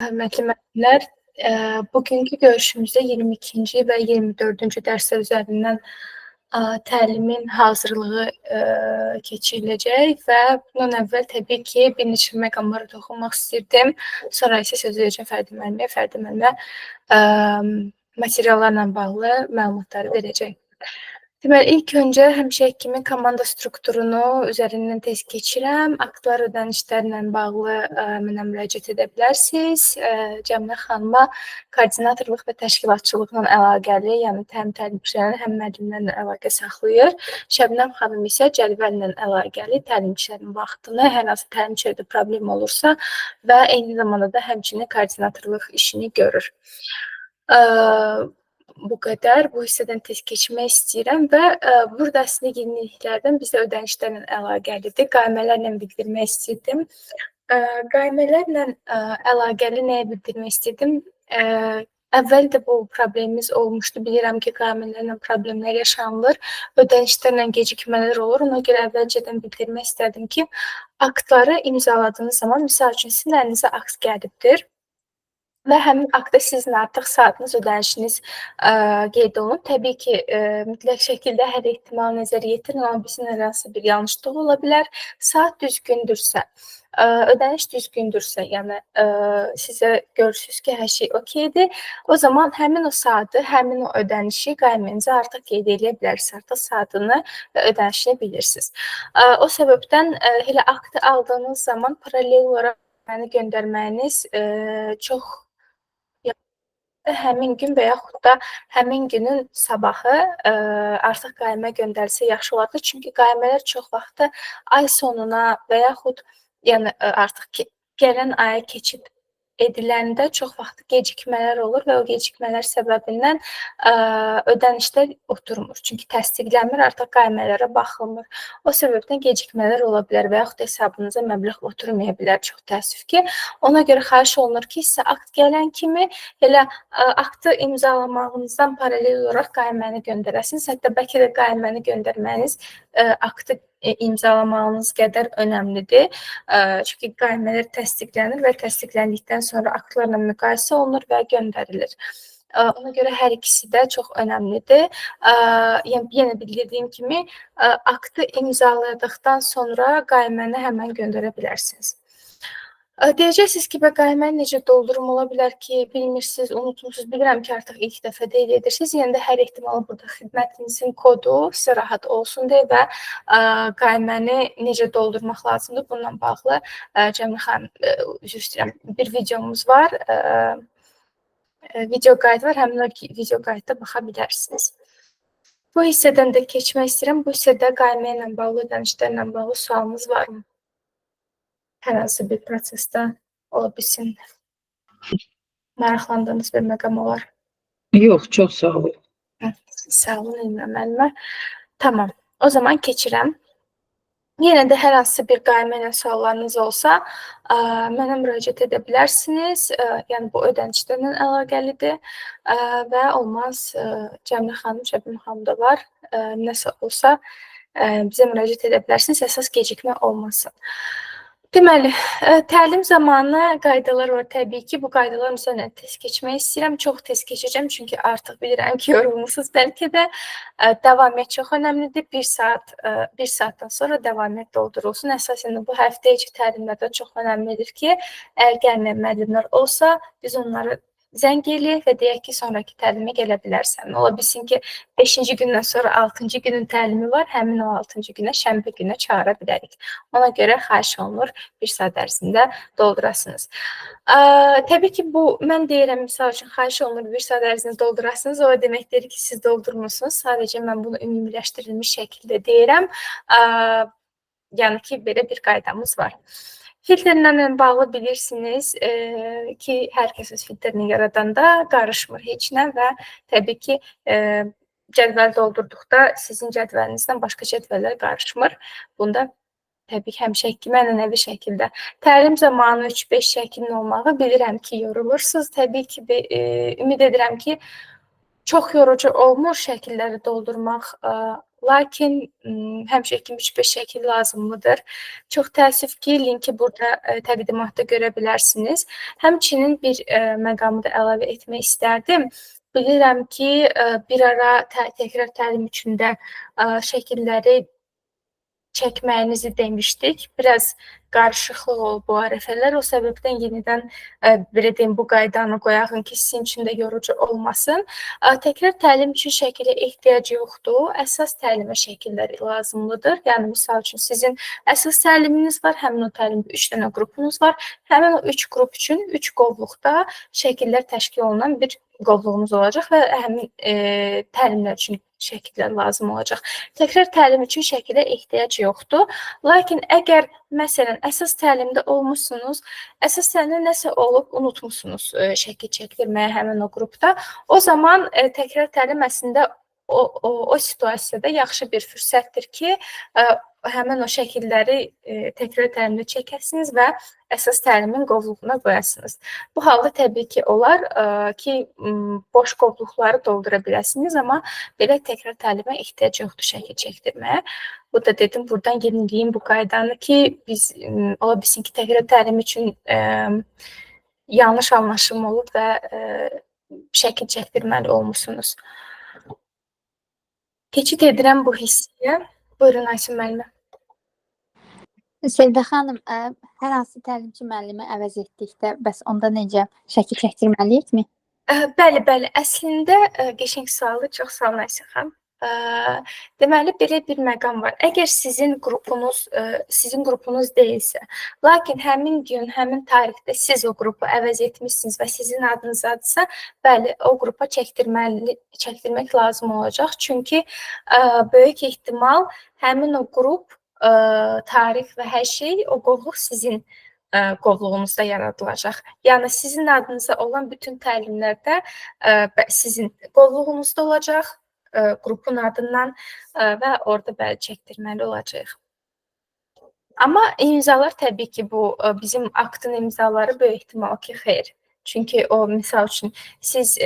Hörmətli müəllimlər, bugünkü görüşümüzdə 22-ci və 24-cü dərslər üzərindən təlimin hazırlığı keçiriləcək və bundan əvvəl təbii ki, bir neçə məqamlara toxunmaq istəyirdim. Sonra isə söz verəcəm Fərdi müəllimə. Fərdi müəllimə materiallarla bağlı məlumatları verəcək. Deməli, ilk öncə həmişəki kimi komanda strukturunu üzərindən tez keçirəm. Aktlar ödənişlərlə bağlı mənə müraciət edə bilərsiniz. Cəmilə xanıma koordinatorluq və təşkilatçılıqla əlaqəli, yəni həm təlimçilərin, həm müəllimlərlə əlaqə saxlayır. Şəbnəm xanım isə cədvəllə əlaqəli təlimçilərin vaxtını, hər hansı təlimçilərdə problem olursa və eyni zamanda da həmçinin koordinatorluq işini görür. Bu qədər. Bu hissədən tez keçmək istəyirəm və burada əslində yeniliklərdən bizə ödənişlərlə əlaqəlidir. Qaymələrlə bildirmək istəyirdim. Qaymələrlə əlaqəli nəyə bildirmək istəyirdim? Əvvəl də bu problemimiz olmuşdu. Bilirəm ki, qaymələrlə problemlər yaşanılır. Ödənişlərlə gecikmələr olur. Ona görə əvvəlcədən bildirmək istədim ki, aktları imzaladığınız zaman, misal üçün, sizin əlinizə akt gəlibdir. Və həmin aktda sizin artıq saatınız, ödənişiniz qeyd olunub. Təbii ki, mütləq şəkildə hər ehtimal nəzərə yetirin, amma bizim hər hansı bir yanlışlıq ola bilər. Saat düzgündürsə, ödəniş düzgündürsə, yəni sizə görürsünüz ki, hər şey okeydir. O zaman həmin o saatı, həmin o ödənişi qaymenizə artıq qeyd edə bilərsiniz. Artıq saatını və ödənişini bilirsiniz. O səbəbdən elə aktı aldığınız zaman paralel olaraq göndərməyiniz çox həmin gün və yaxud da həmin günün sabahı artıq qaymə göndərsə yaxşı olardı. Çünki qaymələr çox vaxtı ay sonuna və yaxud yəni artıq gələn aya keçid ediləndə çox vaxt gecikmələr olur və o gecikmələr səbəbindən ödənişlər oturmur. Çünki təsdiqlənmir, artıq qaymələrə baxılmır. O səbəbdən gecikmələr ola bilər və yaxud hesabınıza məbləğ oturmaya bilər, çox təəssüf ki. Ona görə xahiş olunur ki, sizə akt gələn kimi elə aktı imzalamağınızdan paralel olaraq qayməni göndərəsiniz. Hətta bəlkə də qayməni göndərməyiniz aktı imzalamağınız qədər önəmlidir. Çünki qaymələr təsdiqlənir və təsdiqləndikdən sonra aktlarla müqayisə olunur və göndərilir. Ona görə hər ikisi də çox önəmlidir. Yəni, yenə bildirdiyim kimi, aktı imzaladıqdan sonra qayməni həmən göndərə bilərsiniz. Deyəcəksiniz ki, qayməni necə doldurum ola bilər ki, bilmirsiniz, unutmuşsunuz. Bilirəm ki, artıq ilk dəfə deyil edirsiniz. Yəni də hər ehtimal burada xidmətinizin kodu sizə rahat olsun deyə və qayməni necə doldurmaq lazımdır. Bununla bağlı Cəmilə xanım, üzr istəyirəm, bir videomuz var. Video qaydı var. Həmin o video qayıda baxa bilərsiniz. Bu hissədən də keçmək istəyirəm. Bu hissədə qayma ilə bağlı, ödənişlərlə bağlı sualınız varmı? Hər hansı bir prosesdə ola bilsin. Maraqlandığınız bir məqam olar. Yox, çox sağ olun. Sağ olun, İlmə müəllimə. Tamam, o zaman keçirəm. Yenə də hər hansı bir qaymə ilə suallarınız olsa, mənə müraciət edə bilərsiniz. Yəni, bu ödənişlərlə əlaqəlidir və olmaz Cəmilə xanım, Şəbnəm xanım da var. Nəsə olsa, bizə müraciət edə bilərsiniz, əsas gecikmə olmasın. Deməli, təlim zamanı qaydalar var təbii ki. Bu qaydaların üzərindən tez keçmək istəyirəm. Çox tez keçəcəm, çünki artıq bilirəm ki, yorulmusunuz bəlkə də. Davamiyyət çox önəmlidir. Bir saatdan sonra davamiyyət doldurulsun. Əsasən bu həftə içi təlimlərdə çox önəmlidir ki, əgər gəlməyən müəllimlər olsa, biz onları zəng eləyək və deyək ki, sonraki təlimi gələ bilərsən. Ola bilsin ki, 5-ci gündən sonra 6-cı günün təlimi var, həmin o 6-cı günə, şənbə günə çağıra bilərik. Ona görə xahiş olunur, bir saat ərzində doldurasınız. Təbii ki, bu, mən deyirəm, misal üçün, xahiş olunur, bir saat ərzində doldurasınız. O demək deyir ki, siz doldurmursunuz. Sadəcə mən bunu ümumiləşdirilmiş şəkildə deyirəm. Yəni ki, belə bir qaydamız var. Filtrlə bağlı bilirsiniz ki, hər kəs öz filtrini yaradanda qarışmır heç nə və təbii ki, cədvəl doldurduqda sizin cədvəlinizdən başqa cədvəllər qarışmır. Bunda təbii ki, həmişəki kimi ənənəvi şəkildə. Təlim zamanı 3-5 şəklin olmağı bilirəm ki, yorulursunuz. Təbii ki, ümid edirəm ki, çox yorucu olmur şəkilləri doldurmaq. Lakin həmişə kimi 3-5 şəkil lazımlıdır. Çox təəssüf ki, linki burada təqdimatda görə bilərsiniz. Həmçinin bir məqamı da əlavə etmək istərdim. Bilirəm ki, bir ara təkrar təlim üçün də şəkilləri çəkməyinizi demişdik. Biraz qarışıqlıq olub bu ərəfələr. O səbəbdən yenidən belə deyim, bu qaydanı qoyağın ki, sizin üçün də yorucu olmasın. Təkrar təlim üçün şəkilə ehtiyac yoxdur. Əsas təlimə şəkilləri lazımlıdır. Yəni, misal üçün, sizin əsas təliminiz var, həmin o təlimdə 3 dənə qrupunuz var. Həmin o 3 qrup üçün 3 qovluqda şəkillər təşkil olunan bir qovluğumuz olacaq və həmin təlimlər üçün şəkillər lazım olacaq. Təkrar təlim üçün şəkilə ehtiyac yoxdur. Lakin əgər, məsələn, əsas təlimdə olmuşsunuz, əsas təlimdə nəsə olub, unutmuşsunuz şəkil çəkdirməyə həmin o qrupda, o zaman təkrar təlim əslində o situasiyada yaxşı bir fürsətdir ki, həmin o şəkilləri təkrar təlimdə çəkəsiniz və əsas təlimin qovluğuna qoyasınız. Bu halda təbii ki, olar ki, boş qovluqları doldura biləsiniz, amma belə təkrar təlimə ehtiyac yoxdur şəkil çəkdirməyə. Bu da dedim, buradan yeniləyim bu qaydanı ki, biz ola bilsin ki, təkrar təlim üçün yanlış anlaşılma olub və şəkil çəkdirməli olmuşsunuz. Keçid edirəm bu hissəyə. Buyurun Aysin müəllimə. Sevdə xanım, hər hansı təlimçi müəllimi əvəz etdikdə, bəs onda necə şəkil çəkdirməliyikmi? Bəli, bəli. Əslində qəşəng sualdır. Çox sağ olun Aysin xanım. Deməli, belə bir məqam var. Əgər sizin qrupunuz deyilsə, lakin həmin gün, həmin tarixdə siz o qrupu əvəz etmişsiniz və sizin adınızdadırsa, bəli, o qrupa çəkdirmək lazım olacaq. Çünki böyük ehtimal həmin o qrup, tarix və hər şey, o qovluq sizin qovluğunuzda yaradılacaq. Yəni, sizin adınıza olan bütün təlimlərdə sizin qovluğunuzda olacaq, qrupun adından və orada bəli çəkdirməli olacaq. Amma imzalar təbii ki, bu bizim aktın imzaları böyük ehtimal ki, xeyr. Çünki o, misal üçün, siz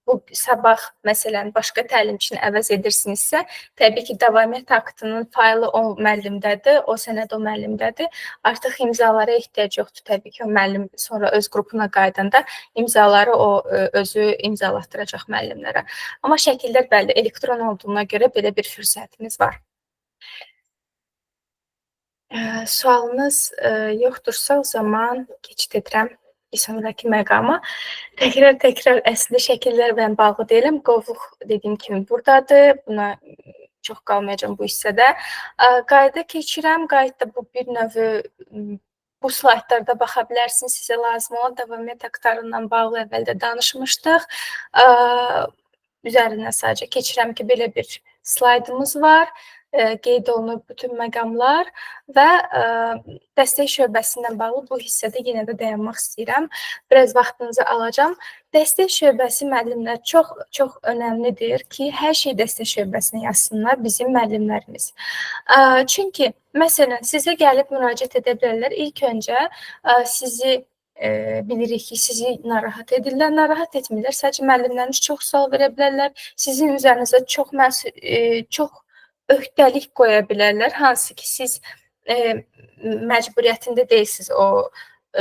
bu sabah, məsələn, başqa təlimçini əvəz edirsinizsə, təbii ki, davamiyyət aktının faylı o müəllimdədir, o sənəd o müəllimdədir. Artıq imzalara ehtiyac yoxdur. Təbii ki, o müəllim sonra öz qrupuna qaydanda imzaları o özü imzalatdıracaq müəllimlərə. Amma şəkillər, bəli, elektron olduğuna görə belə bir fürsətimiz var. Sualınız yoxdursa, o zaman keçid edirəm bir sonraki məqama. Təkrar əslində şəkillərlə bağlı deyiləm. Qovluq dediyim kimi buradadır. Buna çox qalmayacağım bu hissədə. Qayda keçirəm. Qayda bu bir növü bu slaytlarda baxa bilərsiniz. Sizə lazım olan davamiyyət aktlarından bağlı əvvəldə danışmışdıq. Üzərindən sadəcə keçirəm ki, belə bir slaydımız var. Qeyd olunub bütün məqamlar və dəstək şöbəsindən bağlı bu hissədə yenə də dayanmaq istəyirəm. Biraz vaxtınızı alacağım. Dəstək şöbəsi müəllimlər çox önəmlidir ki, hər şey dəstək şöbəsinə yazsınlar bizim müəllimlərimiz. Çünki, məsələn, sizə gəlib müraciət edə bilərlər. İlk öncə sizi bilirik ki, sizi narahat edirlər, narahat etmirlər. Sadəcə müəllimləriniz çox sual verə bilərlər. Sizin üzərinizə çox öhdəlik qoya bilərlər, hansı ki, siz məcburiyyətində deyilsiniz o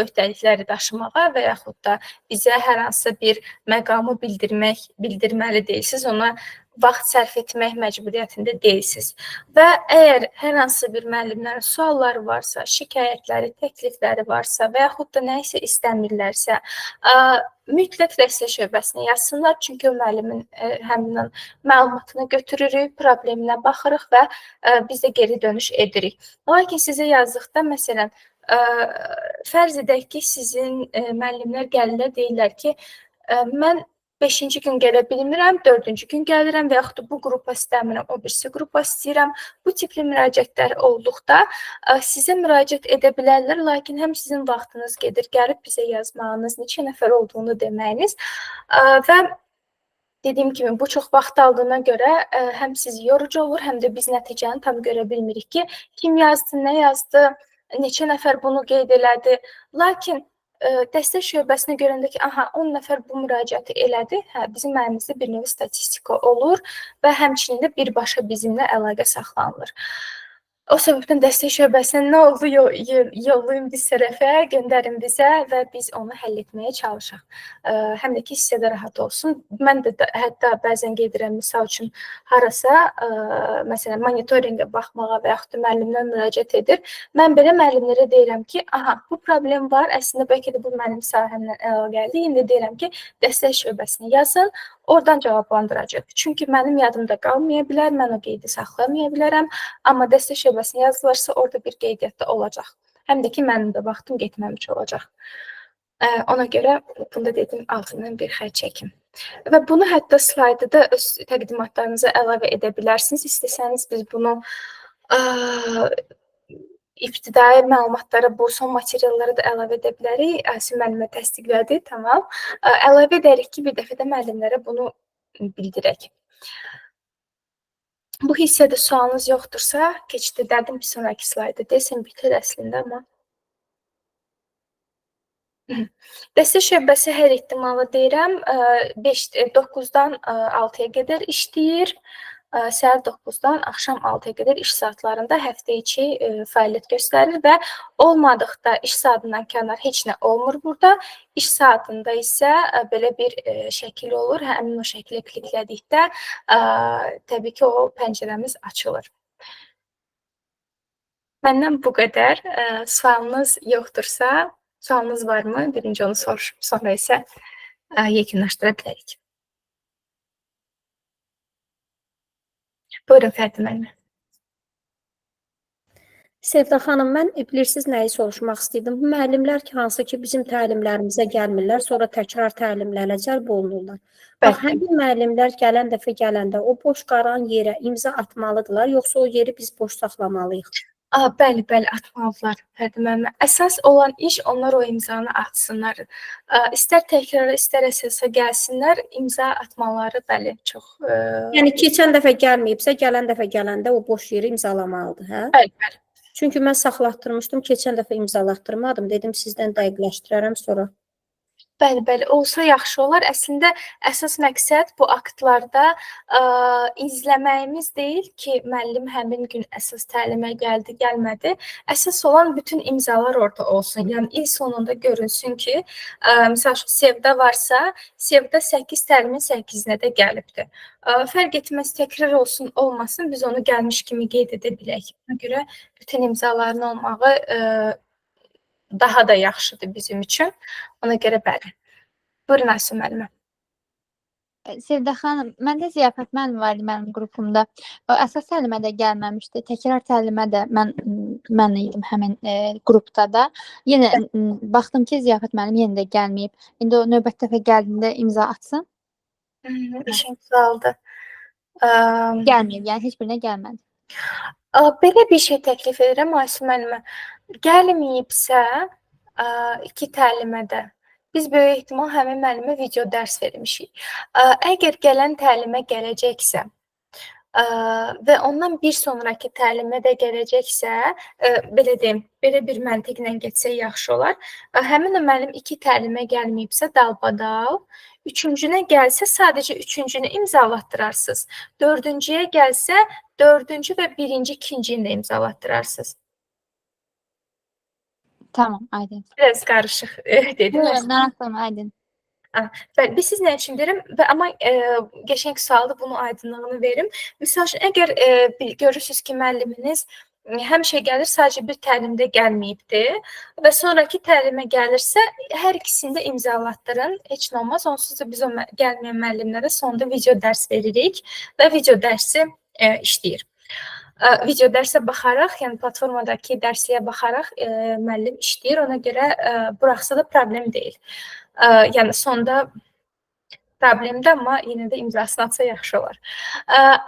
öhdəlikləri daşımağa və yaxud da bizə hər hansısa bir məqamı bildirməli deyilsiniz, ona vaxt sərf etmək məcburiyyətində deyilsiniz. Və əgər hər hansı bir müəllimlərin sualları varsa, şikayətləri, təklifləri varsa və yaxud da nə isə istəmirlərsə, mütləq dəstək şöbəsinə yazsınlar. Çünki o müəllimin həmin məlumatını götürürük, probleminə baxırıq və biz də geri dönüş edirik. Lakin sizə yazdıqda, məsələn, fərz edək ki, sizin müəllimlər gəlirlər, deyirlər ki, mən 5-ci gün gələ bilmirəm, 4-cü gün gəlirəm və yaxud da bu qrupa istəmirəm, o birisi qrupa istəyirəm. Bu tipli müraciətlər olduqda sizə müraciət edə bilərlər, lakin həm sizin vaxtınız gedir, gəlib bizə yazmağınız, neçə nəfər olduğunu deməyiniz və dediyim kimi, bu çox vaxt aldığına görə həm siz yorucu olur, həm də biz nəticəni tam görə bilmirik ki, kim yazdı, nə yazdı, neçə nəfər bunu qeyd elədi. Lakin dəstək şöbəsinə görəndə ki, aha 10 nəfər bu müraciəti elədi, hə bizim əlimizdə bir növ statistika olur və həmçinin də birbaşa bizimlə əlaqə saxlanılır. O səbəbdən dəstək şöbəsinə nə oldu yollayın biz tərəfə, göndərin bizə və biz onu həll etməyə çalışaq. Həm də ki, sizə də rahat olsun. Mən də hətta bəzən gedirəm, misal üçün, harasa, məsələn, monitorinqə baxmağa və yaxud da müəllimlər müraciət edir. Mən belə müəllimlərə deyirəm ki, aha, bu problem var, əslində bəlkə də bu mənim sahəmlə əlaqəlidir. İndi deyirəm ki, dəstək şöbəsinə yazın, oradan cavablandıracaq. Çünki mənim yadımda qalmaya bilər, mən o qeydi saxlamaya bilərəm, amma dəstək şöbəsinə yazılırsa, orada bir qeydiyyatda olacaq. Həm də ki, mənim də vaxtım getməmiş olacaq. Ona görə bunda dedim, altından bir xətt çəkim. Və bunu hətta slaydı da öz təqdimatlarınıza əlavə edə bilərsiniz. İstəsəniz biz bunu ibtidai məlumatlara, bu son materiallara da əlavə edə bilərik. Əsim müəllimə təsdiqlədi, tamam. Əlavə edərik ki, bir dəfə də müəllimlərə bunu bildirək. Bu hissədə sualınız yoxdursa, keçid edərdim bir sonraki slayda. Desəm bitir əslində, amma. Dəstək şöbəsi hər ehtimalı deyirəm, 9-dan 6-ya qədər işləyir. Səhər 9-dan axşam 6-ya qədər iş saatlarında həftə içi fəaliyyət göstərir və olmadıqda iş saatından kənar heç nə olmur burada. İş saatında isə belə bir şəkil olur. Həmin o şəklə kliklədikdə təbii ki, o pəncərəmiz açılır. Məndən bu qədər. Sualınız yoxdursa, sualınız varmı? Birinci onu soruşup sonra isə yekunlaşdıra bilərik. Buyurun Fərdi müəllimə. Sevda xanım, mən bilirsiniz nəyi soruşmaq istəyirdim. Bu müəllimlər ki, hansı ki bizim təlimlərimizə gəlmirlər, sonra təkrar təlimlərlə cəlb olunurlar. Bax, həmin müəllimlər gələn dəfə gələndə o boş qalan yerə imza atmalıdırlar, yoxsa o yeri biz boş saxlamalıyıq? Bəli, atmalıdırlar Fərdi müəllimə. Əsas olan iş onlar o imzanı atsınlar. İstər təkrara, istər əsasa gəlsinlər, imza atmaları bəli, çox... Yəni, keçən dəfə gəlməyibsə, gələn dəfə gələndə o boş yeri imzalamalıdır, hə? Bəli. Çünki mən saxlatdırmışdım, keçən dəfə imzalatdırmadım. Dedim, sizdən dəqiqləşdirərəm sonra. Bəli, olsa yaxşı olar. Əslində, əsas məqsəd bu aktlarda izləməyimiz deyil ki, müəllim həmin gün əsas təlimə gəldi, gəlmədi. Əsas olan bütün imzalar orada olsun. Yəni, il sonunda görünsün ki, misal Sevda varsa, Sevda 8 təlimin 8-nə də gəlibdir. Fərq etməz, təkrar olsun, olmasın, biz onu gəlmiş kimi qeyd edə bilək. Ona görə bütün imzaların olmağı daha da yaxşıdır bizim üçün. Ona görə bəli. Buyurun Asim müəllimə. Sevda xanım, məndə Ziyafət müəllim var idi mənim qrupumda. O əsas təlimə də gəlməmişdi. Təkrar təlimə də mən idim həmin qrupda da. Yenə baxdım ki, Ziyafət müəllim yenə də gəlməyib. İndi o növbət dəfə gəldiyində imza atsın. İşin güzeldi. Gəlməyib, yəni heç birinə gəlmədi. Belə bir şey təklif edirəm Asim müəllimə. Gəlməyibsə 2 təlimədə biz böyük ehtimal həmin müəllimə video dərs vermişik. Əgər gələn təlimə gələcəksə və ondan bir sonraki təlimə də gələcəksə, belə deyim, belə bir məntiqlə getsə yaxşı olar. Həmin o müəllim 2 təlimə gəlməyibsə dalbadal, 3-cünə gəlsə sadəcə 3-cünü imzalatdırarsınız. 4-cüyə gəlsə 4-cü və 1-ci, 2-cini də imzalatdırarsınız. Tamam, aydın. Biraz qarışıq dedim. Narahatım, aydın. Bəli, biz siz nə üçün deyirəm, amma qəşəng sualdır, bunu aydınlığını verim. Misal üçün, əgər görürsünüz ki, müəlliminiz həmişə gəlir, sadəcə bir təlimdə gəlməyibdir və sonraki təlimə gəlirsə, hər ikisini də imzalatdırın, heç nə olmaz. Onsuz da biz o gəlməyən müəllimlərə sonda video dərs veririk və video dərsi işləyir. Video dərsə baxaraq, yəni platformadakı dərsliyə baxaraq müəllim işləyir, ona görə buraxsa da problem deyil. Yəni sonda problemdir, amma yenə də imzasını atsa yaxşı olar.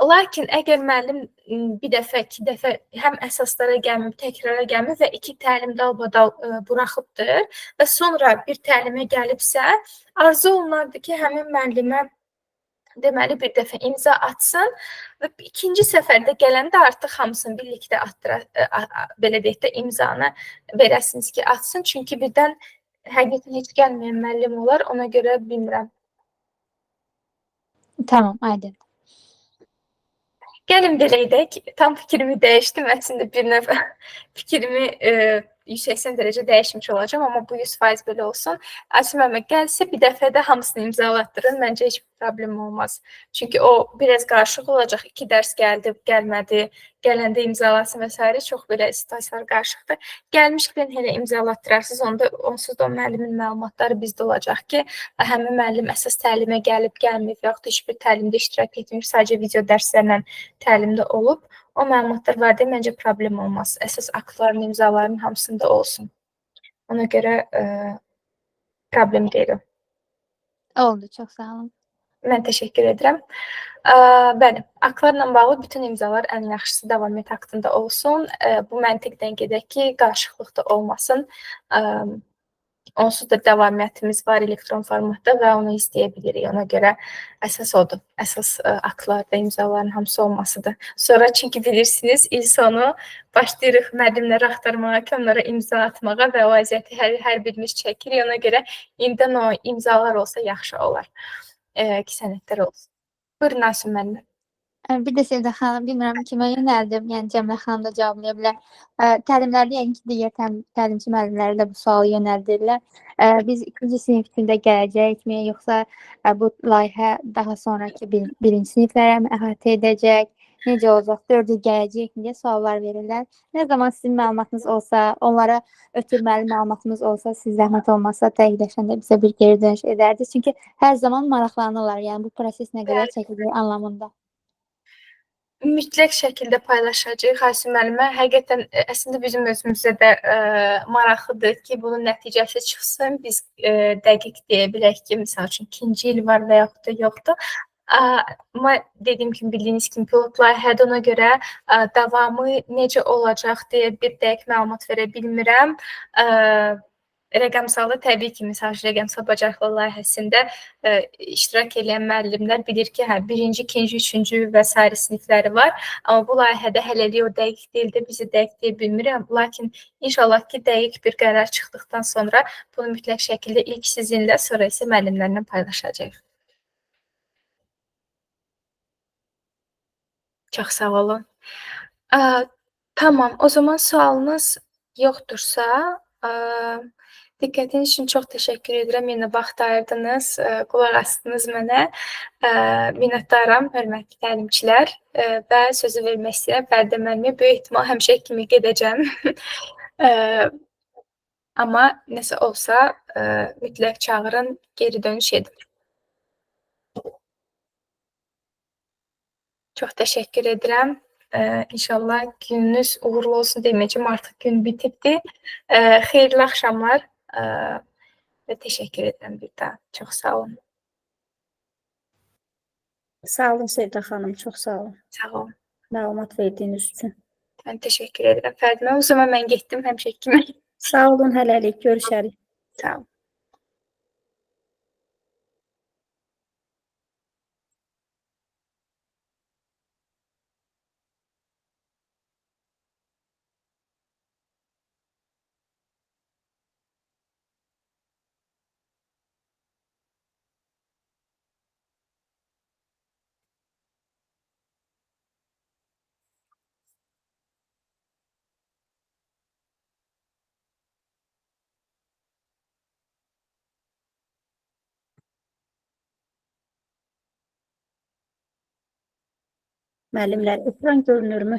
Lakin əgər müəllim bir dəfə, 2 dəfə həm əsaslara gəlməyib, təkrara gəlməyib və 2 təlim dalbadal buraxıbdır və sonra bir təlimə gəlibsə, arzu olunardı ki, həmin müəllimə deməli bir dəfə imza atsın və ikinci səfərdə gələndə artıq hamısını birlikdə belə deyək də imzanı verəsiniz ki, atsın. Çünki birdən həqiqətən heç gəlməyən müəllim olar, ona görə bilmirəm. Tamam, aydın. Gəlin belə edək. Tam fikrimi dəyişdim. Əslində bir nəfər fikrimi 180 dərəcə dəyişmiş olacağam, amma bu 100% belə olsun. Asim müəllimə gəlsə bir dəfədə hamısını imzalatdırın. Məncə heç bir problem olmaz. Çünki o biraz qarışıq olacaq. 2 dərs gəldi, gəlmədi, gələndə imzalasın və s. çox belə situasiyalar qarışıqdır. Gəlmişkən elə imzalatdırarsınız. Onda onsuz da o müəllimin məlumatları bizdə olacaq ki, həmin müəllim əsas təlimə gəlib, gəlməyib, yaxud da heç bir təlimdə iştirak etmir, sadəcə video dərslərlə təlimdə olub. O məlumatlar var deyə məncə problem olmaz. Əsas aktların, imzaların hamısında olsun. Ona görə problem deyil. Oldu, çox sağ olun. Mən təşəkkür edirəm. Bəli, aktlarla bağlı bütün imzalar ən yaxşısı davam et aktında olsun. Bu məntiqdən gedək ki, qarışıqlıq da olmasın. Onsuz da davamiyyətimiz var elektron formatda və onu izləyə bilirik. Ona görə əsas odur. Əsas aktlarda imzaların hamısı olmasıdır. Sonra çünki bilirsiniz, il sonu başlayırıq müəllimləri axtarmağa ki, onlara imza atmağa və o əziyyəti hər birimiz çəkirik. Ona görə indidən o imzalar olsa yaxşı olar. Ki sənədlər olsun. Buyurun Asim müəllim. Bir də Sevda xanım, bilmirəm kimə yönəldim, yəni Cəmilə xanım da cavablaya bilər. Təlimlərdə yəqin ki, digər təlimçi müəllimləri də bu sualı yönəldirlər. Biz ikinci sinif üçün də gələcəkmi, yoxsa bu layihə daha sonraki birinci siniflərə mi əhatə edəcək, necə olacaq, 4 il gələcəkmi deyə suallar verirlər. Nə zaman sizin məlumatınız olsa, onlara ötürməli məlumatımız olsa, siz zəhmət olmasa dəqiqləşəndə bizə bir geri dönüş edərdiniz. Çünki hər zaman maraqlanırlar, yəni bu proses nə qədər çəkəcək anlamında. Mütləq şəkildə paylaşacağıq Asim müəllimə. Həqiqətən əslində bizim özümüzə də maraqlıdır ki, bunun nəticəsi çıxsın. Biz dəqiq deyə bilək ki, məsəl üçün 2-ci il var və yaxud da yoxdur. Amma dediyim kimi, bildiyiniz kimi pilot layihədə ona görə davamı necə olacaq deyə bir dəqiq məlumat verə bilmirəm. Rəqəmsalda təbii ki, məsəl üçün rəqəmsal bacarıqlı layihəsində iştirak edən müəllimlər bilir ki, hə, 1-ci, 2-ci, 3-cü və s. sinifləri var. Amma bu layihədə hələlik o dəqiq deyil də, bizi dəqiq deyə bilmirəm. Lakin inşallah ki, dəqiq bir qərar çıxdıqdan sonra bunu mütləq şəkildə ilk sizinlə, sonra isə müəllimlərlə paylaşacağıq. Çox sağ olun. Tamam, o zaman sualınız yoxdursa, diqqətiniz üçün çox təşəkkür edirəm. Yenə vaxt ayırdınız, qulaq asdınız mənə. Minnətdaram, hörmətli təlimçilər və sözü vermək istəyirəm Fərdə müəllimə. Böyük ehtimal həmişə kimi gedəcəm. Amma nəsə olsa, mütləq çağırın, geri dönüş edin. Çox təşəkkür edirəm. İnşallah gününüz uğurlu olsun deməyəcəm, artıq gün bitibdir. Xeyirli axşamlar və təşəkkür edirəm bir daha. Çox sağ olun. Sağ olun Sevda xanım, çox sağ olun. Sağ olun. Məlumat verdiyiniz üçün. Mən təşəkkür edirəm Fərdimə. O zaman mən getdim həmişə kimi. Sağ olun, hələlik görüşərik. Sağ olun. Müəllimlər, ekran görünürmü?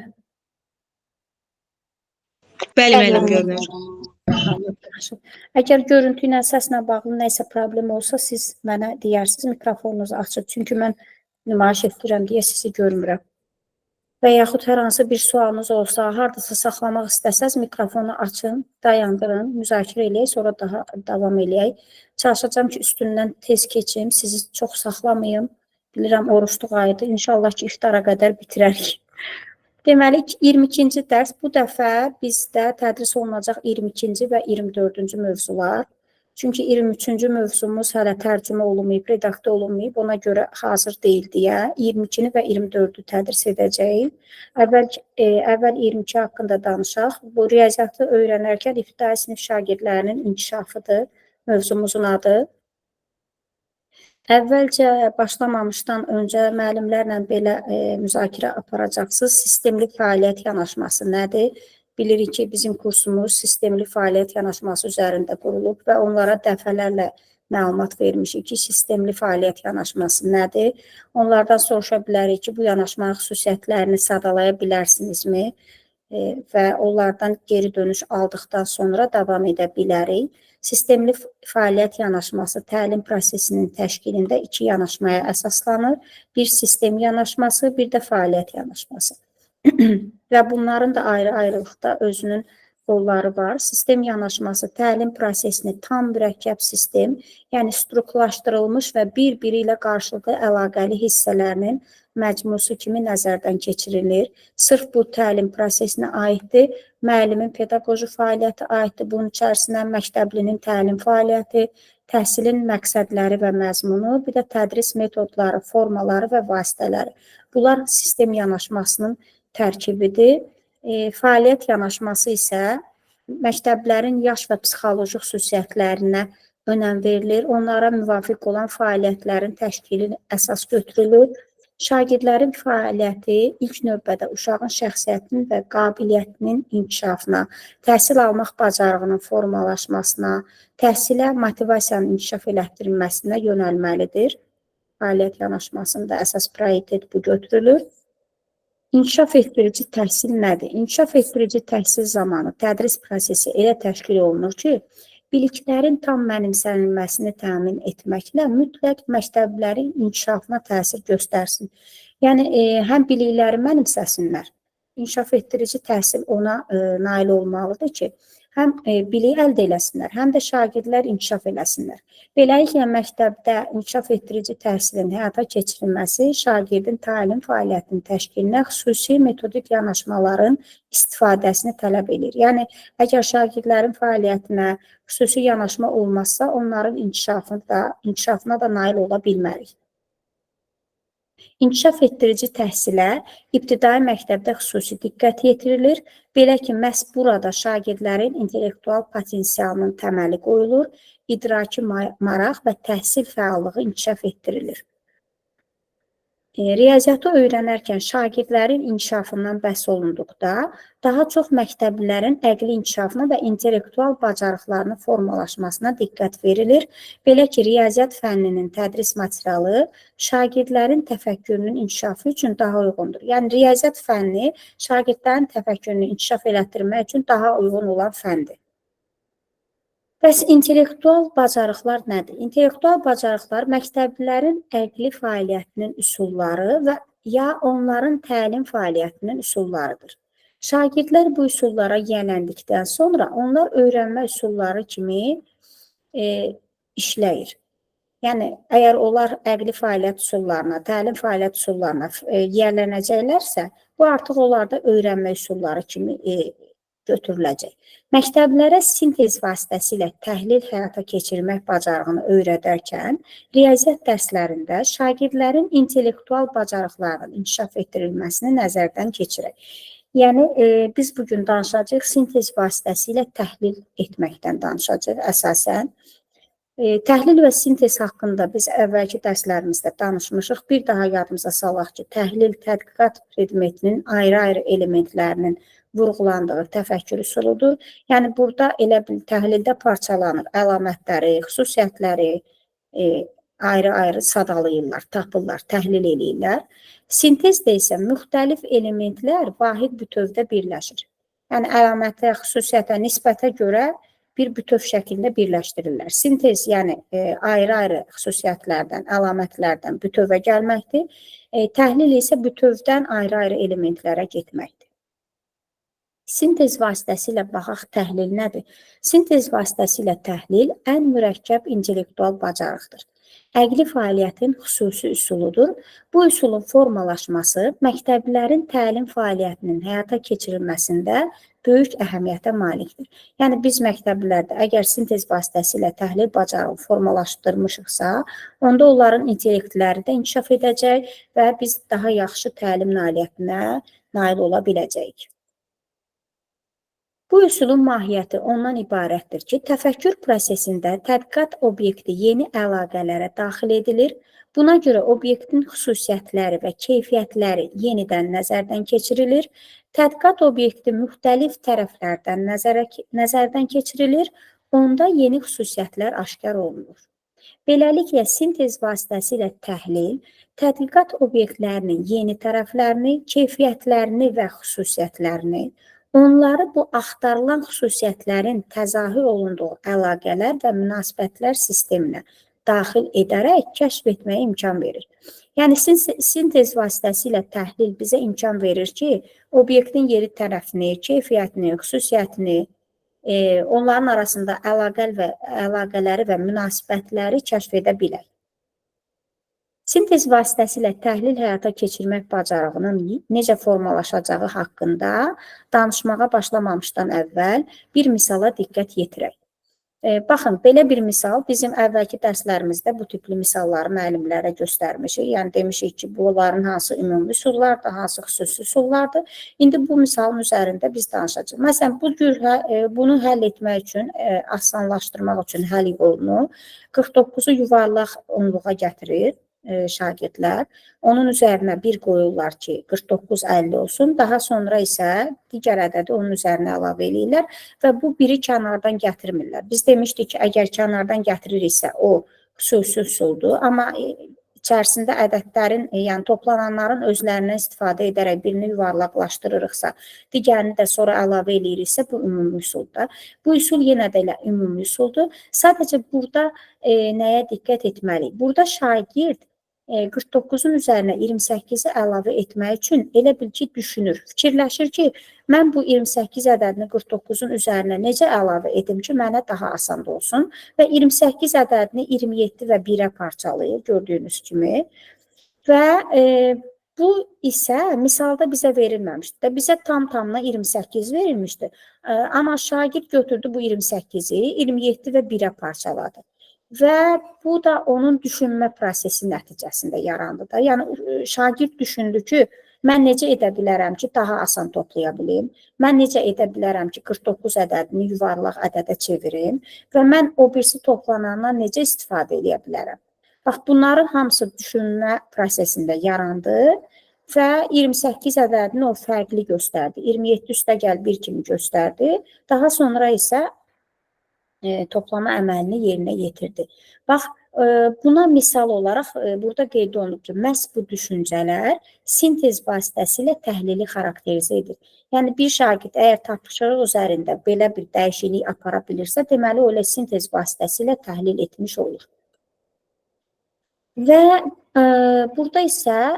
Bəli, müəllim görünür. Yaxşı. Əgər görüntü ilə səslə bağlı nə isə problem olsa, siz mənə deyərsiniz, mikrofonunuzu açın. Çünki mən nümayiş etdirəm deyə sizi görmürəm. Və yaxud hər hansı bir sualınız olsa, hardasa saxlamaq istəsəz, mikrofonu açın, dayandırın, müzakirə eləyək, sonra daha davam eləyək. Çalışacağım ki, üstündən tez keçim, sizi çox saxlamayım. Bilirəm, oruçluq ayıdır. İnşallah ki, iftara qədər bitirərik. Deməli, 22-ci dərs bu dəfə bizdə tədris olunacaq 22-ci və 24-cü mövzular. Çünki 23-cü mövzumuz hələ tərcümə olunmayıb, redaktə olunmayıb, ona görə hazır deyil deyə 22-ni və 24-ü tədris edəcəyik. Əvvəl 22 haqqında danışaq. Bu riyaziyyatı öyrənərkən ibtidai sinif şagirdlərinin inkişafıdır. mövzumuzun adı. Əvvəlcə başlamamışdan öncə müəllimlərlə belə müzakirə aparacaqsınız. Sistemli fəaliyyət yanaşması nədir? Bilirik ki, bizim kursumuz sistemli fəaliyyət yanaşması üzərində qurulub və onlara dəfələrlə məlumat vermişik ki, sistemli fəaliyyət yanaşması nədir? Onlardan soruşa bilərik ki, bu yanaşmanın xüsusiyyətlərini sadalaya bilərsinizmi? Və onlardan geri dönüş aldıqdan sonra davam edə bilərik. Sistemli fəaliyyət yanaşması təlim prosesinin təşkilində 2 yanaşmaya əsaslanır. Bir sistem yanaşması, bir də fəaliyyət yanaşması. Və bunların da ayrı-ayrılıqda özünün rolları var. Sistem yanaşması təlim prosesini tam mürəkkəb sistem, yəni strukturlaşdırılmış və bir-biri ilə qarşılıqlı əlaqəli hissələrinin məcmusu kimi nəzərdən keçirilir. Sırf bu təlim prosesinə aiddir. Müəllimin pedaqoji fəaliyyəti aiddir. Bunun içərisinə məktəblinin təlim fəaliyyəti, təhsilin məqsədləri və məzmunu, bir də tədris metodları, formaları və vasitələri. Bunlar sistem yanaşmasının tərkibidir. Fəaliyyət yanaşması isə məktəblərin yaş və psixoloji xüsusiyyətlərinə önəm verilir. Onlara müvafiq olan fəaliyyətlərin təşkili əsas götürülür. Şagirdlərin fəaliyyəti ilk növbədə uşağın şəxsiyyətinin və qabiliyyətinin inkişafına, təhsil almaq bacarığının formalaşmasına, təhsilə motivasiyanın inkişaf elətdirilməsinə yönəlməlidir. Fəaliyyət yanaşmasında əsas prioritet bu götürülür. İnkişaf etdirici təhsil nədir? İnkişaf etdirici təhsil zamanı tədris prosesi elə təşkil olunur ki, biliklərin tam mənimsənilməsini təmin etməklə mütləq məktəblərin inkişafına təsir göstərsin. Yəni, həm bilikləri mənimsəsinlər, inkişaf etdirici təhsil ona nail olmalıdır ki, həm bilik əldə eləsinlər, həm də şagirdlər inkişaf eləsinlər. Beləliklə, məktəbdə inkişaf etdirici təhsilin həyata keçirilməsi şagirdin təlim fəaliyyətinin təşkilinə xüsusi metodik yanaşmaların istifadəsini tələb edir. Yəni, əgər şagirdlərin fəaliyyətinə xüsusi yanaşma olmazsa, onların inkişafına da nail ola bilmərik. İnkişaf etdirici təhsilə ibtidai məktəbdə xüsusi diqqət yetirilir. Belə ki, məhz burada şagirdlərin intellektual potensialının təməli qoyulur, idraki maraq və təhsil fəallığı inkişaf etdirilir. Riyaziyyatı öyrənərkən şagirdlərin inkişafından bəhs olunduqda, daha çox məktəblilərin əqli inkişafına və intellektual bacarıqlarının formalaşmasına diqqət verilir. Belə ki, riyaziyyat fənninin tədris materialı şagirdlərin təfəkkürünün inkişafı üçün daha uyğundur. Yəni, riyaziyyat fənni şagirdlərin təfəkkürünü inkişaf elətdirmək üçün daha uyğun olan fəndir. Bəs intellektual bacarıqlar nədir? İntellektual bacarıqlar məktəblilərin əqli fəaliyyətinin üsulları və ya onların təlim fəaliyyətinin üsullarıdır. Şagirdlər bu üsullara yiyələndikdən sonra onlar öyrənmə üsulları kimi işləyir. Yəni, əgər onlar əqli fəaliyyət üsullarına, təlim fəaliyyət üsullarına yiyələnəcəklərsə, bu artıq onlarda öyrənmə üsulları kimi götürüləcək. Məktəblərə sintez vasitəsilə təhlil həyata keçirmək bacarığını öyrədərkən, riyaziyyat dərslərində şagirdlərin intellektual bacarıqlarının inkişaf etdirilməsini nəzərdən keçirək. Yəni, biz bugün danışacağıq, sintez vasitəsilə təhlil etməkdən danışacağıq əsasən. Təhlil və sintez haqqında biz əvvəlki dərslərimizdə danışmışıq. Bir daha yadımıza salaq ki, təhlil tədqiqat predmetinin ayrı-ayrı elementlərinin vurğulandığı təfəkkür üsuludur. Yəni, burada elə bil təhlildə parçalanır, əlamətləri, xüsusiyyətləri ayrı-ayrı sadalayırlar, tapırlar, təhlil eləyirlər. Sintezdə isə müxtəlif elementlər vahid bütövdə birləşir. Yəni, əlamətə, xüsusiyyətə, nisbətə görə bir bütöv şəkildə birləşdirirlər. Sintez, yəni ayrı-ayrı xüsusiyyətlərdən, əlamətlərdən bütövə gəlməkdir. Təhlil isə bütövdən ayrı-ayrı elementlərə getməkdir. Sintez vasitəsilə baxaq, təhlil nədir? Sintez vasitəsilə təhlil ən mürəkkəb intellektual bacarıqdır. Əqli fəaliyyətin xüsusi üsuludur. Bu üsulun formalaşması məktəblilərin təlim fəaliyyətinin həyata keçirilməsində böyük əhəmiyyətə malikdir. Yəni, biz məktəblilərdə əgər sintez vasitəsilə təhlil bacarığı formalaşdırmışıqsa, onda onların intellektləri də inkişaf edəcək və biz daha yaxşı təlim nailiyyətinə nail ola biləcəyik. Bu üsulun mahiyyəti ondan ibarətdir ki, təfəkkür prosesində tədqiqat obyekti yeni əlaqələrə daxil edilir. Buna görə obyektin xüsusiyyətləri və keyfiyyətləri yenidən nəzərdən keçirilir. Tədqiqat obyekti müxtəlif tərəflərdən nəzərdən keçirilir. Onda yeni xüsusiyyətlər aşkar olunur. Beləliklə, sintez vasitəsilə təhlil, tədqiqat obyektlərinin yeni tərəflərini, keyfiyyətlərini və xüsusiyyətlərini, onları bu axtarılan xüsusiyyətlərin təzahür olunduğu əlaqələr və münasibətlər sisteminə daxil edərək kəşf etməyə imkan verir. Yəni, sintez vasitəsilə təhlil bizə imkan verir ki, obyektin yeni tərəfini, keyfiyyətini, xüsusiyyətini, onların arasında əlaqələri və münasibətləri kəşf edə bilək. Sintez vasitəsilə təhlil həyata keçirmək bacarığının necə formalaşacağı haqqında danışmağa başlamamışdan əvvəl bir misala diqqət yetirək. Baxın, belə bir misal bizim əvvəlki dərslərimizdə bu tipli misalları müəllimlərə göstərmişik. Yəni, demişik ki, bunların hansı ümumi üsullardır, hansı xüsusi üsullardır. İndi bu misalın üzərində biz danışacağıq. Məsələn, bunu həll etmək üçün, asanlaşdırmaq üçün həll yolunu 49-u yuvarlaq onluğa gətirir şagirdlər. Onun üzərinə bir qoyurlar ki, 49-50 olsun. Daha sonra isə digər ədədi onun üzərinə əlavə edirlər və bu biri kənardan gətirmirlər. Biz demişdik ki, əgər kənardan gətiririksə, o xüsusi üsuldur. Amma içərisində ədədlərin, yəni toplananların özlərindən istifadə edərək birini yuvarlaqlaşdırırıqsa, digərini də sonra əlavə ediriksə, bu ümumi üsuldur. Bu üsul yenə də elə ümumi üsuldur. Sadəcə burada nəyə diqqət etməliyik? Burada şagird 49-un üzərinə 28-i əlavə etmək üçün elə bil ki, düşünür, fikirləşir ki, mən bu 28 ədədini 49-un üzərinə necə əlavə edim ki, mənə daha asan olsun və 28 ədədini 27 və 1-ə parçalayır, gördüyünüz kimi və bu isə misalda bizə verilməmişdir. Bizə tam-tamına 28 verilmişdir, amma şagird götürdü bu 28-i 27 və 1-ə parçaladı. Və bu da onun düşünmə prosesi nəticəsində yarandı da. Yəni, şagird düşündü ki, mən necə edə bilərəm ki, daha asan toplaya bilim, mən necə edə bilərəm ki, 49 ədədini yuvarlaq ədədə çevirim və mən o birisi toplanandan necə istifadə edə bilərəm. Bax, bunların hamısı düşünmə prosesində yarandı və 28 ədədini o fərqli göstərdi. 27 üstə gəl 1 kimi göstərdi. Daha sonra isə toplama əməlini yerinə yetirdi. Bax, buna misal olaraq burada qeyd olunub ki, məhz bu düşüncələr sintez vasitəsilə təhlili xarakterizə edir. Yəni, bir şagird əgər tapşırıq üzərində belə bir dəyişiklik apara bilirsə, deməli, o elə sintez vasitəsilə təhlil etmiş olur. Və burada isə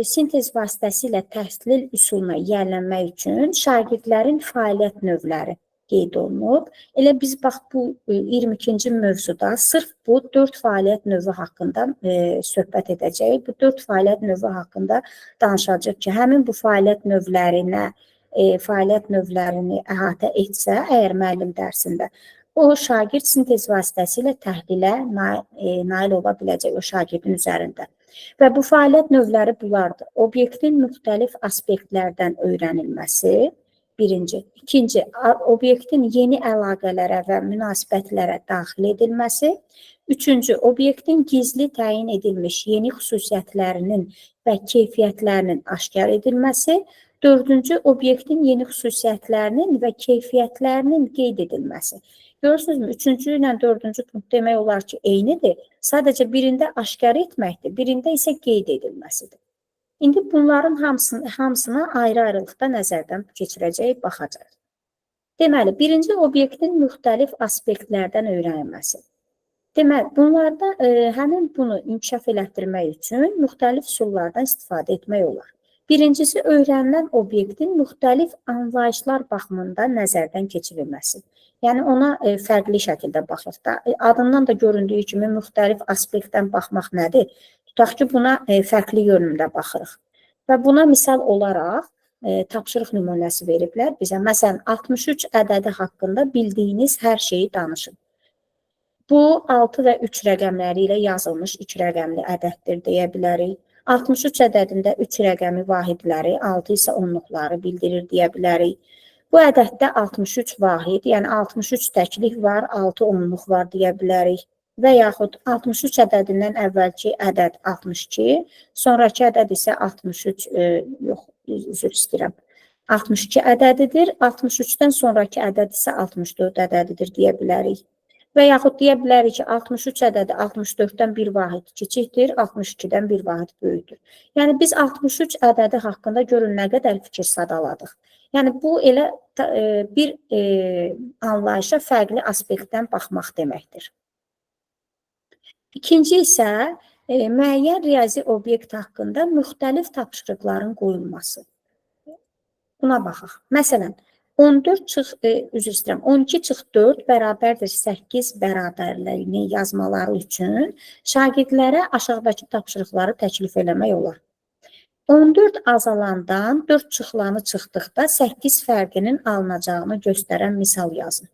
sintez vasitəsilə təhlil üsuluna yiyələnmək üçün şagirdlərin fəaliyyət növləri qeyd olunub. Elə biz bax bu 22-ci mövzuda sırf bu 4 fəaliyyət növü haqqında söhbət edəcəyik. Bu 4 fəaliyyət növü haqqında danışacaq ki, həmin bu fəaliyyət növlərini əhatə etsə, əgər müəllim dərsində, o şagird sintez vasitəsilə təhlilə nail ola biləcək o şagirdin üzərində. Və bu fəaliyyət növləri bunlardır. Obyektin müxtəlif aspektlərdən öyrənilməsi, birinci. İkinci, obyektin yeni əlaqələrə və münasibətlərə daxil edilməsi. Üçüncü, obyektin gizli təyin edilmiş yeni xüsusiyyətlərinin və keyfiyyətlərinin aşkar edilməsi. Dördüncü, obyektin yeni xüsusiyyətlərinin və keyfiyyətlərinin qeyd edilməsi. Görürsünüzmü? Üçüncü ilə dördüncü punkt demək olar ki, eynidir. Sadəcə birində aşkar etməkdir, birində isə qeyd edilməsidir. İndi bunların hamısına ayrı-ayrılıqda nəzərdən keçirəcək, baxacaq. Deməli, birinci obyektin müxtəlif aspektlərdən öyrənilməsi. Deməli, bunlarda həmin bunu inkişaf elətdirmək üçün müxtəlif üsullardan istifadə etmək olar. Birincisi, öyrənilən obyektin müxtəlif anlayışlar baxımından nəzərdən keçirilməsi. Yəni, ona fərqli şəkildə baxır da. Adından da göründüyü kimi müxtəlif aspektdən baxmaq nədir? Tutaq ki, buna fərqli yönümdə baxırıq. Və buna misal olaraq tapşırıq nümunəsi veriblər bizə. Məsələn, 63 ədədi haqqında bildiyiniz hər şeyi danışın. Bu, 6 və 3 rəqəmləri ilə yazılmış 2 rəqəmli ədəddir deyə bilərik. 63 ədədində 3 rəqəmi vahidləri, 6 isə onluqları bildirir deyə bilərik. Bu ədəddə 63 vahid, yəni 63 təklik var, 6 onluq var deyə bilərik. Və yaxud 63 ədədindən əvvəlki ədəd 62, sonraki ədəd isə 63, yox, üzr istəyirəm. 62 ədədidir, 63-dən sonraki ədəd isə 64 ədədidir deyə bilərik. Və yaxud deyə bilərik ki, 63 ədədi 64-dən bir vahid kiçikdir, 62-dən bir vahid böyükdür. Yəni, biz 63 ədədi haqqında görün nə qədər fikir sadaladıq. Yəni, bu elə bir anlayışa fərqli aspektdən baxmaq deməkdir. İkinci isə müəyyən riyazi obyekt haqqında müxtəlif tapşırıqların qoyulması. Buna baxaq. Məsələn, 12 çıx 4 bərabərdir 8 bərabərliyini yazmaları üçün şagirdlərə aşağıdakı tapşırıqları təklif eləmək olar. 14 azalandan 4 çıxılanı çıxdıqda 8 fərqinin alınacağını göstərən misal yazın.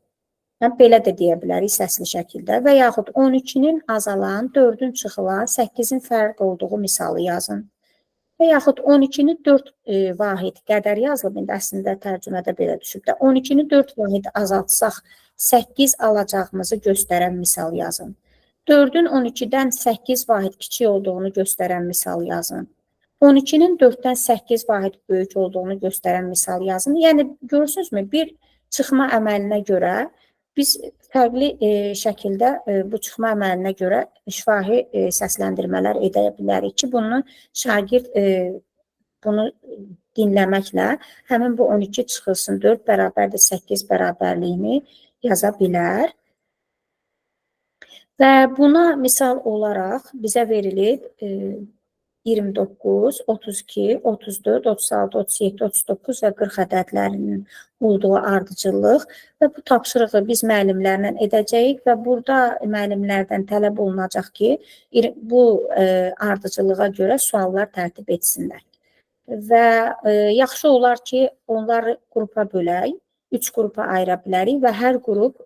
Yəni, belə də deyə bilərik səsli şəkildə və yaxud 12-nin azalan, 4-ün çıxılan, 8-in fərq olduğu misalı yazın. Və yaxud 12-ni 4 vahid qədər yazılıb, indi əslində tərcümədə belə düşüb də, 12-ni 4 vahid azaltsaq, 8 alacağımızı göstərən misal yazın. 4-ün 12-dən 8 vahid kiçik olduğunu göstərən misal yazın. 12-nin 4-dən 8 vahid böyük olduğunu göstərən misal yazın. Yəni, görürsünüzmü, bir çıxma əməlinə görə biz fərqli şəkildə bu çıxma əməlinə görə şifahi səsləndirmələr edə bilərik ki, bunu şagird bunu dinləməklə həmin bu 12 çıxılsın 4 bərabərdir 8 bərabərliyini yaza bilər. Və buna misal olaraq bizə verilib 29, 32, 34, 36, 37, 39 və 40 ədədlərinin olduğu ardıcıllıq və bu tapşırığı biz müəllimlərlə edəcəyik və burada müəllimlərdən tələb olunacaq ki, bu ardıcılığa görə suallar tərtib etsinlər. Və yaxşı olar ki, onları qrupa bölək, 3 qrupa ayıra bilərik və hər qrup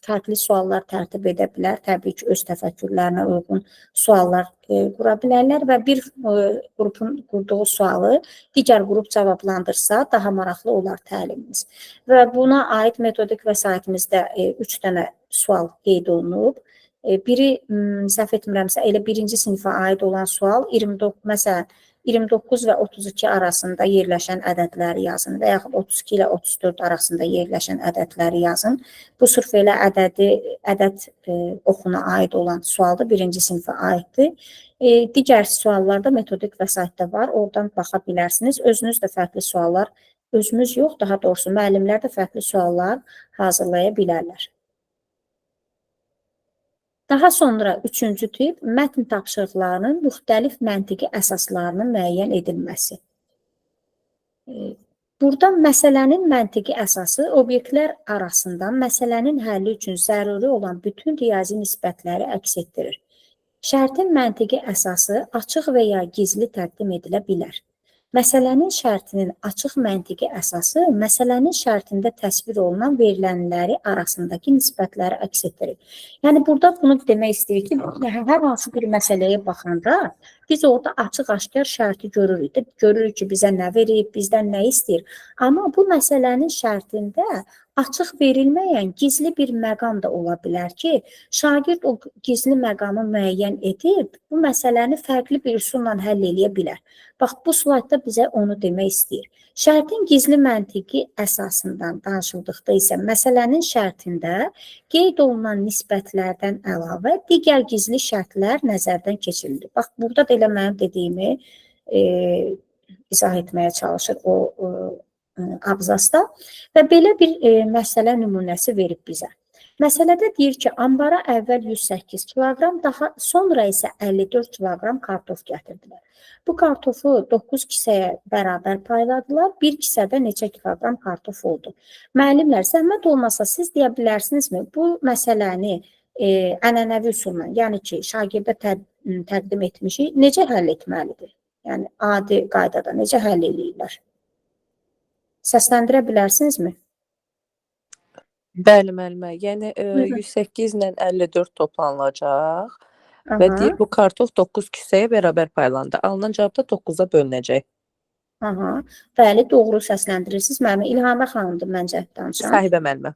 fərqli suallar tərtib edə bilər. Təbii ki, öz təfəkkürlərinə uyğun suallar qura bilərlər və bir qrupun qurduğu sualı digər qrup cavablandırsa daha maraqlı olar təlimimiz. Və buna aid metodik vəsaitimizdə 3 dənə sual qeyd olunub. Biri, səhv etmirəmsə, elə birinci sinifə aid olan sual 29 və 32 arasında yerləşən ədədləri yazın və yaxud 32 ilə 34 arasında yerləşən ədədləri yazın. Bu sırf elə ədəd oxuna aid olan sualda birinci sinifə aiddir. Digər suallarda metodik vəsaitdə var, oradan baxa bilərsiniz. Özünüz də fərqli suallar, özümüz yox, daha doğrusu müəllimlər də fərqli suallar hazırlaya bilərlər. Daha sonra üçüncü tip mətn tapşırıqlarının müxtəlif məntiqi əsaslarının müəyyən edilməsi. Burada məsələnin məntiqi əsası obyektlər arasında məsələnin həlli üçün zəruri olan bütün riyazi nisbətləri əks etdirir. Şərtin məntiqi əsası açıq və ya gizli təqdim edilə bilər. Məsələnin şərtinin açıq məntiqi əsası məsələnin şərtində təsvir olunan verilənləri arasındakı nisbətləri əks etdirir. Yəni, burada bunu demək istəyir ki, hər hansı bir məsələyə baxanda biz orada açıq-aşkar şərti görürük. Görürük ki, bizə nə verib, bizdən nə istəyir. Amma bu məsələnin şərtində açıq verilməyən gizli bir məqam da ola bilər ki, şagird o gizli məqamı müəyyən edib, bu məsələni fərqli bir üsulla həll edə bilər. Bax, bu slaytda bizə onu demək istəyir. Şərtin gizli məntiqi əsasından danışıldıqda isə məsələnin şərtində qeyd olunan nisbətlərdən əlavə digər gizli şərtlər nəzərdən keçirilir. Bax, burada da elə mənim dediyimi izah etməyə çalışır o abzasda və belə bir məsələ nümunəsi verib bizə. Məsələdə deyir ki, ambara əvvəl 108 kiloqram, daha sonra isə 54 kiloqram kartof gətirdilər. Bu kartofu 9 kisəyə bərabər payladılar, bir kisədə neçə kiloqram kartof oldu. Müəllimlər, zəhmət olmasa siz deyə bilərsinizmi, bu məsələni ənənəvi üsulla, yəni ki, şagirdə təqdim etmişik, necə həll etməlidir? Yəni, adi qaydada necə həll edirlər? Səsləndirə bilərsinizmi? Bəli, müəllimə. Yəni 108 ilə 54 toplanılacaq və deyir bu kartof 9 kisəyə bərabər paylandı. Alınan cavab da 9-a bölünəcək. Aha, bəli, doğru səsləndirirsiniz. Müəllimə İlhamə xanımdır məncə danışan. Sahibə müəllimə.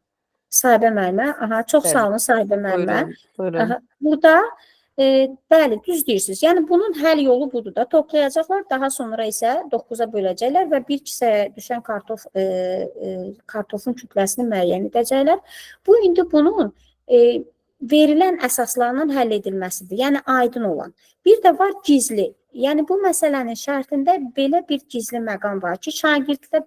Sahibə müəllimə. Aha, çox Bəli. sağ olun Sahibə müəllimə. Buyurun, buyurun. Aha, burada bəli, düz deyirsiniz. Yəni bunun həll yolu budur da. Toplayacaqlar, daha sonra isə 9-a böləcəklər və bir kisəyə düşən kartofun kütləsini müəyyən edəcəklər. Bu indi bunun verilən əsaslarla həll edilməsidir. Yəni aydın olan. Bir də var gizli. Yəni bu məsələnin şərtində belə bir gizli məqam var ki,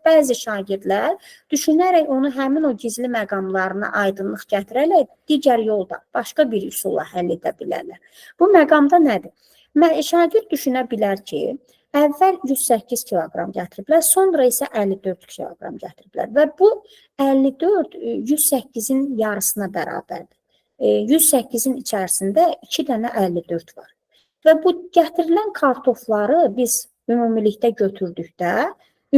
bəzi şagirdlər düşünərək onu həmin o gizli məqamlarına aydınlıq gətirərək digər yolda, başqa bir üsulla həll edə bilərlər. Bu məqamda nədir? Şagird düşünə bilər ki, əvvəl 108 kiloqram gətiriblər, sonra isə 54 kiloqram gətiriblər və bu 54 108-in yarısına bərabərdir. 108-in içərisində 2 dənə 54 var. Və bu gətirilən kartofları biz ümumilikdə götürdükdə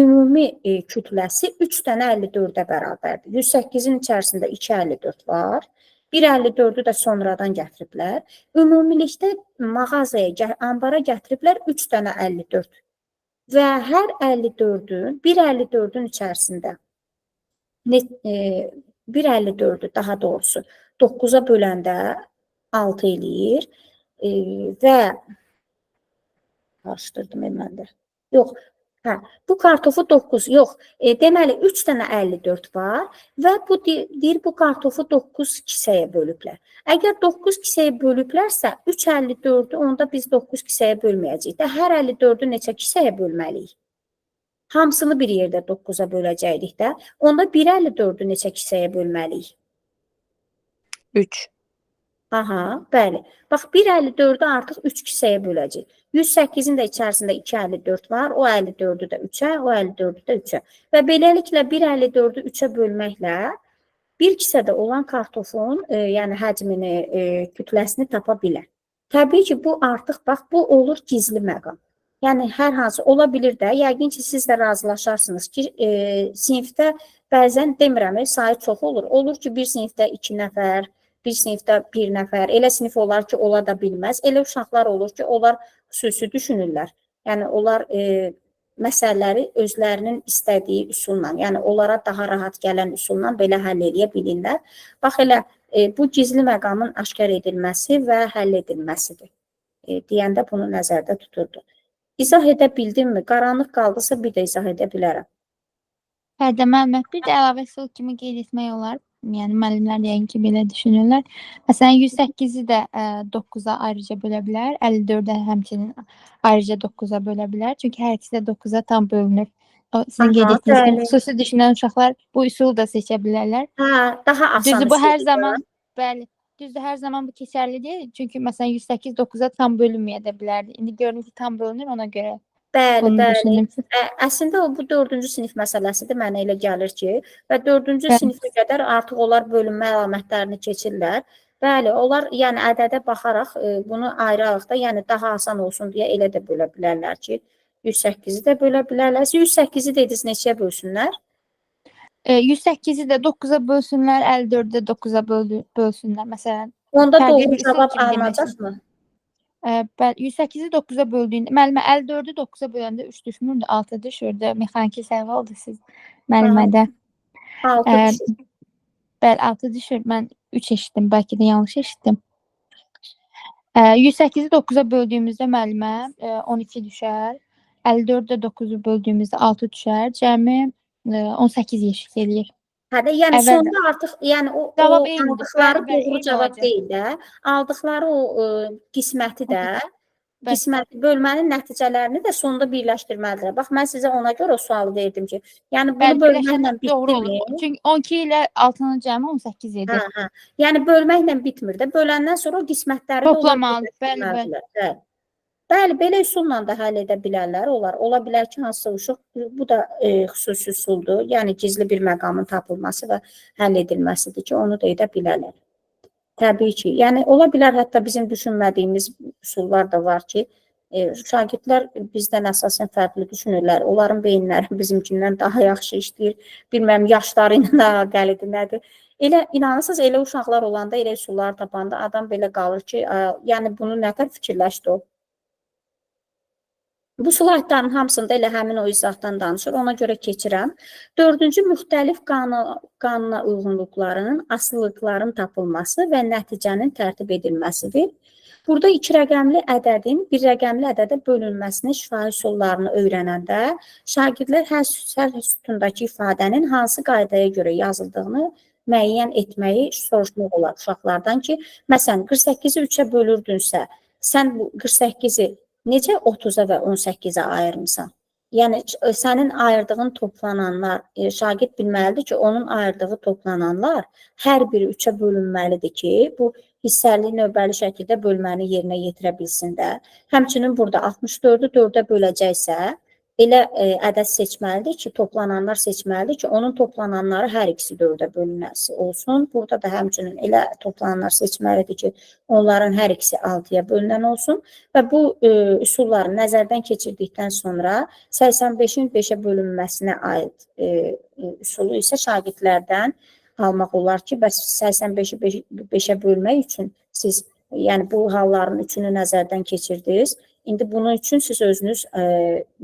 ümumi kütləsi 3 dənə 54-ə bərabərdir. 108-in içərisində 2,54 var. 1,54-ü də sonradan gətiriblər. Ümumilikdə mağazaya, ambara gətiriblər 3 dənə 54. Və hər 54-ün, 1,54-ün içərisində 1,54-ü daha doğrusu 9-a böləndə 6 eləyir. Və qarışdırdım mən də. Yox, bu kartofu 9, yox. Deməli 3 dənə 54 var və bu deyir bu kartofu 9 kisəyə bölüblər. Əgər 9 kisəyə bölüblərsə 3,54-ü onda biz 9 kisəyə bölməyəcəyik də hər 54-ü neçə kisəyə bölməliyik? Hamısını bir yerdə 9-a böləcəyik də. Onda 1,54-ü neçə kisəyə bölməliyik? 3. Aha, bəli. Bax 1,54-ü artıq 3 kisəyə böləcək. 108-in də içərisində 2,54 var. O 54-ü də 3-ə, o 54-ü də 3-ə. Və beləliklə 1,54-ü 3-ə bölməklə bir kisədə olan kartofun, yəni həcmini, kütləsini tapa bilər. Təbii ki, bu artıq bax bu olur gizli məqam. Yəni hər hansı ola bilir də, yəqin ki, siz də razılaşarsınız ki, sinifdə bəzən demirəm, sayı çox olur. Olur ki, bir sinifdə 2 nəfər, bir sinifdə bir nəfər, elə sinif olar ki, ola da bilməz. Elə uşaqlar olur ki, onlar xüsusi düşünürlər. Yəni, onlar məsələləri özlərinin istədiyi üsulla, yəni onlara daha rahat gələn üsulla belə həll edə bilirlər. Bax, elə bu gizli məqamın aşkar edilməsi və həll edilməsidir. Deyəndə bunu nəzərdə tuturdu. İzah edə bildimmi? Qaranlıq qaldısa bir də izah edə bilərəm. Hərdə müəllimə, bir də əlavə söz kimi qeyd etmək olar. Yəni müəllimlər yəqin ki, belə düşünürlər. Məsələn, 108-i də 9-a ayrıca bölə bilər, 54-ə həmçinin ayrıca 9-a bölə bilər. Çünki hər ikisi də 9-a tam bölünür. Sizin qeyd etdiyiniz kimi xüsusi düşünən uşaqlar bu üsulu da seçə bilərlər. Hə, daha asan. Düzdür, bu hər zaman, bəli, düzdür, hər zaman bu keçərli deyil. Çünki məsələn 108 9-a tam bölünməyə də bilərdi. İndi gördüm ki, tam bölünür, ona görə. Bəli, bəli. Əslində o bu 4-cü sinif məsələsidir, mənə elə gəlir ki, və 4-cü sinifə qədər artıq onlar bölünmə əlamətlərini keçirlər. Bəli, onlar yəni ədədə baxaraq bunu ayıraraq da, yəni daha asan olsun deyə elə də bölə bilərlər ki, 108-i də bölə bilərlər. 108-i dediniz neçəyə bölsünlər? 108-i də 9-a bölsünlər, 54-ü də 9-a bölsünlər məsələn. Onda doğru cavab alınacaqmı? Bəli, 108-i 9-a böldüyündə, müəllimə 54-ü 9-a böləndə 3 düşmürdü, 6 düşürdü. Mexaniki səhv oldu siz müəllimədə. 6 düşür. Bəli, 6 düşür. Mən 3 eşitdim, bəlkə də yanlış eşitdim. 108-i 9-a böldüyümüzdə müəllimə 12 düşər. 54-ü də 9-u böldüyümüzdə 6 düşər. Cəmi 18 eşit eləyir. Hədə, yəni sonda artıq, yəni o aldıqları doğru cavab deyil də, aldıqları o qisməti də, bölmənin nəticələrini də sonda birləşdirməlidirlər. Bax, mən sizə ona görə o sualı verdim ki, yəni bunu bölməklə bitdimi? Çünki 12 ilə 6-nın cəmi 18 edir. Yəni bölməklə bitmir də, böləndən sonra o qismətləri toplamalı, bəli. Bəli, belə üsulla da həll edə bilərlər. Ola bilər ki, hansısa uşaq, bu da xüsusi üsuldur. Yəni, gizli bir məqamın tapılması və həll edilməsidir ki, onu da edə bilərlər. Təbii ki. Yəni, ola bilər hətta bizim düşünmədiyimiz üsullar da var ki, şagirdlər bizdən əsasən fərqli düşünürlər. Onların beyinləri bizimkindən daha yaxşı işləyir. Bilməm, yaşları ilə əlaqəlidir, nədir? Elə, inanırsınız, elə uşaqlar olanda, elə üsullar tapanda adam belə qalır ki, yəni bunu nə qədər fikirləşdi o? Bu slaytların hamısında elə həmin o izahdan danışır. Ona görə keçirəm. Dördüncü, müxtəlif qanuna uyğunluqların, asılılıqların tapılması və nəticənin tərtib edilməsidir. Burada iki rəqəmli ədədin bir rəqəmli ədədə bölünməsinin şifahi üsullarını öyrənəndə şagirdlər hər sütundakı ifadənin hansı qaydaya görə yazıldığını müəyyən etməyi soruşmaq olar uşaqlardan ki, məsələn, 48-i 3-ə bölürdünsə, sən bu 48-i necə 30-a və 18-ə ayırmısan? Yəni, sənin ayırdığın toplananlar, şagird bilməlidir ki, onun ayırdığı toplananlar hər biri 3-ə bölünməlidir ki, bu hissəli növbəli şəkildə bölməni yerinə yetirə bilsin də. Həmçinin burada 64-ü 4-ə böləcəksə, elə ədəd seçməlidir ki, toplananlar seçməlidir ki, onun toplananları hər ikisi 4-ə bölünməsi olsun. Burada da həmçinin elə toplananlar seçməlidir ki, onların hər ikisi 6-ya bölünən olsun və bu üsulları nəzərdən keçirdikdən sonra 85-in 5-ə bölünməsinə aid üsulu isə şagirdlərdən almaq olar ki, bəs 85-i 5-ə bölmək üçün siz, yəni bu halların üçünü nəzərdən keçirdiniz. İndi bunun üçün siz özünüz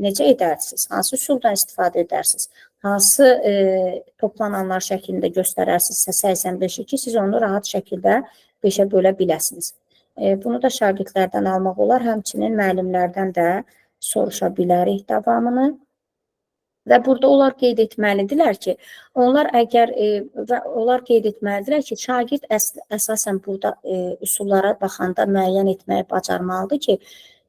necə edərsiniz? Hansı üsuldan istifadə edərsiniz? Hansı toplananlar şəklində göstərərsinizsə 85-i ki, siz onu rahat şəkildə 5-ə bölə biləsiniz. Bunu da şagirdlərdən almaq olar, həmçinin müəllimlərdən də soruşa bilərik davamını. Və burada onlar qeyd etməlidirlər ki, onlar qeyd etməlidirlər ki, şagird əsasən burada üsullara baxanda müəyyən etməyi bacarmalıdır ki,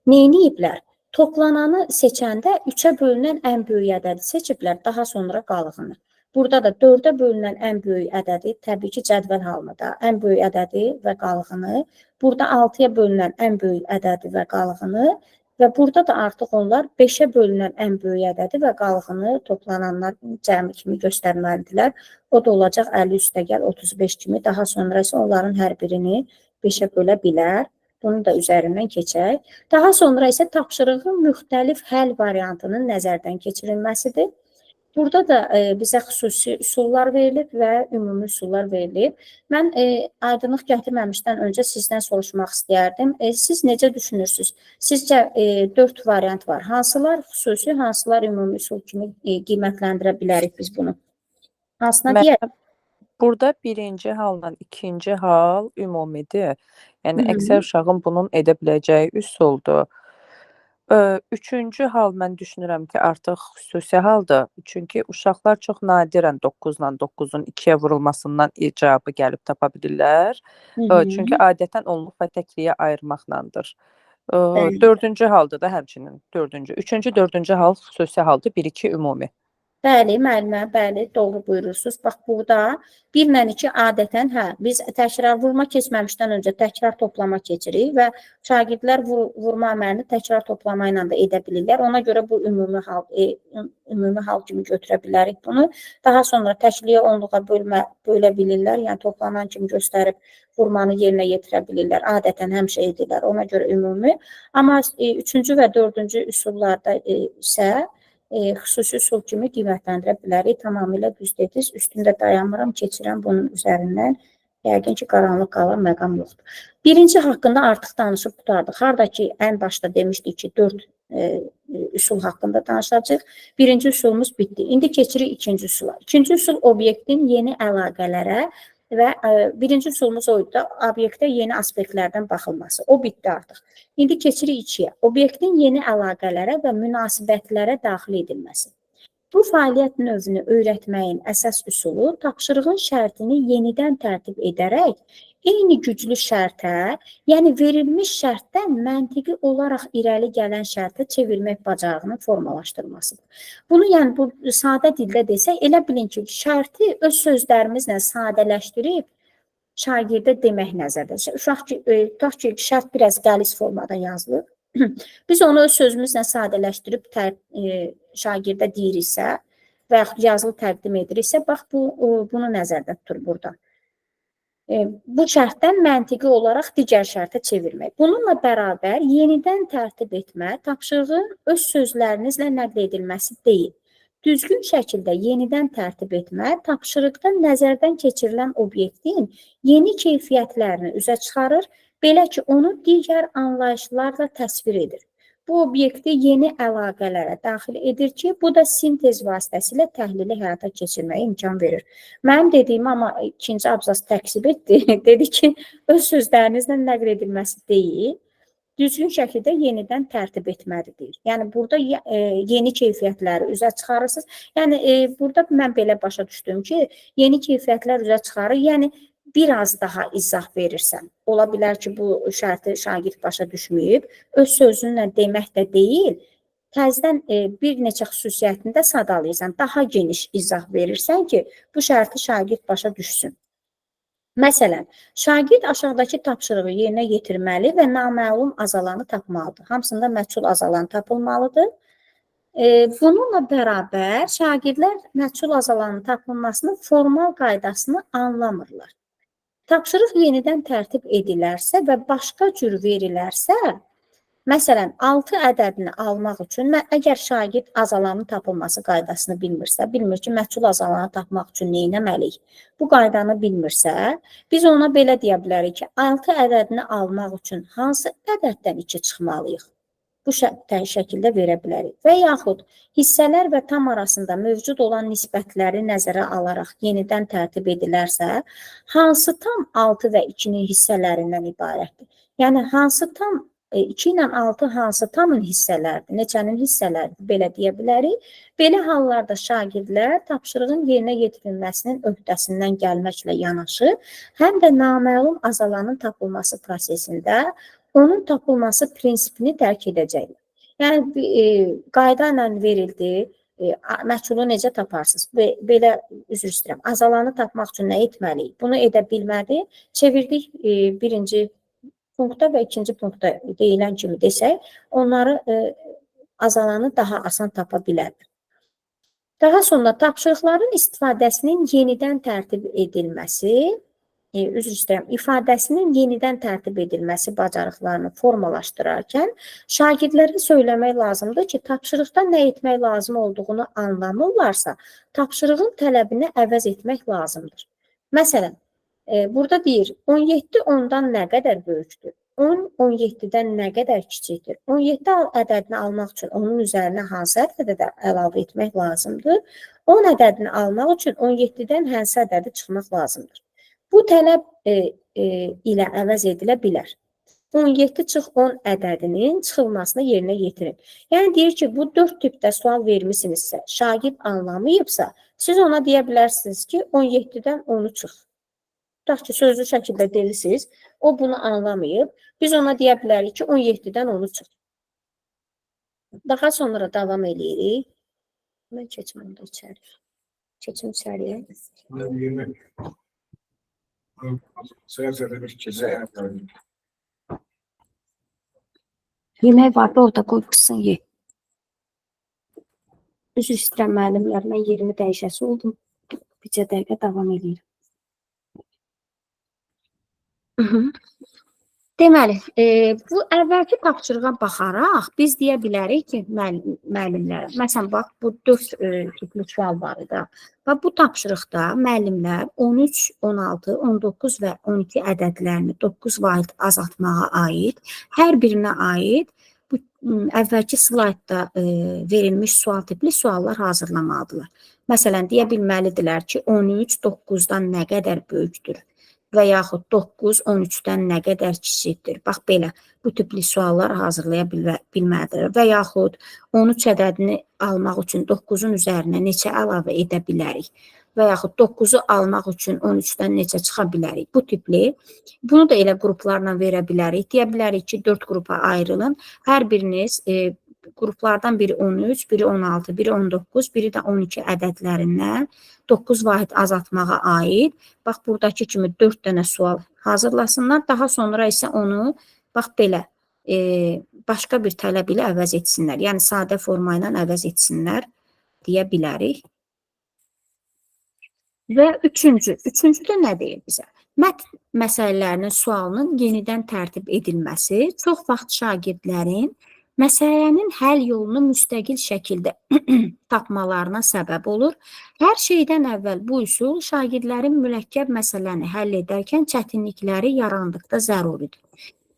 neyniyiblər? Toplananı seçəndə 3-ə bölünən ən böyük ədədi seçiblər, daha sonra qalığını. Burada da 4-ə bölünən ən böyük ədədi, təbii ki, cədvəl halında ən böyük ədədi və qalığını, burada 6-ya bölünən ən böyük ədədi və qalığını və burada da artıq onlar 5-ə bölünən ən böyük ədədi və qalığını toplananlar cəmi kimi göstərməlidirlər. O da olacaq 50 üstəgəl 35 kimi, daha sonra isə onların hər birini 5-ə bölə bilər. Bunu da üzərindən keçək. Daha sonra isə tapşırığın müxtəlif həll variantının nəzərdən keçirilməsidir. Burada da bizə xüsusi üsullar verilib və ümumi üsullar verilib. Mən aydınlıq gətirməmişdən öncə sizdən soruşmaq istəyərdim. Siz necə düşünürsünüz? Sizcə 4 variant var. Hansılar xüsusi, hansılar ümumi üsul kimi qiymətləndirə bilərik biz bunu? Hansına deyək? Burada birinci halla ikinci hal ümumidir. Yəni, əksər uşağın bunun edə biləcəyi üsuldur. Üçüncü hal mən düşünürəm ki, artıq xüsusi haldır. Çünki uşaqlar çox nadirən 9-la 9-un 2-yə vurulmasından icabı gəlib tapa bilirlər. Çünki adətən onluq və təkliyə ayırmaqlandır. Dördüncü haldır da həmçinin. Üçüncü, dördüncü hal xüsusi haldır, 1-2 ümumi. Bəli, müəllimə, bəli, doğru buyurursunuz. Bax, burada 1 ilə 2 adətən, biz təkrar vurma keçməmişdən öncə təkrar toplama keçirik və şagirdlər vurma əməlini təkrar toplama ilə də edə bilirlər. Ona görə bu ümumi hal kimi götürə bilərik bunu. Daha sonra təkliyə onluğa bölə bilirlər, yəni toplanan kimi göstərib vurmanı yerinə yetirə bilirlər. Adətən həmişə edirlər, ona görə ümumi. Amma 3-cü və 4-cü üsullarda isə xüsusi üsul kimi qiymətləndirə bilərik. Tamamilə düz dediniz. Üstündə dayanmıram, keçirəm bunun üzərindən. Yəqin ki, qaranlıq qalan məqam yoxdur. Birinci haqqında artıq danışıb qutardıq. Harada ki, ən başda demişdik ki, 4 üsul haqqında danışacağıq. Birinci üsulumuz bitdi. İndi keçirik ikinci üsula. İkinci üsul obyektin yeni əlaqələrə və birinci üsulumuz oydu da, obyektə yeni aspektlərdən baxılması. O bitdi artıq. İndi keçirik ikiyə. Obyektin yeni əlaqələrə və münasibətlərə daxil edilməsi. Bu fəaliyyət növünü öyrətməyin əsas üsulu tapşırığın şərtini yenidən tərtib edərək eyni güclü şərtə, yəni verilmiş şərtdən məntiqi olaraq irəli gələn şərtə çevirmək bacarığının formalaşdırmasıdır. Bunu yəni bu sadə dildə desək, elə bilin ki, şərti öz sözlərimizlə sadələşdirib şagirdə demək nəzərdə. Uşaq ki, tutaq ki, şərt biraz qəliz formada yazılır. Biz onu öz sözümüzlə sadələşdirib şagirdə deyiriksə və yaxud yazılı təqdim ediriksə, bax, bunu nəzərdə tutur burada. Bu şərtdən məntiqi olaraq digər şərtə çevirmək. Bununla bərabər yenidən tərtib etmə, tapşırığın öz sözlərinizlə nəql edilməsi deyil. Düzgün şəkildə yenidən tərtib etmə, tapşırıqda nəzərdən keçirilən obyektin yeni keyfiyyətlərini üzə çıxarır, belə ki, onu digər anlayışlarla təsvir edir. bu obyekti yeni əlaqələrə daxil edir ki, bu da sintez vasitəsilə təhlili həyata keçirməyə imkan verir. Mənim dediyim amma ikinci abzas təksib etdi. Dedi ki, öz sözlərinizlə nəql edilməsi deyil, düzgün şəkildə yenidən tərtib etməlidir. Yəni burada yeni keyfiyyətləri üzə çıxarırsınız. Yəni burada mən belə başa düşdüm ki, yeni keyfiyyətlər üzə çıxarır. Yəni biraz daha izah verirsən. Ola bilər ki, bu şərti şagird başa düşməyib, öz sözünlə demək də deyil, təzədən bir neçə xüsusiyyətində sadalayırsan, daha geniş izah verirsən ki, bu şərti şagird başa düşsün. Məsələn, şagird aşağıdakı tapşırığı yerinə yetirməli və naməlum azalanı tapmalıdır. Hamısında məchul azalan tapılmalıdır. Bununla bərabər şagirdlər məchul azalanın tapılmasının formal qaydasını anlamırlar. Tapşırıq yenidən tərtib edilərsə və başqa cür verilərsə, məsələn, 6 ədədini almaq üçün, əgər şagird azalanın tapılması qaydasını bilmirsə, bilmir ki, məchul azalanı tapmaq üçün nə etməliyik? Bu qaydanı bilmirsə, biz ona belə deyə bilərik ki, 6 ədədini almaq üçün hansı ədəddən 2 çıxmalıyıq? Bu şəkildə verə bilərik. Və yaxud hissələr və tam arasında mövcud olan nisbətləri nəzərə alaraq yenidən tərtib edilərsə, hansı tam 6 və 2-nin hissələrindən ibarətdir? Yəni, hansı tam 2 ilə 6 hansı tamın hissələrdir, neçənin hissələrdir, belə deyə bilərik. Belə hallarda şagirdlər tapşırığın yerinə yetirilməsinin öhdəsindən gəlməklə yanaşı, həm də naməlum azalanın tapılması prosesində onun tapılması prinsipini dərk edəcəklər. Yəni, qayda ilə verildi, məchulu necə taparsınız? Belə, üzr istəyirəm, azalanı tapmaq üçün nə etməliyik? Bunu edə bilmədi. Çevirdik birinci punktda və ikinci punktda deyilən kimi desək, onları azalanı daha asan tapa bilərdir. Daha sonra tapşırıqların istifadəsinin yenidən tərtib edilməsi, üzr istəyirəm, ifadəsinin yenidən tərtib edilməsi bacarıqlarını formalaşdırarkən şagirdlərə söyləmək lazımdır ki, tapşırıqda nə etmək lazım olduğunu anlamırlarsa, tapşırığın tələbini əvəz etmək lazımdır. Məsələn, burada deyir, 17 10-dan nə qədər böyükdür? 10 17-dən nə qədər kiçikdir? 17 ədədini almaq üçün onun üzərinə hansı ədədə də əlavə etmək lazımdır? 10 ədədini almaq üçün 17-dən hansı ədədi çıxmaq lazımdır? Bu tələb ilə əvəz edilə bilər. 17 çıx 10 ədədinin çıxılmasını yerinə yetirin. Yəni, deyir ki, bu 4 tipdə sual vermişsinizsə, şagird anlamayıbsa, siz ona deyə bilərsiniz ki, 17-dən 10-u çıx. Tutaq ki, sözlü şəkildə deyirsiniz, o bunu anlamayıb, biz ona deyə bilərik ki, 17-dən 10-u çıx. Daha sonra davam edirik. Mən keçməm də içəri. Keçim içəriyə. Yemək vardı, orada qoy qısın ye. Üzr istəyirəm müəllimlər, mən yerimi dəyişəsi oldum. Bircə dəqiqə davam edirəm. Deməli, bu əvvəlki tapşırığa baxaraq biz deyə bilərik ki, müəllimlərə, məsələn, bax, bu 4 tipli sual var idi. Və bu tapşırıqda müəllimlər 13, 16, 19 və 12 ədədlərini 9 vahid azaltmağa aid, hər birinə aid bu əvvəlki slaydda verilmiş sual tipli suallar hazırlamalıdırlar. Məsələn, deyə bilməlidirlər ki, 13 9-dan nə qədər böyükdür? Və yaxud 9 13-dən nə qədər kiçikdir? Bax, belə, bu tipli suallar hazırlaya bilməlidir. Və yaxud 13 ədədini almaq üçün 9-un üzərinə neçə əlavə edə bilərik? Və yaxud 9-u almaq üçün 13-dən neçə çıxa bilərik? Bu tipli, bunu da elə qruplarla verə bilərik. Deyə bilərik ki, 4 qrupa ayrılın. Hər biriniz qruplardan biri 13, biri 16, biri 19, biri də 12 ədədlərindən 9 vahid azaltmağa aid. Bax, buradakı kimi 4 dənə sual hazırlasınlar. Daha sonra isə onu, bax, belə, başqa bir tələb ilə əvəz etsinlər. Yəni, sadə forma ilə əvəz etsinlər deyə bilərik. Və üçüncüdə nə deyir bizə? Mətn məsələlərinin sualının yenidən tərtib edilməsi çox vaxt şagirdlərin məsələnin həll yolunu müstəqil şəkildə tapmalarına səbəb olur. Hər şeydən əvvəl bu üsul şagirdlərin mürəkkəb məsələni həll edərkən çətinlikləri yarandıqda zəruridir.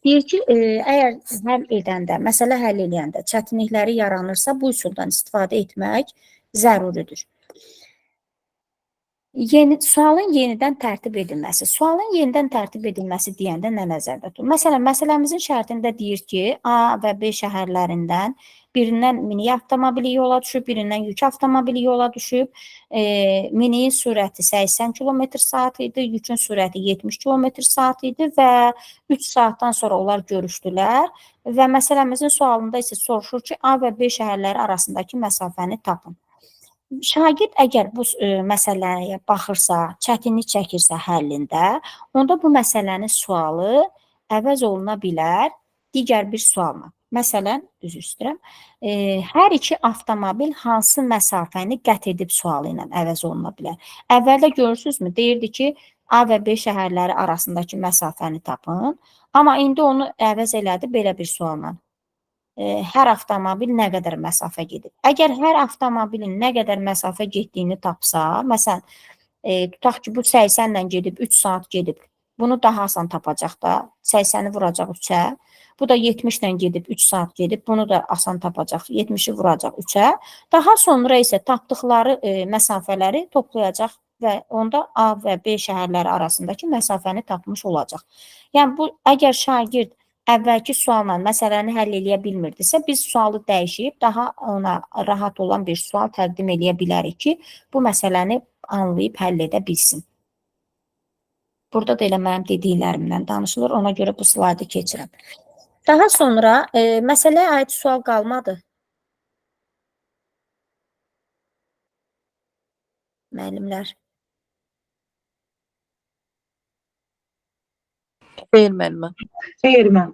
Deyir ki, əgər həll edəndə, məsələ həll edəndə çətinlikləri yaranırsa, bu üsuldan istifadə etmək zəruridir. Sualın yenidən tərtib edilməsi. Sualın yenidən tərtib edilməsi deyəndə nə nəzərdə tutulur? Məsələn, məsələmizin şərtində deyir ki, A və B şəhərlərindən birindən mini avtomobili yola düşüb, birindən yük avtomobili yola düşüb. Mininin sürəti 80 km/saat idi, yükün sürəti 70 km/saat idi və 3 saatdan sonra onlar görüşdülər və məsələmizin sualında isə soruşur ki, A və B şəhərləri arasındakı məsafəni tapın. Şagird əgər bu məsələyə baxırsa, çətinlik çəkirsə həllində, onda bu məsələnin sualı əvəz oluna bilər digər bir sualla. Məsələn, üzr istəyirəm, hər iki avtomobil hansı məsafəni qət edib sualı ilə əvəz oluna bilər. Əvvəldə görürsünüzmü? Deyirdi ki, A və B şəhərləri arasındakı məsafəni tapın, amma indi onu əvəz elədi belə bir sualla. Hər avtomobil nə qədər məsafə gedib. Əgər hər avtomobilin nə qədər məsafə getdiyini tapsa, məsələn, tutaq ki, bu 80 ilə gedib, 3 saat gedib, bunu daha asan tapacaq da, 80-i vuracaq 3-ə, bu da 70 ilə gedib, 3 saat gedib, bunu da asan tapacaq, 70-i vuracaq 3-ə, daha sonra isə tapdıqları məsafələri toplayacaq və onda A və B şəhərləri arasındakı məsafəni tapmış olacaq. Yəni, əgər şagird əvvəlki sualla məsələni həll eləyə bilmirdisə, biz sualı dəyişib, daha ona rahat olan bir sual təqdim eləyə bilərik ki, bu məsələni anlayıb həll edə bilsin. Burada da elə mənim dediklərimdən danışılır, ona görə bu slaydı keçirəm. Daha sonra məsələyə aid sual qalmadı. Müəllimlər. Xeyr, müəllimə. Xeyr, mən.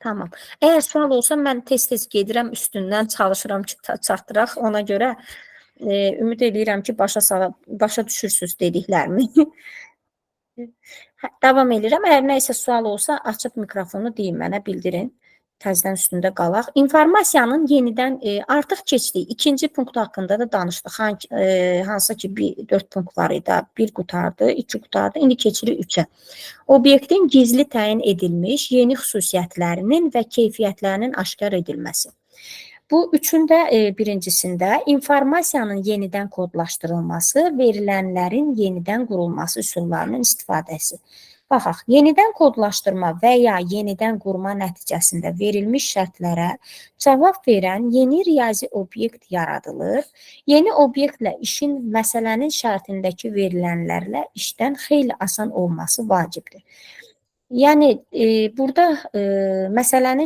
Tamam. Əgər sual olsa, mən tez-tez gedirəm, üstündən çalışıram ki, çatdıraq. Ona görə ümid edirəm ki, başa düşürsünüz dediklərimi. Davam edirəm. Əgər nə isə sual olsa, açıb mikrofonu deyin mənə, bildirin. Təzədən üstündə qalaq. İnformasiyanın yenidən artıq keçdik. İkinci punkt haqqında da danışdıq. Hansı ki, 4 punkt var idi. 1 qutardı, 2 qutardı. İndi keçirik 3-ə. Obyektin gizli təyin edilmiş yeni xüsusiyyətlərinin və keyfiyyətlərinin aşkar edilməsi. Bu üçündə birincisində informasiyanın yenidən kodlaşdırılması, verilənlərin yenidən qurulması üsullarının istifadəsi. Baxaq, yenidən kodlaşdırma və ya yenidən qurma nəticəsində verilmiş şərtlərə cavab verən yeni riyazi obyekt yaradılır. Yeni obyektlə işin məsələnin şərtindəki verilənlərlə işdən xeyli asan olması vacibdir. Yəni, burada məsələnin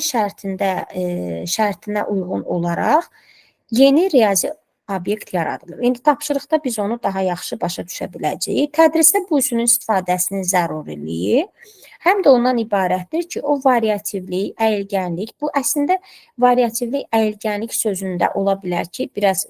şərtinə uyğun olaraq yeni riyazi obyekt yaradılır. İndi tapşırıqda biz onu daha yaxşı başa düşə biləcəyik. Tədrisdə bu üsulun istifadəsinin zəruriliyi həm də ondan ibarətdir ki, o variativlik, əyilgənlik, bu əslində variativlik, əyilgənlik sözündə ola bilər ki, biraz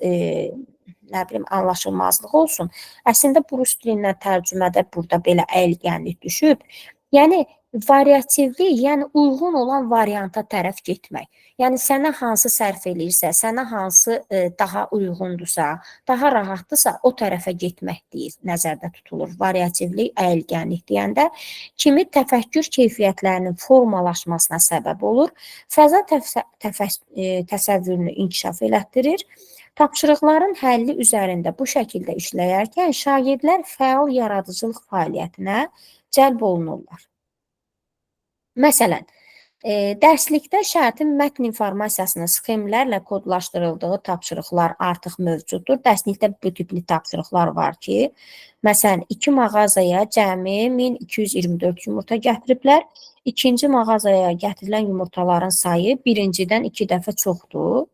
anlaşılmazlıq olsun. Əslində, Brus dilindən tərcümədə burada belə əyilgənlik düşüb. Yəni, variativlik, yəni uyğun olan varianta tərəf getmək. Yəni, sənə hansı sərf eləyirsə, sənə hansı daha uyğundursa, daha rahatdırsa, o tərəfə getmək deyil, nəzərdə tutulur. Variativlik, əyilgənlik deyəndə kimi təfəkkür keyfiyyətlərinin formalaşmasına səbəb olur, fəza təsəvvürünü inkişaf elətdirir. Tapşırıqların həlli üzərində bu şəkildə işləyərkən şagirdlər fəal yaradıcılıq fəaliyyətinə cəlb olunurlar. Məsələn, dərslikdə şərtin mətn informasiyasının sxemlərlə kodlaşdırıldığı tapşırıqlar artıq mövcuddur. Dərslikdə bu tipli tapşırıqlar var ki, məsələn, 2 mağazaya cəmi 1224 yumurta gətiriblər. İkinci mağazaya gətirilən yumurtaların sayı birincidən 2 dəfə çoxdur.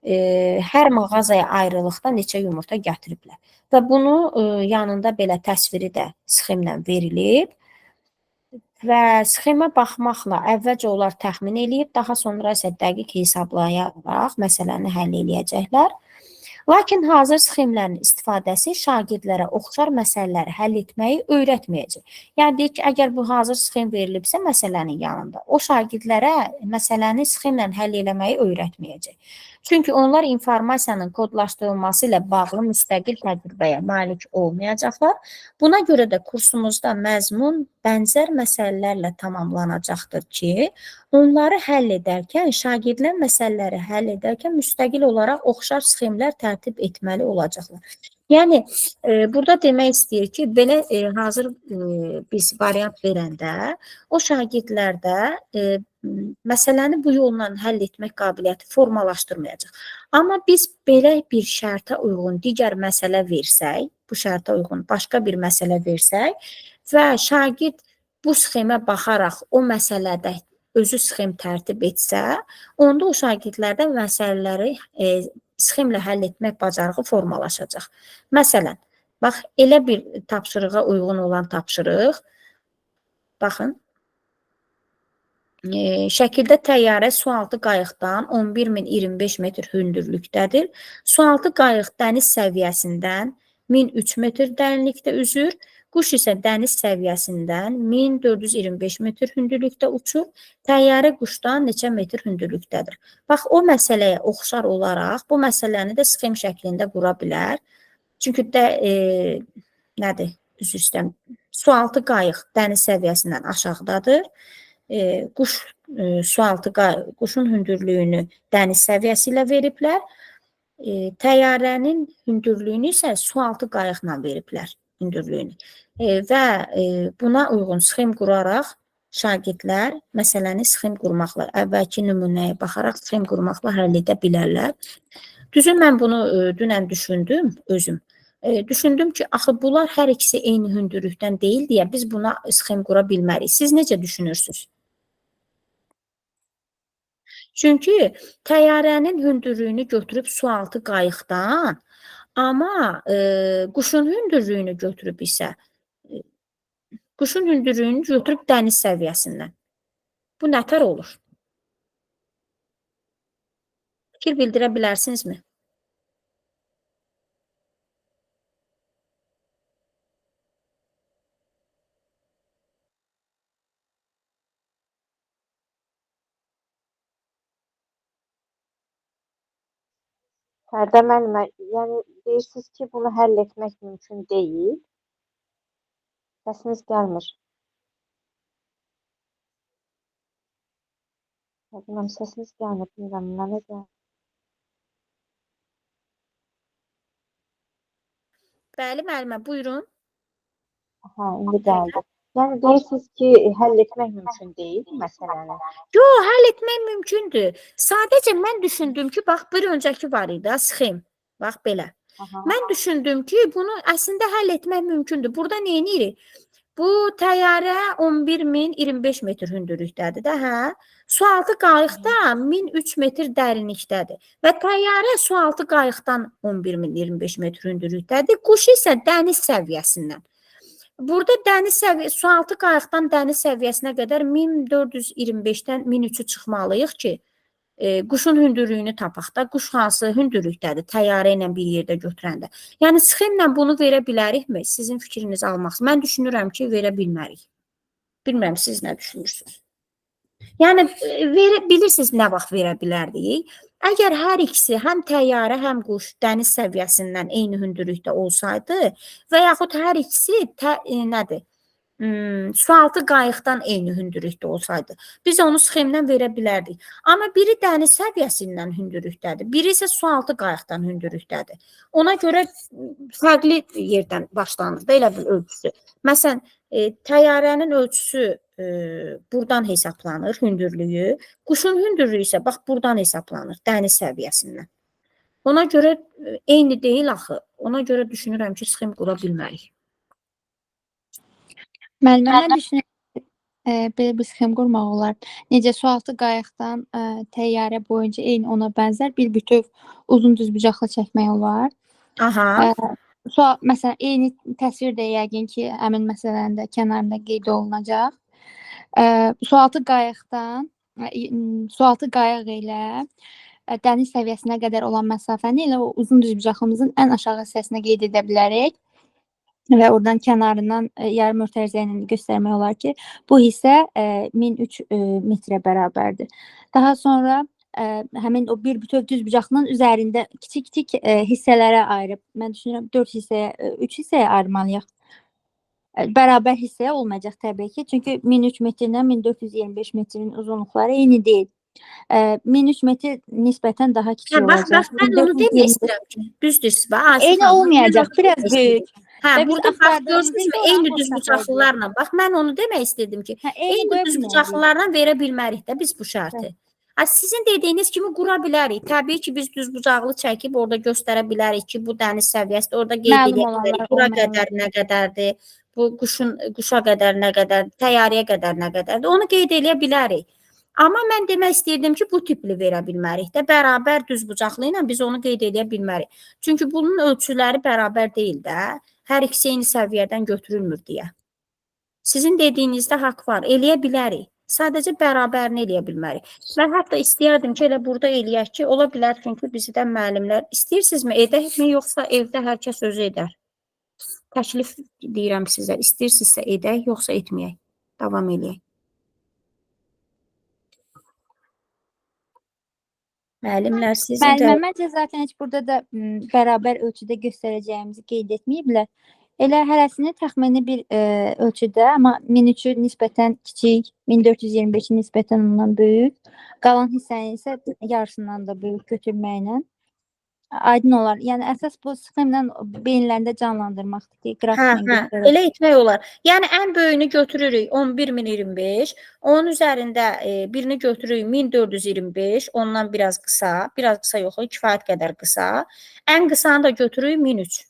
Hər mağazaya ayrılıqda neçə yumurta gətiriblər. Və bunu yanında belə təsviri də sxemlə verilib. Və sxemə baxmaqla əvvəlcə onlar təxmin eləyib, daha sonra isə dəqiq hesablayaraq məsələni həll eləyəcəklər. Lakin hazır sxemlərin istifadəsi şagirdlərə oxşar məsələləri həll etməyi öyrətməyəcək. Yəni, deyək ki, əgər bu hazır sxem verilibsə məsələnin yanında, o şagirdlərə məsələni sxemlə həll eləməyi öyrətməyəcək. Çünki onlar informasiyanın kodlaşdırılması ilə bağlı müstəqil təcrübəyə malik olmayacaqlar. Buna görə də kursumuzda məzmun bənzər məsələlərlə tamamlanacaqdır ki, onları həll edərkən, şagirdlər məsələləri həll edərkən müstəqil olaraq oxşar sxemlər tərtib etməli olacaqlar. Yəni, burada demək istəyir ki, belə hazır biz variant verəndə, o şagirdlərdə məsələni bu yolla həll etmək qabiliyyəti formalaşdırmayacaq. Amma biz belə bir şərtə uyğun digər məsələ versək, bu şərtə uyğun başqa bir məsələ versək və şagird bu sxemə baxaraq o məsələdə özü sxem tərtib etsə, onda o şagirdlərdə məsələləri sxemlə həll etmək bacarığı formalaşacaq. Məsələn, bax, elə bir tapşırığa uyğun olan tapşırıq, baxın, şəkildə təyyarə sualtı qayıqdan 11.025 metr hündürlükdədir. Sualtı qayıq dəniz səviyyəsindən 1003 metr dərinlikdə üzür. Quş isə dəniz səviyyəsindən 1425 metr hündürlükdə uçur. Təyyarə quşdan neçə metr hündürlükdədir? Bax, o məsələyə oxşar olaraq bu məsələni də sxem şəklində qura bilər. Çünki nədir? Üzr istəyirəm. Sualtı qayıq dəniz səviyyəsindən aşağıdadır. Quşun hündürlüyünü dəniz səviyyəsi ilə veriblər. Təyyarənin hündürlüyünü isə sualtı qayıqla veriblər hündürlüyünü. Və buna uyğun sxem quraraq şagirdlər məsələni sxem qurmaqla, əvvəlki nümunəyə baxaraq sxem qurmaqla həll edə bilərlər. Düzü, mən bunu dünən düşündüm özüm. Düşündüm ki, axı bunlar hər ikisi eyni hündürlükdən deyil deyə biz buna sxem qura bilmərik. Siz necə düşünürsünüz? Çünki təyyarənin hündürlüyünü götürüb sualtı qayıqdan, amma quşun hündürlüyünü götürüb isə dəniz səviyyəsindən. Bu nətər olur? Fikir bildirə bilərsinizmi? Fərdə müəllimə, yəni deyirsiniz ki, bunu həll etmək mümkün deyil. Səsiniz gəlmir. Bilməm, səsiniz gəlmir, bilmirəm, nədir? Bəli, müəllimə, buyurun. Hə, indi gəldi. Yəni deyirsiniz ki, həll etmək mümkün deyil məsələni. Yox, həll etmək mümkündür. Sadəcə mən düşündüm ki, bax, bir öncəki var idi, sxem. Bax, belə. Mən düşündüm ki, bunu əslində həll etmək mümkündür. Burada nə edirik? Bu təyyarə 11.025 metr hündürlükdədir də, hə? Sualtı qayıqda 1003 metr dərinlikdədir. Və təyyarə sualtı qayıqdan 11.025 metr hündürlükdədir. Quş isə dəniz səviyyəsindən. Burada sualtı qayıqdan dəniz səviyyəsinə qədər 1425-dən 1003-ü çıxmalıyıq ki, quşun hündürlüyünü tapaq da. Quş hansı hündürlükdədir təyyarə ilə bir yerdə götürəndə. Yəni, sxemlə bunu verə bilərikmi? Sizin fikrinizi almaq. Mən düşünürəm ki, verə bilmərik. Bilmirəm, siz nə düşünürsünüz? Yəni, bilirsiniz nə vaxt verə bilərdik? Əgər hər ikisi, həm təyyarə, həm quş dəniz səviyyəsindən eyni hündürlükdə olsaydı və yaxud hər ikisi nədir? Sualtı qayıqdan eyni hündürlükdə olsaydı, biz onu sxemdən verə bilərdik. Amma biri dəniz səviyyəsindən hündürlükdədir, biri isə sualtı qayıqdan hündürlükdədir. Ona görə fərqli yerdən başlanır da elə bir ölçüsü. Məsələn, təyyarənin ölçüsü buradan hesablanır, hündürlüyü. Quşun hündürlüyü isə bax buradan hesablanır, dəniz səviyyəsindən. Ona görə eyni deyil axı. Ona görə düşünürəm ki, sxem qura bilmərik. Müəllimə, mən düşünürəm belə bir sxem qurmaq olar. Necə sualtı qayıqdan təyyarə boyunca eyni ona bənzər bir bütöv uzun düzbucaqlı çəkmək olar. Aha. Məsələn, eyni təsvir də yəqin ki, həmin məsələnin də kənarında qeyd olunacaq. Sualtı qayıq ilə dəniz səviyyəsinə qədər olan məsafəni ilə o uzun düzbucaqlımızın ən aşağı hissəsinə qeyd edə bilərik. Və oradan kənarından yarım örtərizə ilə göstərmək olar ki, bu hissə 1003 metrə bərabərdir. Daha sonra həmin o bir bütöv düzbucaqlının üzərində kiçik hissələrə ayırıb, mən düşünürəm 4 hissəyə, 3 hissəyə ayırmalıyıq. bərabər hissəyə olmayacaq təbii ki. Çünki 1003 metrlə 1425 metrin uzunluqları eyni deyil. 1003 metr nisbətən daha kiçik Hə, bax, olacaq. mən onu demək 1425 istəyirəm ki, düzdür, Asif eyni xanım, mən olmayacaq, onu biraz demək böyük. istəyirəm. Hə, Və biz burada bax, axtardığımızı gördünüzmü, isə eyni oranı düz saxlayacağıq. bucaqlılarla, bax, mən onu demək istədim ki, Hə, eyni eyni qoya düz bilmərik. bucaqlılarla verə bilmərik də biz bu şərti. Ha, sizin dediyiniz kimi qura bilərik. Təbii ki, biz düz bucaqlı çəkib orada göstərə bilərik ki, bu dəniz səviyyəsidir. Orada qeyd Məlum edə olanlar, bilərik. Bura olmayanlar. qədər nə qədərdir, bu quşa qədər nə qədərdir, təyyarəyə qədər nə qədərdir. Onu qeyd edə bilərik. Amma mən demək istəyirdim ki, bu tipli verə bilmərik də, bərabər düz bucaqlı ilə biz onu qeyd edə bilmərik. Çünki bunun ölçüləri bərabər deyil də, hər ikisi eyni səviyyədən götürülmür deyə. Sizin dediyinizdə haqq var, eləyə bilərik. Sadəcə bərabərini eləyə bilmərik. Mən hətta istəyərdim ki, elə burada eləyək ki, ola bilər çünki bizdən müəllimlər istəyirsinizmi, edəkmi, yoxsa evdə hər kəs özü edər? Təklif deyirəm sizə, istəyirsinizsə edək, yoxsa etməyək. Davam eləyək. Müəllimlər sizin Müəllimə məncə zaten heç burada da bərabər ölçüdə göstərəcəyimizi qeyd etməyiblər. Elə hərəsini təxmini bir ölçüdə, amma 1003-ü nisbətən kiçik, 1425-i nisbətən ondan böyük, qalan hissəni isə yarısından da böyük götürməklə aydın olar. Yəni əsas bu sxemlə beyinlərində canlandırmaqdır ki, qrafiklə göstərək. Elə etmək olar. Yəni ən böyüyünü götürürük 11025, onun üzərində birini götürürük 1425, ondan biraz qısa yox, kifayət qədər qısa. Ən qısanı da götürürük 1003.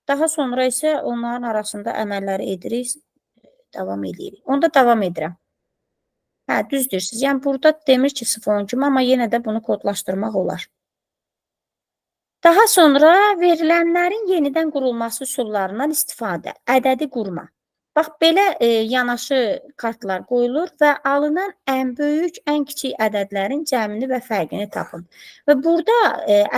Daha sonra isə onların arasında əməlləri edirik, davam edirik. Onda davam edirəm. Hə, düz deyirsiniz. Yəni burada demir ki, 0-10 kimi, amma yenə də bunu kodlaşdırmaq olar. Daha sonra verilənlərin yenidən qurulması üsullarından istifadə, ədədi qurma. Bax, belə yanaşı kartlar qoyulur və alınan ən böyük, ən kiçik ədədlərin cəmini və fərqini tapın. Və burada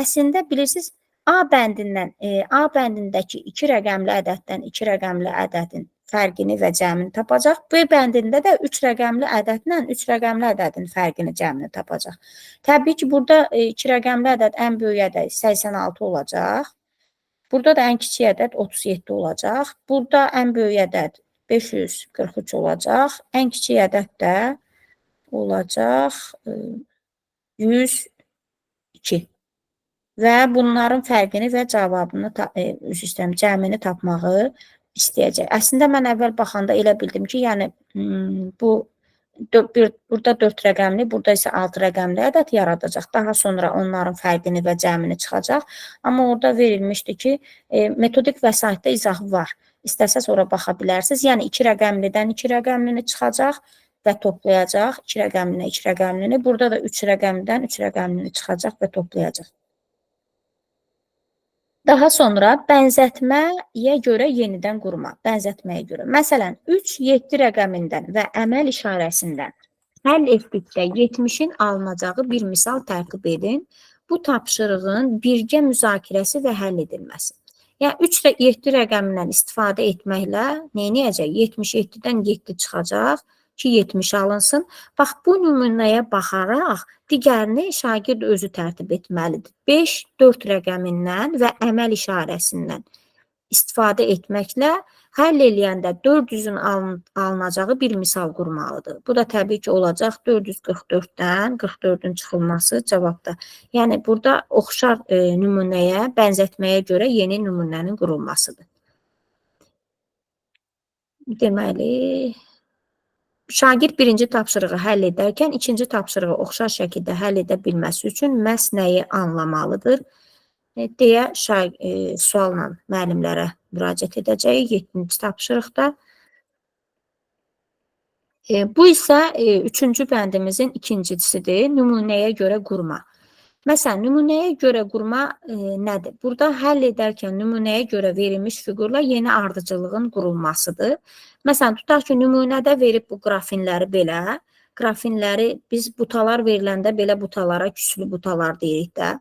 əslində bilirsiniz, A bəndindəki 2 rəqəmli ədəddən 2 rəqəmli ədədin fərqini və cəmini tapacaq. B bəndində də 3 rəqəmli ədədlə 3 rəqəmli ədədin fərqini, cəmini tapacaq. Təbii ki, burada 2 rəqəmli ədəd ən böyük ədəd 86 olacaq. Burada da ən kiçik ədəd 37 olacaq. Burada ən böyük ədəd 543 olacaq. Ən kiçik ədəd də olacaq 102. Və bunların fərqini və cavabını, cəmini tapmağı istəyəcək. Əslində mən əvvəl baxanda elə bildim ki, yəni burada 4 rəqəmli, burada isə 6 rəqəmli ədəd yaradacaq. Daha sonra onların fərqini və cəmini çıxacaq. Amma orada verilmişdi ki, metodik vəsaitdə izahı var. İstəsəz ora baxa bilərsiniz. Yəni 2 rəqəmlidən 2 rəqəmlini çıxacaq və toplayacaq. 2 rəqəmlinə 2 rəqəmlini. Burada da 3 rəqəmlidən 3 rəqəmlini çıxacaq və toplayacaq. Daha sonra bənzətməyə görə yenidən qurma, bənzətməyə görə. Məsələn, 3, 7 rəqəmindən və əməl işarəsindən həll etdikdə 70-in alınacağı bir misal tərtib edin. Bu tapşırığın birgə müzakirəsi və həll edilməsi. Yəni 3 və 7 rəqəmindən istifadə etməklə nə edəcək? 77-dən 7 çıxacaq ki, 70 alınsın. Bax, bu nümunəyə baxaraq digərini şagird özü tərtib etməlidir. 5, 4 rəqəmindən və əməl işarəsindən istifadə etməklə həll eləyəndə 400-ün alınacağı bir misal qurmalıdır. Bu da təbii ki, olacaq 444-dən 44-ün çıxılması cavabda. Yəni, burada oxşar nümunəyə, bənzətməyə görə yeni nümunənin qurulmasıdır. Deməli, şagird birinci tapşırığı həll edərkən ikinci tapşırığı oxşar şəkildə həll edə bilməsi üçün məhz nəyi anlamalıdır deyə sualla müəllimlərə müraciət edəcəyik 7-ci tapşırıqda. Bu isə 3-cü bəndimizin ikincisidir, nümunəyə görə qurma. Məsələn, nümunəyə görə qurma nədir? Burada həll edərkən nümunəyə görə verilmiş fiqurla yeni ardıcıllığın qurulmasıdır. Məsələn, tutaq ki, nümunədə verib bu qrafinləri belə. Qrafinləri biz butalar veriləndə belə butalara küslü butalar deyirik də.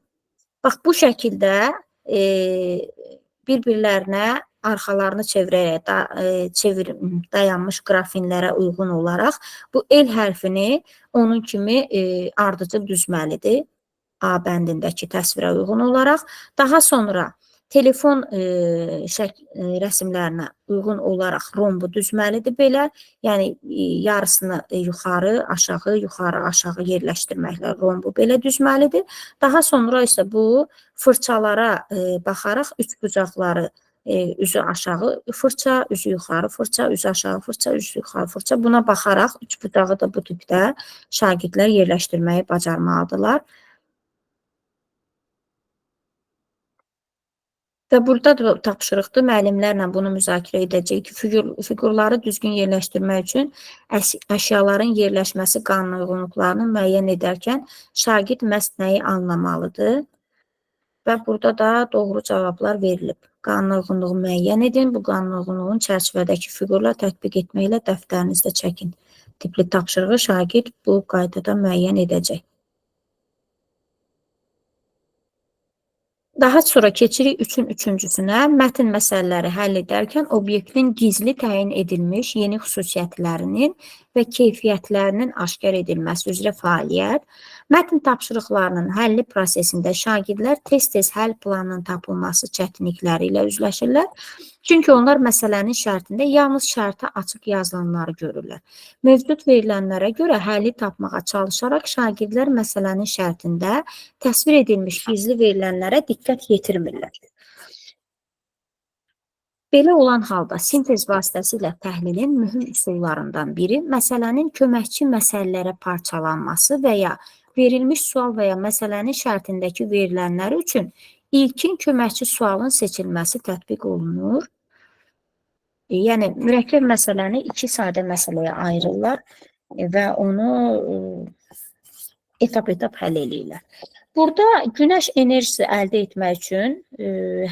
Bax, bu şəkildə bir-birlərinə arxalarını çevirərək dayanmış qrafinlərə uyğun olaraq bu el hərfini onun kimi ardıcıl düzməlidir. A bəndindəki təsvirə uyğun olaraq. Daha sonra telefon rəsmlərinə uyğun olaraq rombu düzməlidir belə. Yəni yarısını yuxarı, aşağı, yuxarı, aşağı yerləşdirməklə rombu belə düzməlidir. Daha sonra isə bu fırçalara baxaraq üçbucaqları üzü aşağı fırça, üzü yuxarı fırça, üzü aşağı fırça, üzü yuxarı fırça. Buna baxaraq üçbucağı da bu tipdə şagirdlər yerləşdirməyi bacarmalıdırlar. Və burada da tapşırıqdır. Müəllimlərlə bunu müzakirə edəcək ki, fiqurları düzgün yerləşdirmək üçün əşyaların yerləşməsi qanun uyğunluqlarını müəyyən edərkən şagird məhz nəyi anlamalıdır? Və burada da doğru cavablar verilib. Qanun uyğunluğu müəyyən edin. Bu qanun uyğunluğun çərçivədəki fiqurla tətbiq etməklə dəftərinizdə çəkin. Tipli tapşırığı şagird bu qaydada müəyyən edəcək. Daha sonra keçirik üçüncüsünə. Mətn məsələləri həll edərkən obyektin gizli təyin edilmiş yeni xüsusiyyətlərinin və keyfiyyətlərinin aşkar edilməsi üzrə fəaliyyət. Mətn tapşırıqlarının həlli prosesində şagirdlər tez-tez həll planının tapılması çətinlikləri ilə üzləşirlər. Çünki onlar məsələnin şərtində yalnız şərtə açıq yazılanları görürlər. Mövcud verilənlərə görə həlli tapmağa çalışaraq şagirdlər məsələnin şərtində təsvir edilmiş gizli verilənlərə diqqət yetirmirlər. Belə olan halda sintez vasitəsilə təhlilin mühüm üsullarından biri məsələnin köməkçi məsələlərə parçalanması və ya verilmiş sual və ya məsələnin şərtindəki verilənlər üçün ilkin köməkçi sualın seçilməsi tətbiq olunur. Yəni, mürəkkəb məsələni iki sadə məsələyə ayırırlar və onu etap-etap həll edirlər. Burada günəş enerjisi əldə etmək üçün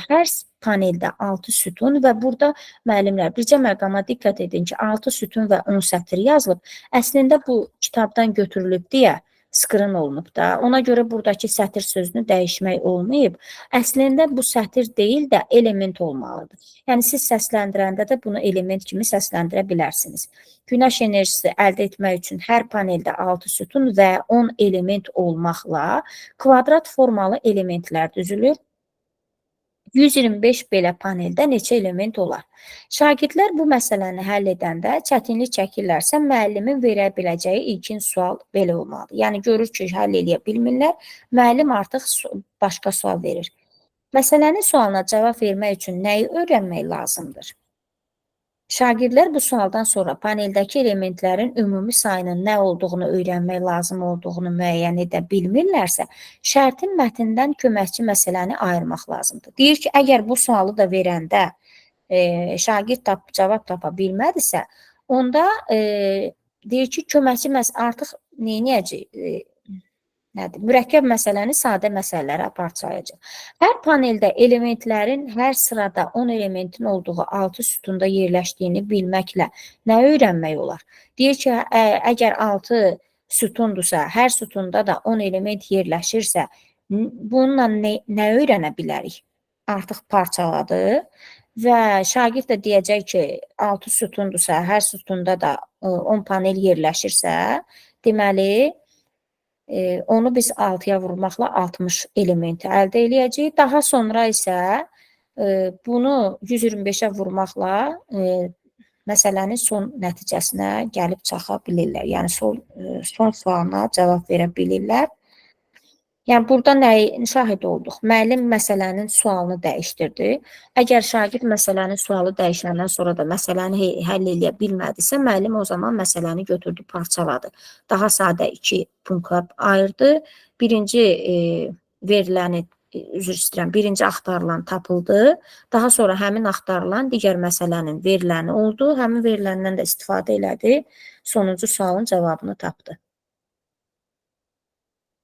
hər paneldə 6 sütun və burada müəllimlər bircə məqama diqqət edin ki, 6 sütun və 10 sətr yazılıb. Əslində bu kitabdan götürülüb deyə skrin olunub da. Ona görə buradakı sətr sözünü dəyişmək olmayıb. Əslində bu sətr deyil də element olmalıdır. Yəni siz səsləndirəndə də bunu element kimi səsləndirə bilərsiniz. Günəş enerjisi əldə etmək üçün hər paneldə 6 sütun və 10 element olmaqla kvadrat formalı elementlər düzülür. 125 belə paneldə neçə element olar? Şagirdlər bu məsələni həll edəndə çətinlik çəkirlərsə, müəllimin verə biləcəyi ilkin sual belə olmalıdır. Yəni, görür ki, həll edə bilmirlər, müəllim artıq başqa sual verir. Məsələnin sualına cavab vermək üçün nəyi öyrənmək lazımdır? Şagirdlər bu sualdan sonra paneldəki elementlərin ümumi sayının nə olduğunu öyrənmək lazım olduğunu müəyyən edə bilmirlərsə, şərtin mətndən köməkçi məsələni ayırmaq lazımdır. Deyir ki, əgər bu sualı da verəndə şagird cavab tapa bilmədisə, onda deyir ki, köməkçi artıq neyniyəcək? Mürəkkəb məsələni sadə məsələlərə parçalayacaq. Hər paneldə elementlərin hər sırada 10 elementin olduğu 6 sütunda yerləşdiyini bilməklə nə öyrənmək olar? Deyir ki, əgər 6 sütundursa, hər sütunda da 10 element yerləşirsə, bununla nə öyrənə bilərik? Artıq parçaladı və şagird də deyəcək ki, 6 sütundursa, hər sütunda da 10 panel yerləşirsə, deməli, onu biz 6-ya vurmaqla 60 elementi əldə eləyəcəyik. Daha sonra isə bunu 125-ə vurmaqla məsələnin son nəticəsinə gəlib çaxa bilirlər. Yəni, son sualına cavab verə bilirlər. Yəni, burada nəyi şahid olduq? Müəllim məsələnin sualını dəyişdirdi. Əgər şagird məsələnin sualı dəyişəndən sonra da məsələni həll edə bilmədisə, müəllim o zaman məsələni götürdü, parçaladı. Daha sadə 2 punkta ayırdı. Birinci veriləni, üzr istəyirəm, birinci axtarılan tapıldı. Daha sonra həmin axtarılan digər məsələnin veriləni oldu. Həmin veriləndən də istifadə elədi. Sonuncu sualın cavabını tapdı.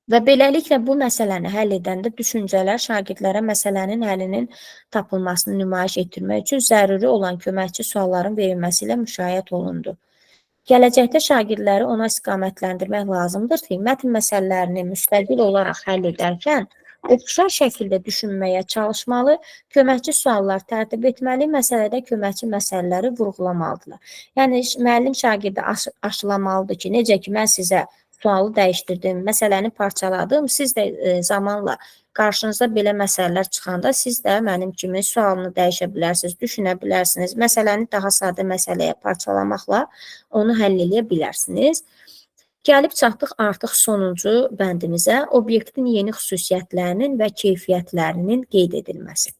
Və beləliklə bu məsələni həll edəndə düşüncələr şagirdlərə məsələnin həllinin tapılmasını nümayiş etdirmək üçün zəruri olan köməkçi sualların verilməsi ilə müşayiət olundu. Gələcəkdə şagirdləri ona istiqamətləndirmək lazımdır ki, mətn məsələlərini müstəqil olaraq həll edərkən oxşar şəkildə düşünməyə çalışmalı, köməkçi suallar tərtib etməli, məsələdə köməkçi məsələləri vurğulamalıdırlar. Yəni, müəllim şagirdə aşılamalıdır ki, necə ki, mən sizə sualı dəyişdirdim, məsələni parçaladım. Siz də zamanla qarşınıza belə məsələlər çıxanda siz də mənim kimi sualını dəyişə bilərsiniz, düşünə bilərsiniz. Məsələni daha sadə məsələyə parçalamaqla onu həll edə bilərsiniz. Gəlib çatdıq artıq sonuncu bəndimizə, obyektin yeni xüsusiyyətlərinin və keyfiyyətlərinin qeyd edilməsi.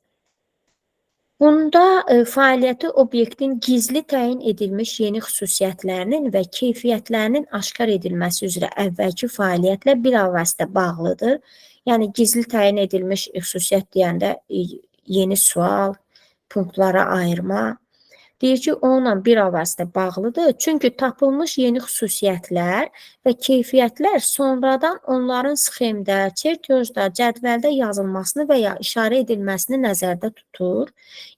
Bunda fəaliyyəti obyektin gizli təyin edilmiş yeni xüsusiyyətlərinin və keyfiyyətlərinin aşkar edilməsi üzrə əvvəlki fəaliyyətlə bilavasitə bağlıdır. Yəni, gizli təyin edilmiş xüsusiyyət deyəndə yeni sual, punktlara ayırma. Deyir ki, onunla bilavasitə bağlıdır. Çünki tapılmış yeni xüsusiyyətlər və keyfiyyətlər sonradan onların sxemdə, çertyojda, cədvəldə yazılmasını və ya işarə edilməsini nəzərdə tutur.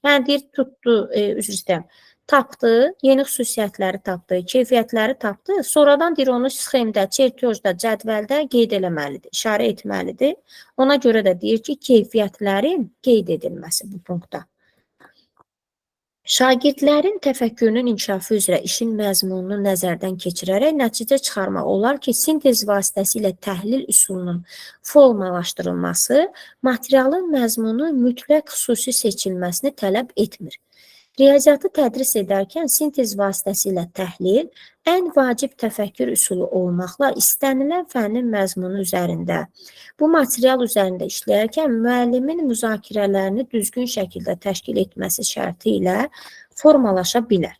Yəni, deyir, tutdu, üzr istəyirəm, tapdı, yeni xüsusiyyətləri tapdı, keyfiyyətləri tapdı. Sonradan deyir, onu sxemdə, çertyojda, cədvəldə qeyd eləməlidir, işarə etməlidir. Ona görə də deyir ki, keyfiyyətlərin qeyd edilməsi bu punktda. Şagirdlərin təfəkkürünün inkişafı üzrə işin məzmununu nəzərdən keçirərək nəticə çıxarmaq olar ki, sintez vasitəsilə təhlil üsulunun formalaşdırılması materialın məzmunu mütləq xüsusi seçilməsini tələb etmir. Riyaziyyatı tədris edərkən sintez vasitəsilə təhlil ən vacib təfəkkür üsulu olmaqla istənilən fənnin məzmunu üzərində, bu material üzərində işləyərkən müəllimin müzakirələrini düzgün şəkildə təşkil etməsi şərti ilə formalaşa bilər.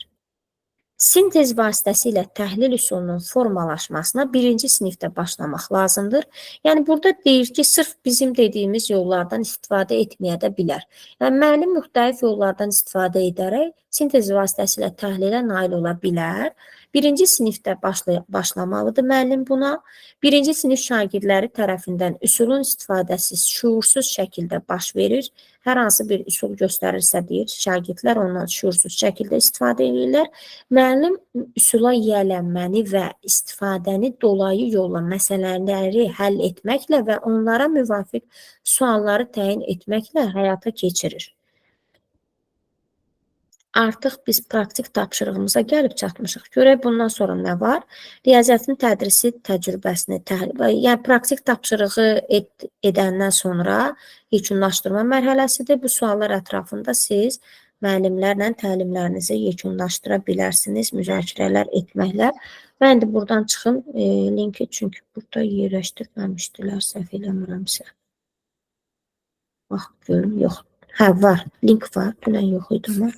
Sintez vasitəsilə təhlil üsulunun formalaşmasına birinci sinifdə başlamaq lazımdır. Yəni, burada deyir ki, sırf bizim dediyimiz yollardan istifadə etməyə də bilər. Yəni, müəllim müxtəlif yollardan istifadə edərək sintez vasitəsilə təhlilə nail ola bilər. Birinci sinifdə başlamalıdır müəllim buna. Birinci sinif şagirdləri tərəfindən üsulun istifadəsi şuursuz şəkildə baş verir. Hər hansı bir üsul göstərirsə deyir, şagirdlər ondan şuursuz şəkildə istifadə edirlər. Müəllim üsula yiyələnməni və istifadəni dolayı yolla məsələləri həll etməklə və onlara müvafiq sualları təyin etməklə həyata keçirir. Artıq biz praktik tapşırığımıza gəlib çatmışıq. Görək bundan sonra nə var? Riyaziyyatın tədrisi təcrübəsini, yəni praktik tapşırığı edəndən sonra yekunlaşdırma mərhələsidir. Bu suallar ətrafında siz müəllimlərlə təlimlərinizi yekunlaşdıra bilərsiniz, müzakirələr etməklə. Mən də buradan çıxım linki, çünki burada yerləşdirməmişdilər, səhv eləmirəmsə. Bax, görüm, yox. Hə, var, link var, dünən yox idi ama.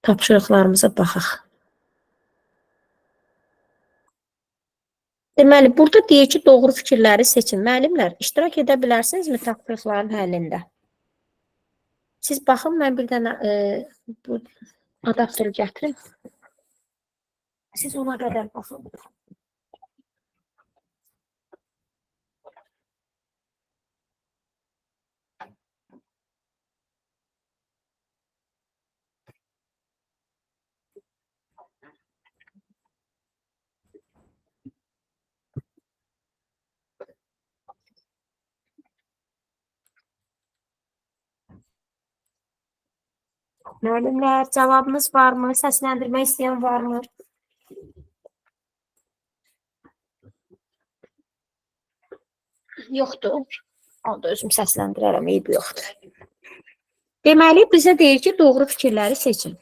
Tapşırıqlarımıza baxaq. Deməli, burada deyir ki, doğru fikirləri seçin. Müəllimlər, iştirak edə bilərsinizmi tapşırıqların həllində? Siz baxın, mən bir dənə bu adaptörü gətirin. Siz ona qədər baxın. Müəllimlər, cavabınız varmı? Səsləndirmək istəyən varmı? Yoxdur. Onda özüm səsləndirərəm, eybi yoxdur. Deməli, bizə deyir ki, doğru fikirləri seçin.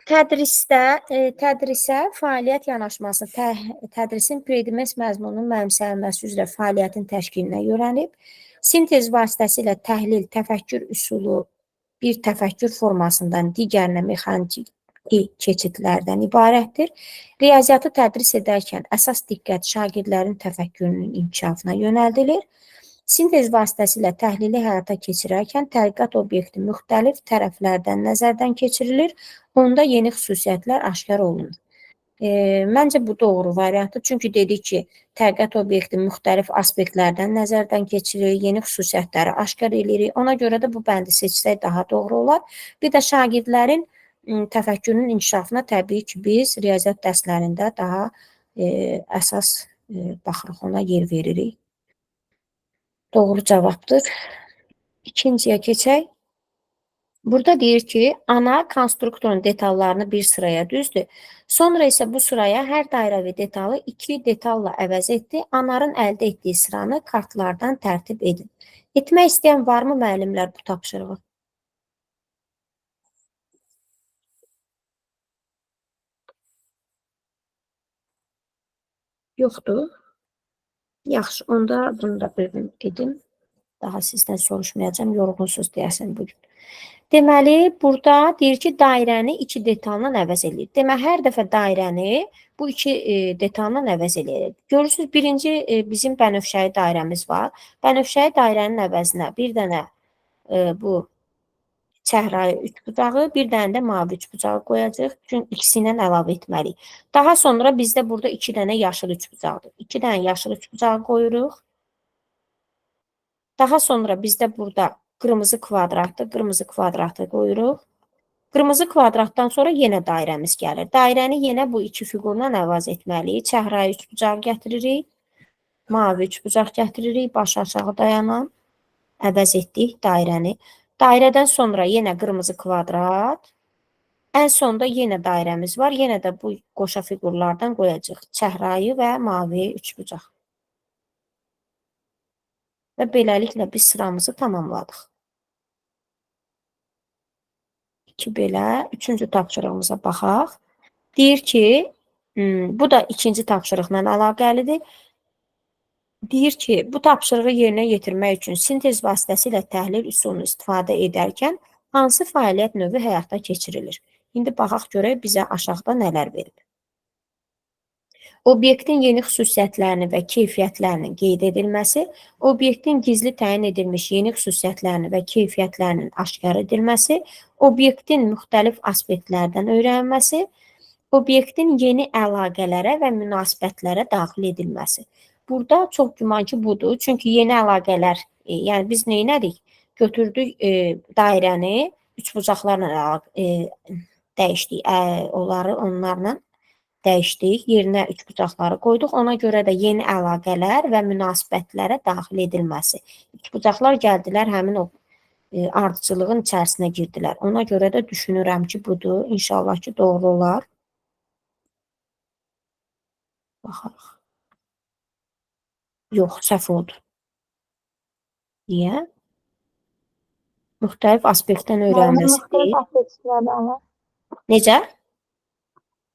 Tədrisə fəaliyyət yanaşması, tədrisin predimes məzmununun mənimsənilməsi üzrə fəaliyyətin təşkilinə yönəlib, sintez vasitəsilə təhlil, təfəkkür üsulu bir təfəkkür formasından digərinə mexaniki keçidlərdən ibarətdir. Riyaziyyatı tədris edərkən əsas diqqət şagirdlərin təfəkkürünün inkişafına yönəldilir. Sintez vasitəsilə təhlili həyata keçirərkən tədqiqat obyekti müxtəlif tərəflərdən nəzərdən keçirilir, onda yeni xüsusiyyətlər aşkar olunur. Məncə bu doğru variantdır, çünki dedik ki, tədqiqat obyekti müxtəlif aspektlərdən nəzərdən keçirilir, yeni xüsusiyyətləri aşkar edilir. Ona görə də bu bəndi seçsək daha doğru olar. Bir də şagirdlərin təfəkkürünün inkişafına təbii ki, biz riyaziyyat dərslərində daha əsas baxırıq, ona yer veririk. Doğru cavabdır. İkinciyə keçək. Burada deyir ki, ana konstruktorun detallarını bir sıraya düzdür. Sonra isə bu sıraya hər dairəvi detalı iki detalla əvəz etdi. Anarın əldə etdiyi sıranı kartlardan tərtib edin. Etmək istəyən varmı müəllimlər bu tapşırığı? Yoxdur. Yaxşı, onda bunu da bir gün edim. Daha sizdən soruşmayacağım, yorğunsuz deyəsən bugün. Deməli, burada deyir ki, dairəni iki detalla əvəz edir. Demək, hər dəfə dairəni bu iki detalla əvəz edir. Görürsünüz, birinci bizim bənövşəyi dairəmiz var. Bənövşəyi dairənin əvəzinə bir dənə bu çəhrayı üçbucağı, bir dənə də mavi üçbucağı qoyacağıq. Çünki ikisi ilə əlavə etməliyik. Daha sonra bizdə burada iki dənə yaşıl üçbucaqdır. İki dənə yaşıl üçbucağı qoyuruq. Daha sonra bizdə burada qırmızı kvadratdır. Qırmızı kvadratı qoyuruq. Qırmızı kvadratdan sonra yenə dairəmiz gəlir. Dairəni yenə bu iki fiqurla əvaz etməliyik. Çəhrayı üçbucağı gətiririk. Mavi üçbucaq gətiririk. Baş aşağı dayanan. Əvəz etdik dairəni. Dairədən sonra yenə qırmızı kvadrat. Ən sonda yenə dairəmiz var. Yenə də bu qoşa fiqurlardan qoyacağıq. Çəhrayı və mavi üçbucaq. Və beləliklə biz sıramızı tamamladıq. 2 belə. Üçüncü tapşırığımıza baxaq. Deyir ki, bu da ikinci tapşırıqla əlaqəlidir. Deyir ki, bu tapşırığı yerinə yetirmək üçün sintez vasitəsilə təhlil üsulunu istifadə edərkən hansı fəaliyyət növü həyata keçirilir? İndi baxaq görək bizə aşağıda nələr verib. Obyektin yeni xüsusiyyətlərini və keyfiyyətlərinin qeyd edilməsi, obyektin gizli təyin edilmiş yeni xüsusiyyətlərini və keyfiyyətlərinin aşkar edilməsi, obyektin müxtəlif aspektlərdən öyrənilməsi, obyektin yeni əlaqələrə və münasibətlərə daxil edilməsi. Burada çox güman ki, budur. Çünki yeni əlaqələr, yəni biz neynədik? Götürdük dairəni, üçbucaqlarla dəyişdik, onlarla dəyişdik, yerinə üçbucaqları qoyduq. Ona görə də yeni əlaqələr və münasibətlərə daxil edilməsi. Üçbucaqlar gəldilər, həmin o ardıcılığın içərisinə girdilər. Ona görə də düşünürəm ki, budur. İnşallah ki, doğru olar. Baxaq. Yox, səhv oldu. Niyə? Müxtəlif aspektdən öyrənməsi deyil. aspektlərdən var. Necə?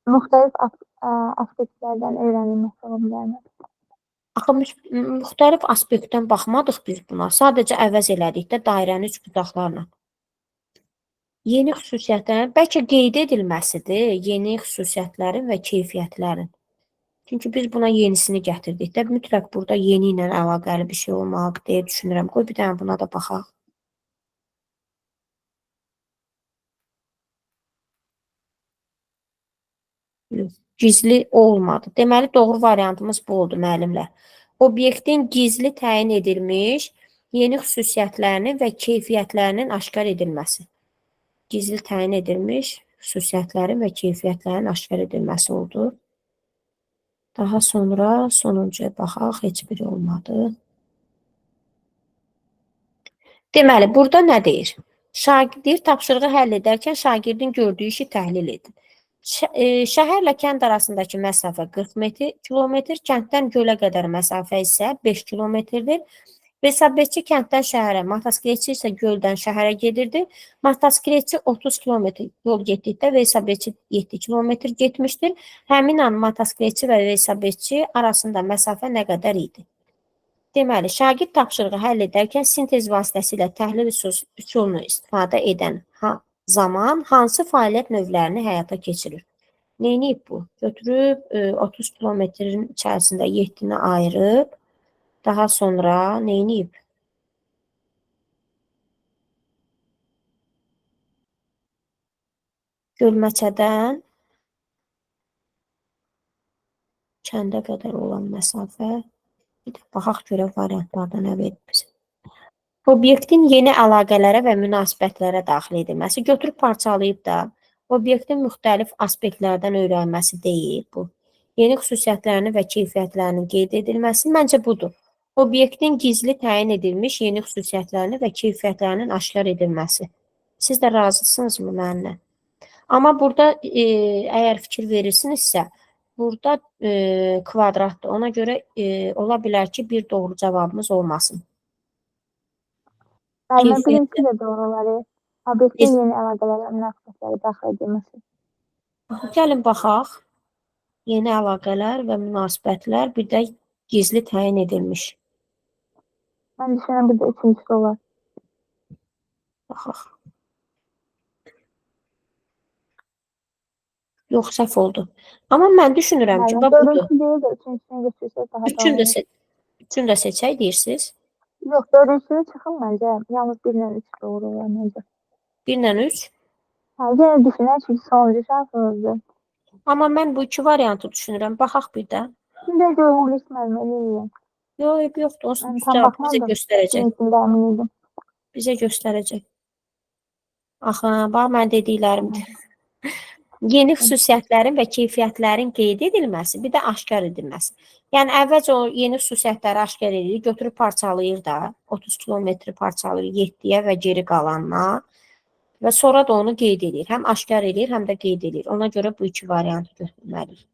Müxtəlif aspektlərdən öyrənilməsi ola bilər. Axı müxtəlif aspektdən baxmadıq biz buna. Sadəcə əvəz elədik də dairəni üçbucaqlarla. Yeni xüsusiyyətlərin, bəlkə qeyd edilməsidir, yeni xüsusiyyətlərin və keyfiyyətlərin. Çünki biz buna yenisini gətirdik də, mütləq burada yeni ilə əlaqəli bir şey olmalıdır deyə düşünürəm. Qoy bir dənə buna da baxaq. Gizli olmadı. Deməli, doğru variantımız bu oldu, müəllimlər. Obyektin gizli təyin edilmiş yeni xüsusiyyətlərinin və keyfiyyətlərinin aşkar edilməsi. Gizli təyin edilmiş xüsusiyyətlərin və keyfiyyətlərin aşkar edilməsi oldu. Daha sonra sonuncuya baxaq, heç biri olmadı. Deməli, burada nə deyir? Şagird tapşırığı həll edərkən şagirdin gördüyü işi təhlil edin. Şəhərlə kənd arasındakı məsafə 40 kilometr, kənddən gölə qədər məsafə isə 5 kilometrdir. Velosipedçi kənddən şəhərə, motosikletçi isə göldən şəhərə gedirdi. Motosikletçi 30 kilometr yol getdikdə velosipedçi 7 kilometr getmişdir. Həmin an motosikletçi və velosipedçi arasında məsafə nə qədər idi? Deməli, şagird tapşırığı həll edərkən sintez vasitəsilə təhlil üsulunu istifadə edən zaman hansı fəaliyyət növlərini həyata keçirir? Neyniyib bu? Götürüb 30 kilometrin içərisində 7-ni ayırıb, daha sonra neyniyib? Gölməçədən kəndə qədər olan məsafə. Bir də baxaq görək variantlarda nə verib bizə. Obyektin yeni əlaqələrə və münasibətlərə daxil edilməsi. Götürüb parçalayıb da obyektin müxtəlif aspektlərdən öyrənməsi deyil bu. Yeni xüsusiyyətlərini və keyfiyyətlərinin qeyd edilməsi məncə budur. Obyektin gizli təyin edilmiş yeni xüsusiyyətlərini və keyfiyyətlərinin aşkar edilməsi. Siz də razısınızmı mənimlə? Amma burada əgər fikir verirsinizsə, burada kvadratdır. Ona görə ola bilər ki, bir doğru cavabımız olmasın. Müəllimə Keyfiyyət- birincisi də doğru olar. Obyektə Biz- yeni əlaqələrə, münasibətlərə daxil edilməsi. Gəlin baxaq. Yeni əlaqələr və münasibətlər, bir də gizli təyin edilmiş. Mən düşünürəm bir də üçüncüsü olar. Baxaq. Yox, səhv oldu. Amma mən düşünürəm ki, bax budur. Dördüncüsü deyil də üçüncüsünü götürsək daha Üçün də, doğru. üçün də seçək deyirsiniz. Yox, dördüncüsünü çıxın məncə. Yalnız 1 ilə 3 doğru olar məncə. 1 ilə 3. Hə, yenə düşünək çünki sonuncu şansınızdır. Amma mən bu iki variantı düşünürəm. Baxaq bir də. Bir də görürük müəllimə eləyək. Yox, yoxdur. Mən Onsuz tam cavab bizə baxmadım. göstərəcək. Birincində əmin idim. Bizə göstərəcək. Axı, bax mən dediklərimdir. Yeni xüsusiyyətlərin və keyfiyyətlərin qeyd edilməsi, bir də aşkar edilməsi. Yəni əvvəlcə o yeni xüsusiyyətləri aşkar edir, götürüb parçalayır da, 30 kilometri parçalayır 7-yə və geri qalanına və sonra da onu qeyd edir. Həm aşkar edir, həm də qeyd edir. Ona görə bu iki variantı götürməliyik.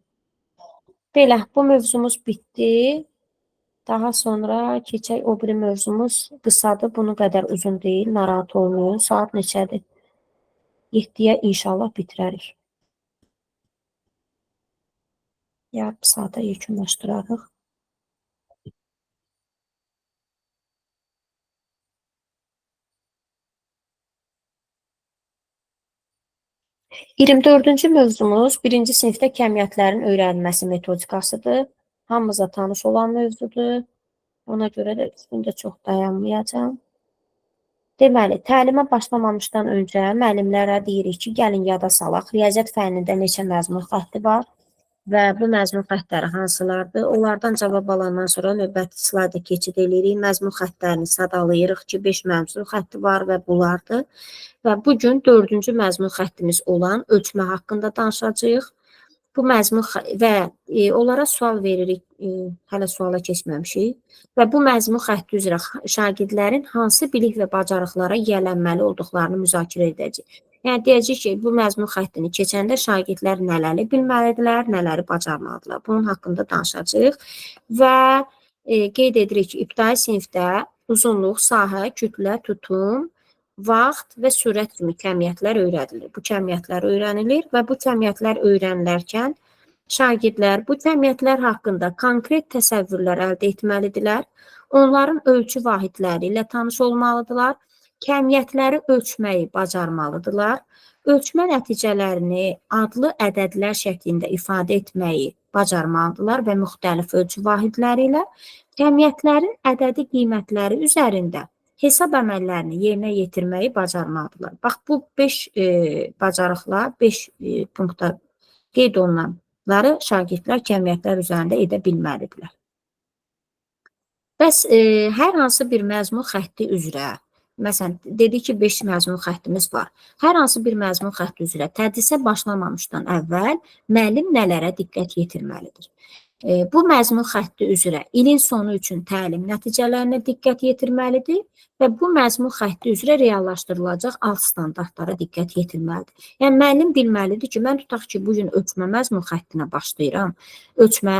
Belə, bu mövzumuz bitdi. Daha sonra keçək o biri mövzumuz qısadır, bunu qədər uzun deyil, narahat olmayın. Saat neçədir? 7-yə inşallah bitirərik. Yarım saata yekunlaşdırarıq. $24-cü mövzumuz birinci sinifdə kəmiyyətlərin öyrənilməsi metodikasıdır. Hamımıza tanış olan mövzudur. Ona görə də üstündə çox dayanmayacağam. Deməli, təlimə başlamamışdan öncə müəllimlərə deyirik ki, gəlin yada salaq. Riyaziyyat fənnində neçə məzmun xətti var və bu məzmun xəttləri hansılardır? Onlardan cavab alandan sonra növbəti slayda keçid edirik. Məzmun xəttlərini sadalayırıq ki, 5 məzmun xətti var və bunlardır. Və bugün 4-cü məzmun xəttimiz olan ölçmə haqqında danışacağıq. Bu məzmun və onlara sual veririk, hələ suala keçməmişik. Və bu məzmun xətti üzrə şagirdlərin hansı bilik və bacarıqlara yiyələnməli olduqlarını müzakirə edəcəyik. Yəni deyəcəyik ki, bu məzmun xəttini keçəndə şagirdlər nələri bilməlidirlər, nələri bacarmalıdırlar. Bunun haqqında danışacağıq və qeyd edirik ki, ibtidai sinifdə uzunluq, sahə, kütlə, tutum, vaxt və sürət kimi kəmiyyətlər öyrədilir. Bu kəmiyyətlər öyrənilir və bu kəmiyyətlər öyrənilərkən şagirdlər bu kəmiyyətlər haqqında konkret təsəvvürlər əldə etməlidirlər. Onların ölçü vahidləri ilə tanış olmalıdırlar. Kəmiyyətləri ölçməyi bacarmalıdırlar. Ölçmə nəticələrini adlı ədədlər şəklində ifadə etməyi bacarmalıdırlar və müxtəlif ölçü vahidləri ilə kəmiyyətlərin ədədi qiymətləri üzərində hesab əməllərini yerinə yetirməyi bacarmalıdırlar. Bax, bu 5 bacarıqla, 5 punktda qeyd olunanları şagirdlər kəmiyyətlər üzərində edə bilməlidirlər. Bəs hər hansı bir məzmun xətti üzrə, məsələn, dedik ki, 5 məzmun xəttimiz var. Hər hansı bir məzmun xətti üzrə tədrisə başlamamışdan əvvəl müəllim nələrə diqqət yetirməlidir? Bu məzmun xətti üzrə ilin sonu üçün təlim nəticələrinə diqqət yetirməlidir və bu məzmun xətti üzrə reallaşdırılacaq alt standartlara diqqət yetirməlidir. Yəni, müəllim bilməlidir ki, mən tutaq ki, bugün ölçmə məzmun xəttinə başlayıram, ölçmə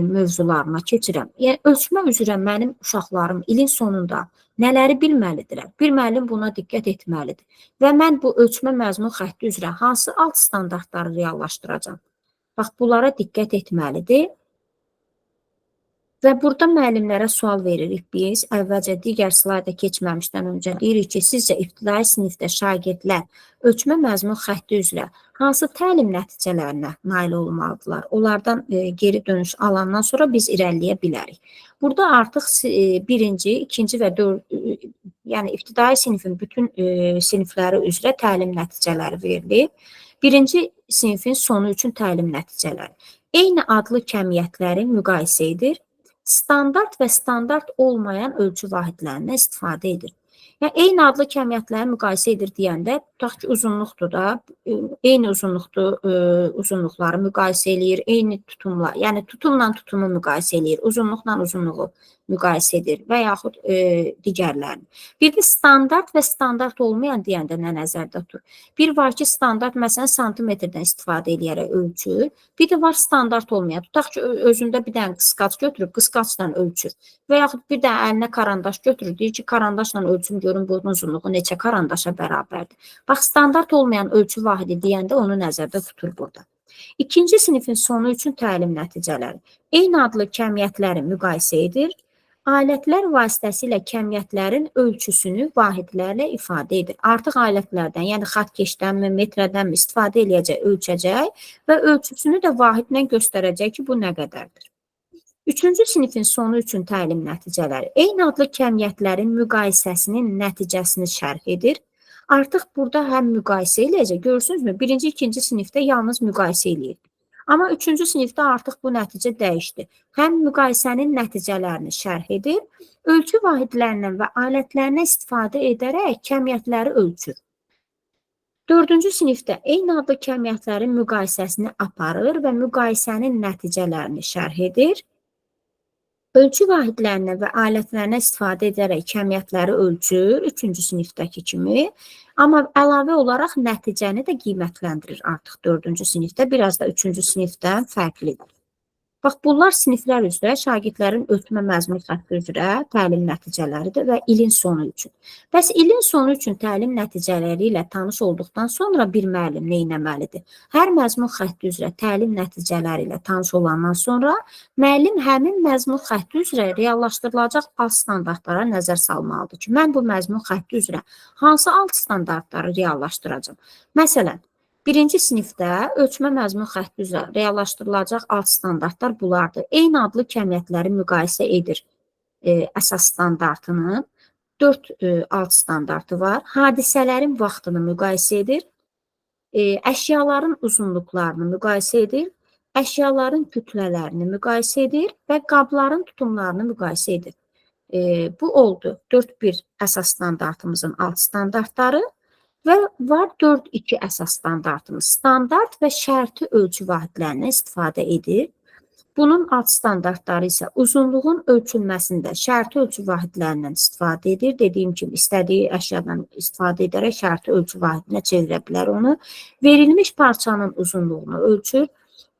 mövzularına keçirəm. Yəni, ölçmə üzrə mənim uşaqlarım ilin sonunda nələri bilməlidirlər? Bir müəllim buna diqqət etməlidir və mən bu ölçmə məzmun xətti üzrə hansı alt standartları reallaşdıracam? Bax, bunlara diqqət etməlidir. Və burada müəllimlərə sual veririk biz. Əvvəlcə digər slayda keçməmişdən öncə deyirik ki, sizcə ibtidai sinifdə şagirdlər ölçmə məzmun xətti üzrə hansı təlim nəticələrinə nail olmalıdırlar? Onlardan geri dönüş alandan sonra biz irəliləyə bilərik. Burada artıq birinci, ikinci və yəni ibtidai sinifin bütün sinifləri üzrə təlim nəticələri verilir. Birinci sinifin sonu üçün təlim nəticələri. Eyni adlı kəmiyyətlərin müqayisə edir. Standart və standart olmayan ölçü vahidlərindən istifadə edir. Yəni eyni adlı kəmiyyətləri müqayisə edir deyəndə, tutaq ki, uzunluqdur da, eyni uzunluqları müqayisə eləyir, eyni tutumla, yəni tutumla tutumu müqayisə eləyir, uzunluqla uzunluğu müqayisə edir və yaxud digərlərini. Bir də standart və standart olmayan deyəndə nə nəzərdə tutulur? Bir var ki, standart məsələn santimetrdən istifadə edərək ölçür. Bir də var standart olmayan. Tutaq ki, özündə bir dənə qısqac götürüb, qısqacla ölçür. Və yaxud bir dənə əlinə karandaş götürür, deyir ki, karandaşla ölçüm görün bunun uzunluğu neçə karandaşa bərabərdir. Bax, standart olmayan ölçü vahidi deyəndə onu nəzərdə tutur burada. İkinci sinifin sonu üçün təlim nəticələri. Eyni adlı kəmiyyətləri müqayisə edir. Alətlər vasitəsilə kəmiyyətlərin ölçüsünü vahidlərlə ifadə edir. Artıq alətlərdən, yəni xattkeşdənmi, metrədənmi istifadə eləyəcək, ölçəcək və ölçüsünü də vahidlə göstərəcək ki, bu nə qədərdir. Üçüncü sinifin sonu üçün təlim nəticələri. Eyni adlı kəmiyyətlərin müqayisəsinin nəticəsini şərh edir. Artıq burada həm müqayisə eləyəcək, görürsünüzmü? Birinci, ikinci sinifdə yalnız müqayisə eləyir. Amma üçüncü sinifdə artıq bu nəticə dəyişdi. Həm müqayisənin nəticələrini şərh edir, ölçü vahidlərindən və alətlərinə istifadə edərək kəmiyyətləri ölçür. Dördüncü sinifdə eyni adlı kəmiyyətlərin müqayisəsini aparır və müqayisənin nəticələrini şərh edir. Ölçü vahidlərindən və alətlərinə istifadə edərək kəmiyyətləri ölçür, üçüncü sinifdəki kimi. Amma əlavə olaraq nəticəni də qiymətləndirir artıq dördüncü sinifdə, biraz da üçüncü sinifdən fərqlidir. Bax, bunlar siniflər üzrə şagirdlərin ötmə məzmun xətti üzrə təlim nəticələridir və ilin sonu üçün. Bəs ilin sonu üçün təlim nəticələri ilə tanış olduqdan sonra bir müəllim nə etməlidir? Hər məzmun xətti üzrə təlim nəticələri ilə tanış olandan sonra müəllim həmin məzmun xətti üzrə reallaşdırılacaq alt standartlara nəzər salmalıdır ki, mən bu məzmun xətti üzrə hansı alt standartları reallaşdıracağam? Məsələn, birinci sinifdə ölçmə məzmun xətti üzrə reallaşdırılacaq alt standartlar bunlardır. Eyni adlı kəmiyyətləri müqayisə edir əsas standartının. 4 alt standartı var. Hadisələrin vaxtını müqayisə edir. Əşyaların uzunluqlarını müqayisə edir. Əşyaların kütlələrini müqayisə edir və qabların tutumlarını müqayisə edir. Bu oldu 4.1 əsas standartımızın alt standartları. Və var 4.2 əsas standartımız. Standart və şərti ölçü vahidlərindən istifadə edir. Bunun alt standartları isə uzunluğun ölçülməsində şərti ölçü vahidlərindən istifadə edir. Dediyim kimi, istədiyi əşyadan istifadə edərək şərti ölçü vahidinə çevirə bilər onu. Verilmiş parçanın uzunluğunu ölçür.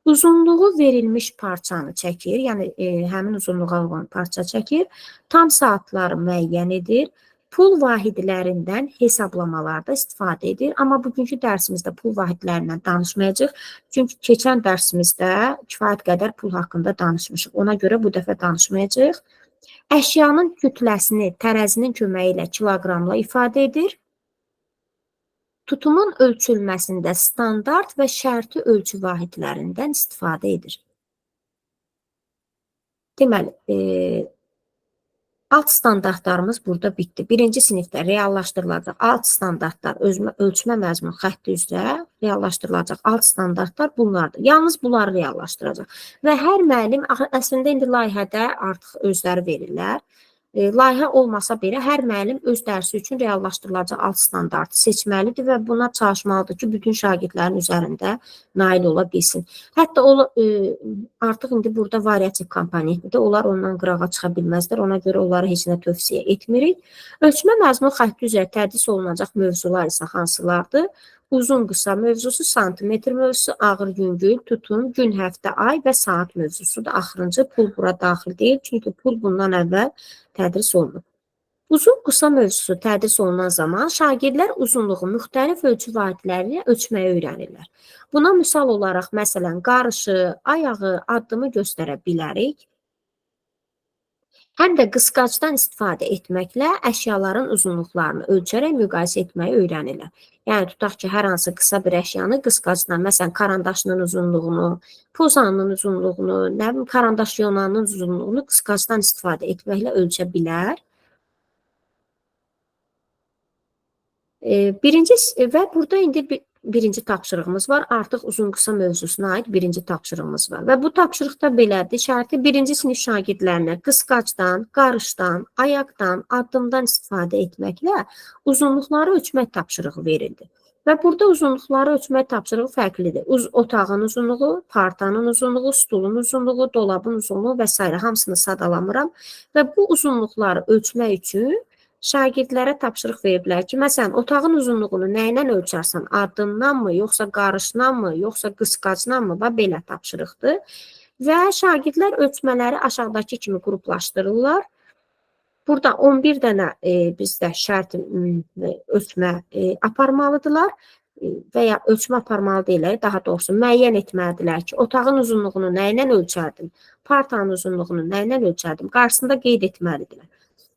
Uzunluğu verilmiş parçanı çəkir, yəni həmin uzunluğa olan parça çəkir. Tam saatları müəyyən edir. Pul vahidlərindən hesablamalarda istifadə edir. Amma bugünkü dərsimizdə pul vahidlərindən danışmayacaq. Çünki keçən dərsimizdə kifayət qədər pul haqqında danışmışıq. Ona görə bu dəfə danışmayacaq. Əşyanın kütləsini tərəzinin köməyi ilə kiloqramla ifadə edir. Tutumun ölçülməsində standart və şərti ölçü vahidlərindən istifadə edir. Deməli, alt standartlarımız burada bitdi. Birinci sinifdə reallaşdırılacaq alt standartlar, ölçmə məzmun xətti üzrə reallaşdırılacaq alt standartlar bunlardır. Yalnız bunları reallaşdıracaq. Və hər müəllim, əslində indi layihədə artıq özləri verirlər. Layihə olmasa belə, hər müəllim öz dərsi üçün reallaşdırılacaq alt standartı seçməlidir və buna çalışmalıdır ki, bütün şagirdlərin üzərində nail ola bilsin. Hətta artıq indi burada variativ komponentdir, onlar ondan qırağa çıxa bilməzlər, ona görə onları heç nə tövsiyə etmirik. Ölçmə məzmun xətti üzrə tədris olunacaq mövzular isə hansılardır? Uzun qısa mövzusu, santimetr mövzusu, ağır yüngül, tutum, gün, həftə, ay və saat mövzusudur. Axırıncı pul bura daxil deyil, çünki pul bundan əvvəl tədris olunur. Uzun qısa mövzusu tədris olunan zaman şagirdlər uzunluğu müxtəlif ölçü vahidləri ilə ölçməyi öyrənirlər. Buna misal olaraq, məsələn, qarışı, ayağı, addımı göstərə bilərik. Həm də qısqacdan istifadə etməklə əşyaların uzunluqlarını ölçərək müqayisə etməyi öyrənirlər. Yəni, tutaq ki, hər hansı qısa bir əşyanı qısqacdan, məsələn, karandaşının uzunluğunu, pozanının uzunluğunu, nə bilim, karandaş yonanının uzunluğunu qısqacdan istifadə etməklə ölçə bilər. Birinci və burada indi birinci tapşırığımız var. Artıq uzun qısa mövzusuna aid birinci tapşırığımız var. Və bu tapşırıqda belədir. Şərti birinci sinif şagirdlərinə qısqacdan, qarışdan, ayaqdan, addımdan istifadə etməklə uzunluqları ölçmək tapşırığı verildi. Və burada uzunluqları ölçmək tapşırığı fərqlidir. Otağın uzunluğu, partanın uzunluğu, stulun uzunluğu, dolabın uzunluğu və s. hamısını sadalamıram. Və bu uzunluqları ölçmək üçün şagirdlərə tapşırıq veriblər ki, məsələn, otağın uzunluğunu nə ilə ölçərsən? Addımdanmı, yoxsa qarışdanmı, yoxsa qısqacdanmı? Və belə tapşırıqdır. Və şagirdlər ölçmələri aşağıdakı kimi qruplaşdırırlar. Burada 11 dənə bizdə şərt ölçmə aparmalıdırlar və ya ölçmə aparmalı deyirlər, daha doğrusu müəyyən etməlidirlər ki, otağın uzunluğunu nə ilə ölçərdim, partanın uzunluğunu nə ilə ölçərdim, qarşısında qeyd etməlidirlər.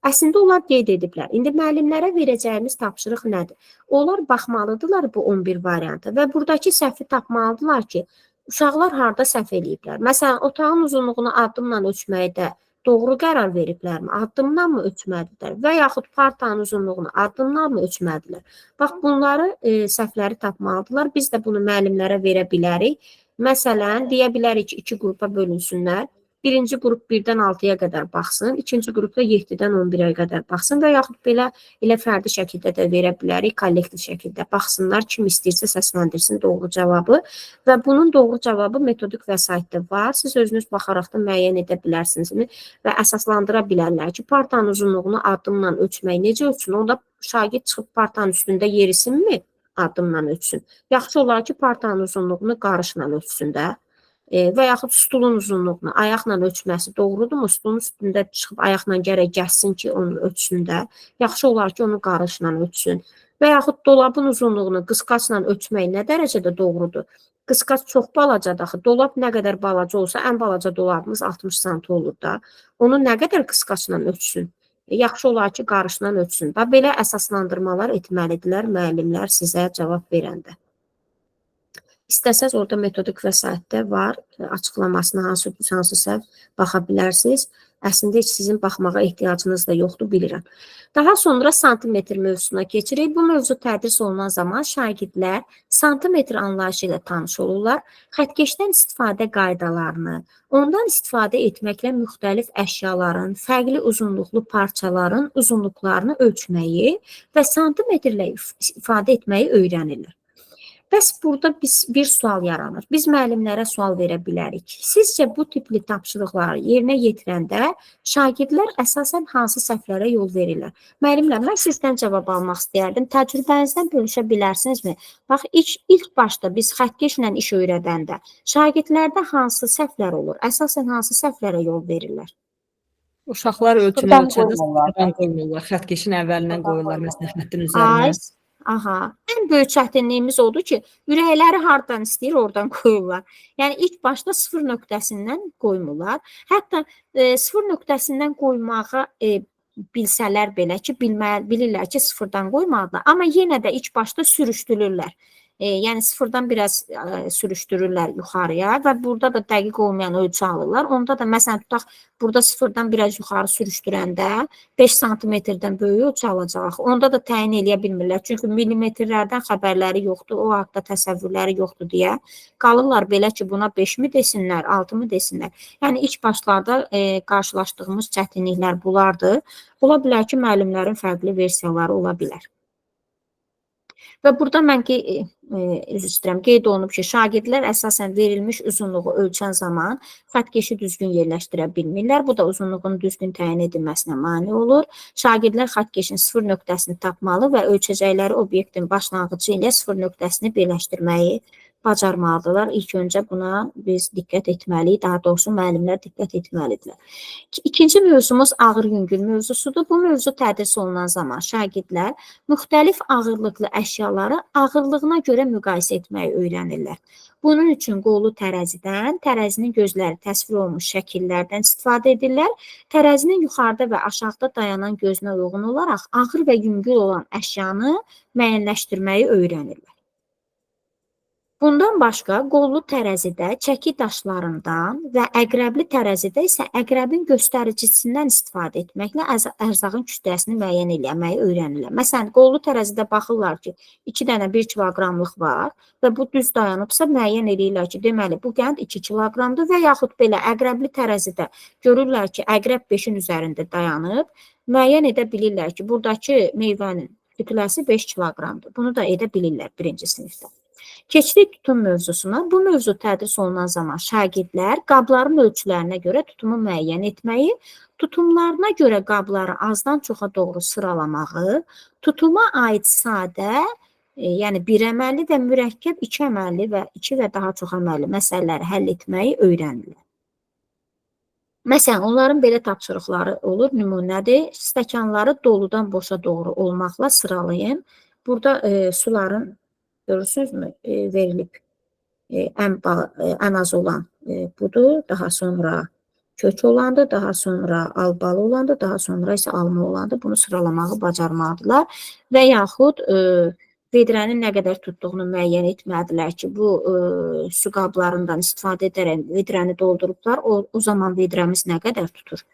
Əslində onlar qeyd ediblər. İndi müəllimlərə verəcəyimiz tapşırıq nədir? Onlar baxmalıdırlar bu 11 variantı və buradakı səhvi tapmalıdırlar ki, uşaqlar harda səhv eləyiblər. Məsələn, otağın uzunluğunu addımla ölçməkdə doğru qərar veriblərmi? Addımdan mı ölçməlidirlər? Və yaxud partanın uzunluğunu addımdan mı ölçməlidirlər? Bax, bunları səhvləri tapmalıdırlar. Biz də bunu müəllimlərə verə bilərik. Məsələn, deyə bilərik ki, 2 qrupa bölünsünlər. Birinci qrup 1-dən 6-ya qədər baxsın, ikinci qrupda 7-dən 11-ə qədər baxsın və yaxud belə elə fərdi şəkildə də verə bilərik, kollektiv şəkildə baxsınlar, kim istəyirsə səsləndirsin doğru cavabı və bunun doğru cavabı metodik vəsaitdə var. Siz özünüz baxaraq da müəyyən edə bilərsiniz və əsaslandıra bilərlər ki, partanın uzunluğunu addımla ölçmək necə ölçsün? Onda şagird çıxıb partanın üstündə yerisinmi addımla ölçsün? Yaxşı olar ki, partanın uzunluğunu qarışla ölçsün də. Və yaxud stulun uzunluğunu ayaqla ölçməsi doğrudurmu? Stulun üstündə çıxıb ayaqla gərək gəzsin ki, onu ölçsün də. Yaxşı olar ki, onu qarışla ölçsün. Və yaxud dolabın uzunluğunu qısqacla ölçmək nə dərəcədə doğrudur? Qısqac çox balacadır axı. Dolab nə qədər balaca olsa, ən balaca dolabımız 60 sm olur da. Onu nə qədər qısqacla ölçsün? Yaxşı olar ki, qarışla ölçsün. Və belə əsaslandırmalar etməlidirlər müəllimlər sizə cavab verəndə. İstəsəz orada metodik vəsaitdə var, açıqlamasına hansı səhv baxa bilərsiniz. Əslində heç sizin baxmağa ehtiyacınız da yoxdur, bilirəm. Daha sonra santimetr mövzusuna keçirik. Bu mövzu tədris olunan zaman şagirdlər santimetr anlayışı ilə tanış olurlar. Xəttkeşdən istifadə qaydalarını, ondan istifadə etməklə müxtəlif əşyaların, fərqli uzunluqlu parçaların uzunluqlarını ölçməyi və santimetrlə ifadə etməyi öyrənirlər. Bəs burada bir sual yaranır. Biz müəllimlərə sual verə bilərik. Sizcə bu tipli tapşırıqları yerinə yetirəndə şagirdlər əsasən hansı səhvlərə yol verirlər? Müəllimlər, mən sizdən cavab almaq istəyərdim. Təcrübənizdən bölüşə bilərsinizmi? Bax, ilk başda biz xəttkeşlə iş öyrədəndə şagirdlərdə hansı səhvlər olur? Əsasən hansı səhvlərə yol verirlər? Uşaqlar ölçünü ölçəndə sıfırdan qoymurlar. Xəttkeşin əvvəlindən qoyurlar məsələn xəttin üzərinə. Aha, ən böyük çətinliyimiz odur ki, ürəkləri hardan istəyir, oradan qoyurlar. Yəni, ilk başda sıfır nöqtəsindən qoymurlar. Hətta sıfır nöqtəsindən qoymağı bilsələr belə ki, bilirlər ki, sıfırdan qoymalılar. Amma yenə də ilk başda sürüşdürürlər. Yəni, sıfırdan biraz sürüşdürürlər yuxarıya və burada da dəqiq olmayan ölçü alırlar. Onda da, məsələn, tutaq, burada sıfırdan biraz yuxarı sürüşdürəndə 5 santimetrdən böyük ölçü alacaq. Onda da təyin eləyə bilmirlər. Çünki millimetrlərdən xəbərləri yoxdur, o haqda təsəvvürləri yoxdur deyə. Qalırlar belə ki, buna 5 mi desinlər, 6 mı desinlər. Yəni, ilk başlarda qarşılaşdığımız çətinliklər bunlardır. Ola bilər ki, müəllimlərin fərqli versiyaları ola bilər. Və burada mən qeyd olunub ki, şagirdlər əsasən verilmiş uzunluğu ölçən zaman xəttkeşi düzgün yerləşdirə bilmirlər. Bu da uzunluğun düzgün təyin edilməsinə mane olur. Şagirdlər xəttkeşin sıfır nöqtəsini tapmalı və ölçəcəkləri obyektin başlanğıcı ilə sıfır nöqtəsini birləşdirməyi bacarmalıdırlar. İlk öncə buna biz diqqət etməliyik, daha doğrusu müəllimlər diqqət etməlidirlər. İkinci mövzumuz ağır yüngül mövzusudur. Bu mövzu tədris olunan zaman şagirdlər müxtəlif ağırlıqlı əşyaları ağırlığına görə müqayisə etməyi öyrənirlər. Bunun üçün qolu tərəzidən, tərəzinin gözləri təsvir olunmuş şəkillərdən istifadə edirlər. Tərəzinin yuxarıda və aşağıda dayanan gözünə uyğun olaraq ağır və yüngül olan əşyanı müəyyənləşdirməyi öyrənirlər. Bundan başqa qollu tərəzidə çəki daşlarından və əqrəbli tərəzidə isə əqrəbin göstəricisindən istifadə etməklə ərzağın kütləsini müəyyən eləməyi öyrənirlər. Məsələn, qollu tərəzidə baxırlar ki, 2 dənə 1 kiloqramlıq var və bu düz dayanıbsa müəyyən eləyirlər ki, deməli bu qənd 2 kiloqramdır və yaxud belə əqrəbli tərəzidə görürlər ki, əqrəb 5-in üzərində dayanıb, müəyyən edə bilirlər ki, buradakı meyvənin kütləsi 5 kiloqramdır. Bunu da edə bilirlər birinci sinifdə. Keçirik tutum mövzusuna. Bu mövzu tədris olunan zaman şagirdlər qabların ölçülərinə görə tutumu müəyyən etməyi, tutumlarına görə qabları azdan çoxa doğru sıralamağı, tutuma aid sadə, yəni bir əməlli və mürəkkəb 2 əməlli və 2 və daha çox əməlli məsələləri həll etməyi öyrənirlər. Məsələn, onların belə tapşırıqları olur, nümunədir. Stəkanları doludan boşa doğru olmaqla sıralayın. Burada suların görürsünüzmü? Verilib. Ən az olan budur. Daha sonra kök olandır. Daha sonra albalı olandır. Daha sonra isə alma olandır. Bunu sıralamağı bacarmalıdırlar. Və yaxud vedrənin nə qədər tutduğunu müəyyən etmədilər ki, bu su qablarından istifadə edərək vedrəni doldurublar. O zaman vedrəmiz nə qədər tutur?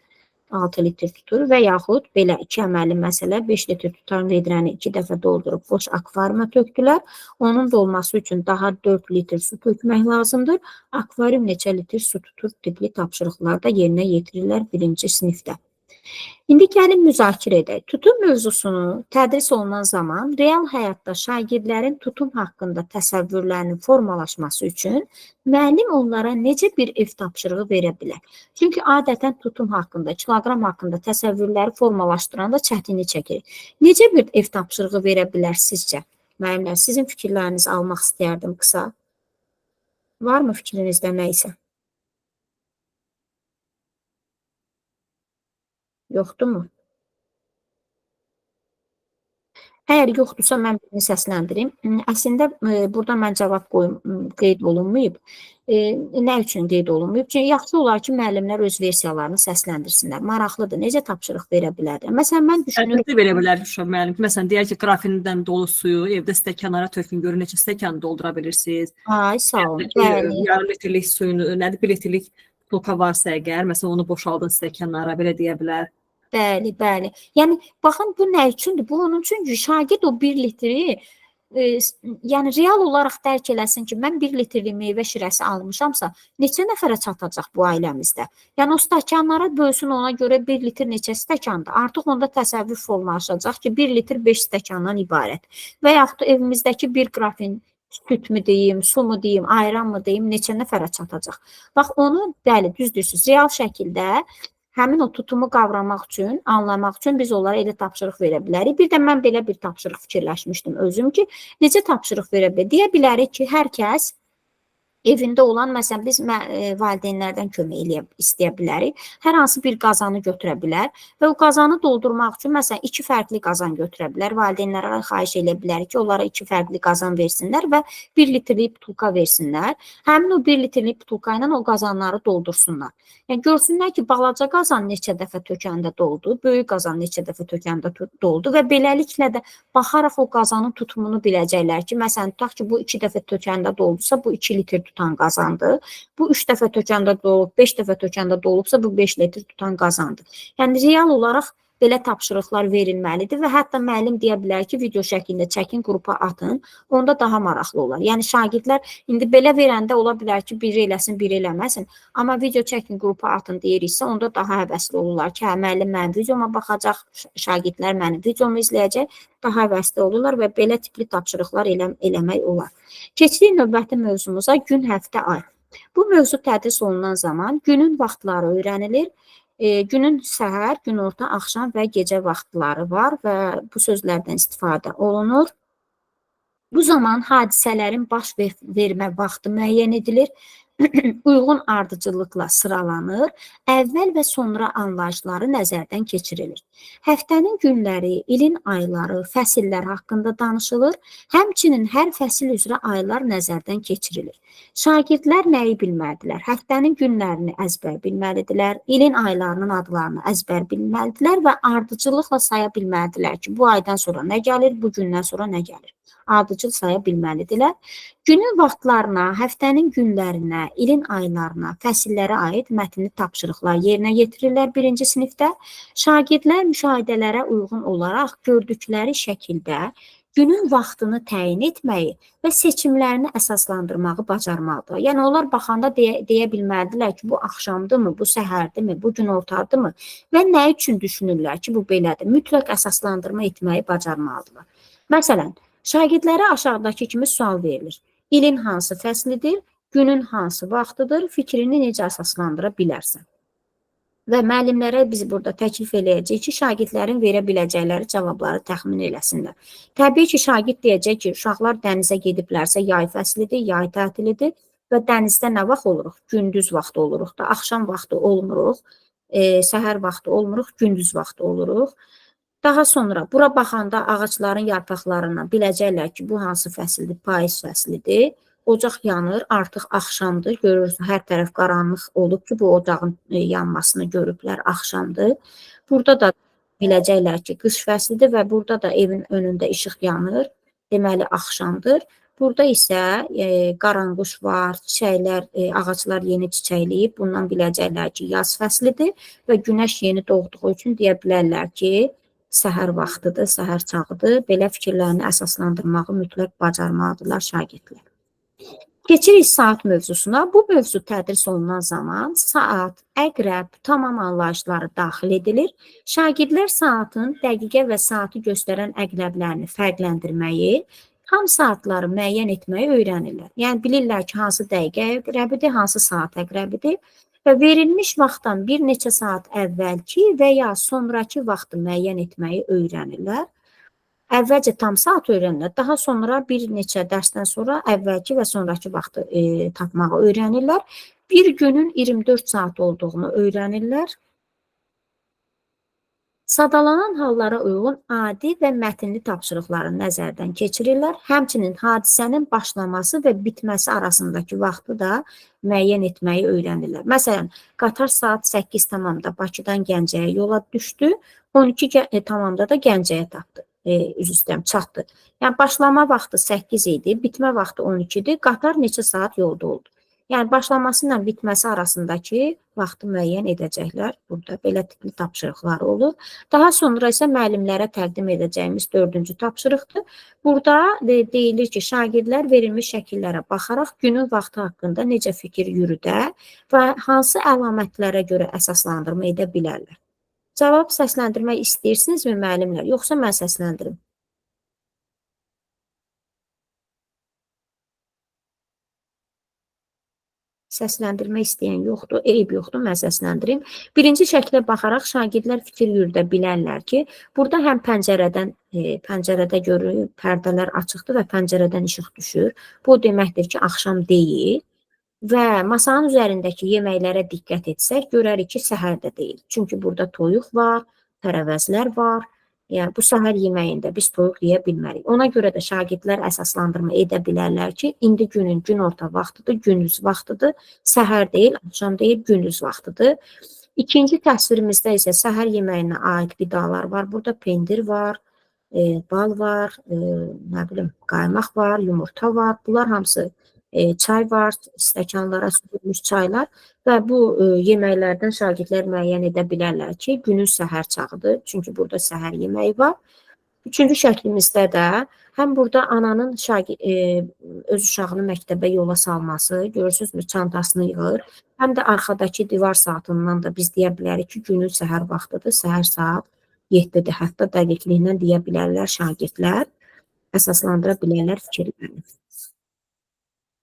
6 litr tutur və yaxud belə 2 əməlli məsələ 5 litr tutan vedrəni 2 dəfə doldurub boş akvariuma tökdülər. Onun dolması üçün daha 4 litr su tökmək lazımdır. Akvarium neçə litr su tutur tipli tapşırıqlar da yerinə yetirirlər birinci sinifdə. İndi gəlin müzakirə edək. Tutum mövzusunu tədris olunan zaman real həyatda şagirdlərin tutum haqqında təsəvvürlərinin formalaşması üçün müəllim onlara necə bir ev tapşırığı verə bilər? Çünki adətən tutum haqqında, kiloqram haqqında təsəvvürləri formalaşdıranda çətinlik çəkirik. Necə bir ev tapşırığı verə bilər sizcə? Müəllimlər, sizin fikirlərinizi almaq istəyərdim qısa. Varmı fikrinizdə nə isə? Yoxdurmu? Əgər yoxdursa, mən birini səsləndirim. Əslində, burada mən cavab qeyd olunmayıb. Nə üçün qeyd olunmayıb? Çünki yaxşı olar ki, müəllimlər öz versiyalarını səsləndirsinlər. Maraqlıdır, necə tapşırıq verə bilərlər? Məsələn, mən düşünürəm... Əlbəttə verə bilər müəllim. Məsələn, deyər ki, qrafinindən dolu suyu evdə stəkanlara tökün, görün neçə stəkan doldura bilirsiniz. Ay, sağ olun. Bəli. Yarım litrlik suyunu, nədir, 1 litrlik bulka varsa əgər, məsələn, onu boşaldın stəkanlara, belə deyə bilər. Bəli, bəli. Yəni, baxın, bu nə üçündür? Bu, onun üçün ki, şagird o 1 litri, yəni, real olaraq dərk eləsin ki, mən 1 litrlik meyvə şirəsi almışamsa, neçə nəfərə çatacaq bu ailəmizdə? Yəni, o stəkanlara bölsün ona görə 1 litr neçə stəkandır. Artıq onda təsəvvür formalaşacaq ki, 1 litr 5 stəkandan ibarət. Və yaxud evimizdəki bir qrafin süt mü deyim, su mu deyim, ayran mı deyim, neçə nəfərə çatacaq? Bax, onu, bəli, düzdürsünüz, real şəkildə həmin o tutumu qavramaq üçün, anlamaq üçün biz onlara elə tapşırıq verə bilərik. Bir də mən belə bir tapşırıq fikirləşmişdim özüm ki, necə tapşırıq verə bilərik? Deyə bilərik ki, hər kəs evində olan, məsələn, biz valideynlərdən kömək istəyə bilərik. Hər hansı bir qazanı götürə bilər və o qazanı doldurmaq üçün, məsələn, 2 fərqli qazan götürə bilər. Valideynlərə xahiş edə bilərik ki, onlara 2 fərqli qazan versinlər və 1 litrlik butulka versinlər. Həmin o 1 litrlik butulka ilə o qazanları doldursunlar. Yəni, görsünlər ki, balaca qazan neçə dəfə tökəndə doldu, böyük qazan neçə dəfə tökəndə doldu və beləliklə də baxaraq o qazanın tutumunu biləcəklər ki, məsələn, tutaq ki, bu 2 dəfə tökəndə doldusa, bu 2 litr tutan qazandır. Bu 3 dəfə tökəndə dolub, 5 dəfə tökəndə dolubsa, bu 5 litr tutan qazandır. Yəni, real olaraq belə tapşırıqlar verilməlidir və hətta müəllim deyə bilər ki, video şəklində çəkin, qrupa atın, onda daha maraqlı olar. Yəni, şagirdlər indi belə verəndə ola bilər ki, biri eləsin, biri eləməsin, amma video çəkin, qrupa atın deyiriksə, onda daha həvəsli olurlar ki, hə, müəllim mənim videoma baxacaq, şagirdlər mənim videomu izləyəcək, daha həvəsli olurlar və belə tipli tapşırıqlar eləmək olar. Keçirik növbəti mövzumuza, gün, həftə, ay. Bu mövzu tədris olunan zaman günün vaxtları öyrənilir. Günün səhər, günorta, axşam və gecə vaxtları var və bu sözlərdən istifadə olunur. Bu zaman hadisələrin baş vermə vaxtı müəyyən edilir. Uyğun ardıcıllıqla sıralanır, əvvəl və sonra anlayışları nəzərdən keçirilir. Həftənin günləri, ilin ayları, fəsillər haqqında danışılır, həmçinin hər fəsil üzrə aylar nəzərdən keçirilir. Şagirdlər nəyi bilməlidirlər? Həftənin günlərini əzbər bilməlidirlər, ilin aylarının adlarını əzbər bilməlidirlər və ardıcıllıqla saya bilməlidirlər ki, bu aydan sonra nə gəlir, bu gündən sonra nə gəlir. ardıcıl saya bilməlidirlər. Günün vaxtlarına, həftənin günlərinə, ilin aylarına, fəsillərə aid mətnli tapşırıqlar yerinə yetirirlər birinci sinifdə. Şagirdlər müşahidələrə uyğun olaraq gördükləri şəkildə günün vaxtını təyin etməyi və seçimlərini əsaslandırmağı bacarmalıdır. Yəni onlar baxanda deyə bilməlidirlər ki, bu axşamdırmı, bu səhərdimi, bu günortadırmı və nə üçün düşünürlər ki, bu belədir. Mütləq əsaslandırma etməyi bacarmalıdırlar. Məsələn, şagirdlərə aşağıdakı kimi sual verilir. İlin hansı fəslidir, günün hansı vaxtıdır, fikrini necə əsaslandıra bilərsən? Və müəllimlərə biz burada təklif eləyəcəyik ki, şagirdlərin verə biləcəkləri cavabları təxmin eləsinlər. Təbii ki, şagird deyəcək ki, uşaqlar dənizə gediblərsə yay fəslidir, yay tətilidir və dənizdə nə vaxt oluruq? Gündüz vaxtı oluruq da, axşam vaxtı olmuruq, səhər vaxtı olmuruq, gündüz vaxtı oluruq. Daha sonra bura baxanda ağacların yarpaqlarından biləcəklər ki, bu hansı fəsildir? Payız fəslidir. Ocaq yanır, artıq axşamdır. Görürsünüz, hər tərəf qaranlıq olub ki, bu ocağın yanmasını görüblər, axşamdır. Burada da biləcəklər ki, qış fəslidir və burada da evin önündə işıq yanır. Deməli, axşamdır. Burada isə qaranquş var, çiçəklər, ağaclar yeni çiçəkləyib. Bundan biləcəklər ki, yaz fəslidir və günəş yeni doğduğu üçün deyə bilərlər ki, səhər vaxtıdır, səhər çağıdır. Belə fikirlərini əsaslandırmağı mütləq bacarmalıdırlar şagirdlər. Keçirik saat mövzusuna. Bu mövzu tədris olunan zaman saat, əqrəb, tamam anlayışları daxil edilir. Şagirdlər saatın dəqiqə və saatı göstərən əqrəblərini fərqləndirməyi, tam saatları müəyyən etməyi öyrənirlər. Yəni bilirlər ki, hansı dəqiqə əqrəbidir, hansı saat əqrəbidir və verilmiş vaxtdan bir neçə saat əvvəlki və ya sonraki vaxtı müəyyən etməyi öyrənirlər. Əvvəlcə tam saat öyrənirlər, daha sonra bir neçə dərsdən sonra əvvəlki və sonraki vaxtı tapmağı öyrənirlər. Bir günün 24 saat olduğunu öyrənirlər. Sadalanan hallara uyğun adi və mətnli tapşırıqları nəzərdən keçirirlər. Həmçinin hadisənin başlaması və bitməsi arasındakı vaxtı da müəyyən etməyi öyrənirlər. Məsələn, qatar saat 8 tamamda Bakıdan Gəncəyə yola düşdü, 12 tamamda da Gəncəyə çatdı. Yəni başlama vaxtı 8 idi, bitmə vaxtı 12-dir. Qatar neçə saat yolda oldu? Yəni başlaması ilə bitməsi arasındakı vaxtı müəyyən edəcəklər. Burada belə tipli tapşırıqlar olur. Daha sonra isə müəllimlərə təqdim edəcəyimiz 4-cü tapşırıqdır. Burada deyilir ki, şagirdlər verilmiş şəkillərə baxaraq günün vaxtı haqqında necə fikir yürüdə və hansı əlamətlərə görə əsaslandırma edə bilərlər. Cavab səsləndirmək istəyirsinizmi müəllimlər, yoxsa mən səsləndirim? Səsləndirmək istəyən yoxdur, eyb yoxdur, mən səsləndirim. Birinci şəklə baxaraq şagirdlər fikir yürüdə bilərlər ki, burada həm pəncərədə görür, pərdələr açıqdır və pəncərədən işıq düşür. Bu deməkdir ki, axşam deyil. Və masanın üzərindəki yeməklərə diqqət etsək, görərik ki, səhər də deyil. Çünki burada toyuq var, tərəvəzlər var. Yəni, bu səhər yeməyində biz toyuq yeyə bilmərik. Ona görə də şagirdlər əsaslandırma edə bilərlər ki, indi günün günorta vaxtıdır, gündüz vaxtıdır, səhər deyil, axşam deyil, gündüz vaxtıdır. İkinci təsvirimizdə isə səhər yeməyinə aid qidalar var. Burada pendir var, bal var, nə bilim, qaymaq var, yumurta var. Bunlar hamısı çay var, stəkanlara süzülmüş çaylar və bu yeməklərdən şagirdlər müəyyən edə bilərlər ki, günün səhər çağıdır. Çünki burada səhər yeməyi var. Üçüncü şəklimizdə də həm burada ananın öz uşağını məktəbə yola salması, görürsünüzmü, çantasını yığır, həm də arxadakı divar saatından da biz deyə bilərik ki, günün səhər vaxtıdır, səhər saat 7-dir, hətta dəqiqliklə deyə bilərlər şagirdlər, əsaslandıra bilərlər fikirlərini.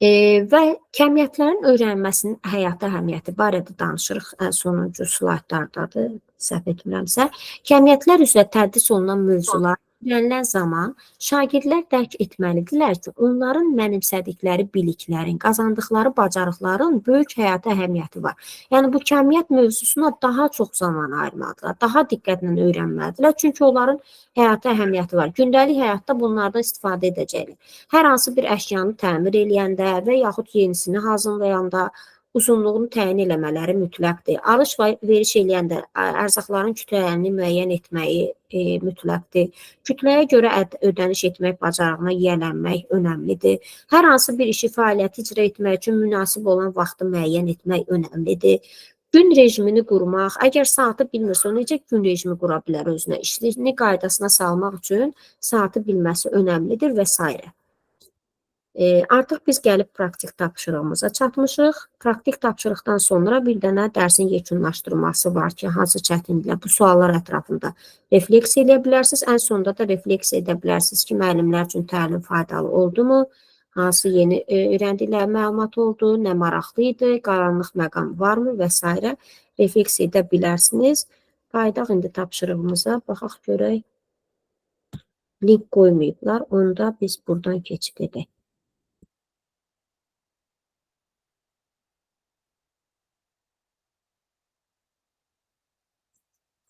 Və kəmiyyətlərin öyrənilməsinin həyata əhəmiyyəti barədə danışırıq. Sonuncu slaydlardadır, səhv etmirəmsə. Kəmiyyətlər üzrə tədris olunan mövzular öyrənilən zaman şagirdlər dərk etməlidirlər ki, onların mənimsədikləri biliklərin, qazandıqları bacarıqların böyük həyata əhəmiyyəti var. Yəni, bu kəmiyyət mövzusuna daha çox zaman ayırmalıdırlar, daha diqqətlə öyrənməlidirlər. Çünki onların həyata əhəmiyyəti var. Gündəlik həyatda bunlardan istifadə edəcəklər. Hər hansı bir əşyanı təmir eləyəndə və yaxud yenisini hazırlayanda uzunluğunu təyin eləmələri mütləqdir. Alış və veriş eləyəndə ərzaqların kütlələrini müəyyən etməyi mütləqdir. Kütləyə görə ödəniş etmək bacarığına yiyələnmək önəmlidir. Hər hansı bir işi fəaliyyəti icra etmək üçün münasib olan vaxtı müəyyən etmək önəmlidir. Gün rejimini qurmaq, əgər saatı bilmirsə, o necə gün rejimi qura bilər özünə? İşini qaydasına salmaq üçün saatı bilməsi önəmlidir və s. Artıq biz gəlib praktik tapşırığımıza çatmışıq. Praktik tapşırıqdan sonra bir dənə dərsin yekunlaşdırması var ki, hansı çətinliklə bu suallar ətrafında refleksiya edə bilərsiniz. Ən sonunda da refleksiya edə bilərsiniz ki, müəllimlər üçün təlim faydalı oldu mu? Hansı yeni öyrəndikləri məlumat oldu, nə maraqlı idi, qaranlıq məqam varmı və s. refleksiya edə bilərsiniz. Qaydaq indi tapşırığımıza, baxaq görək. Link qoymayıblar, onda biz buradan keçid edək.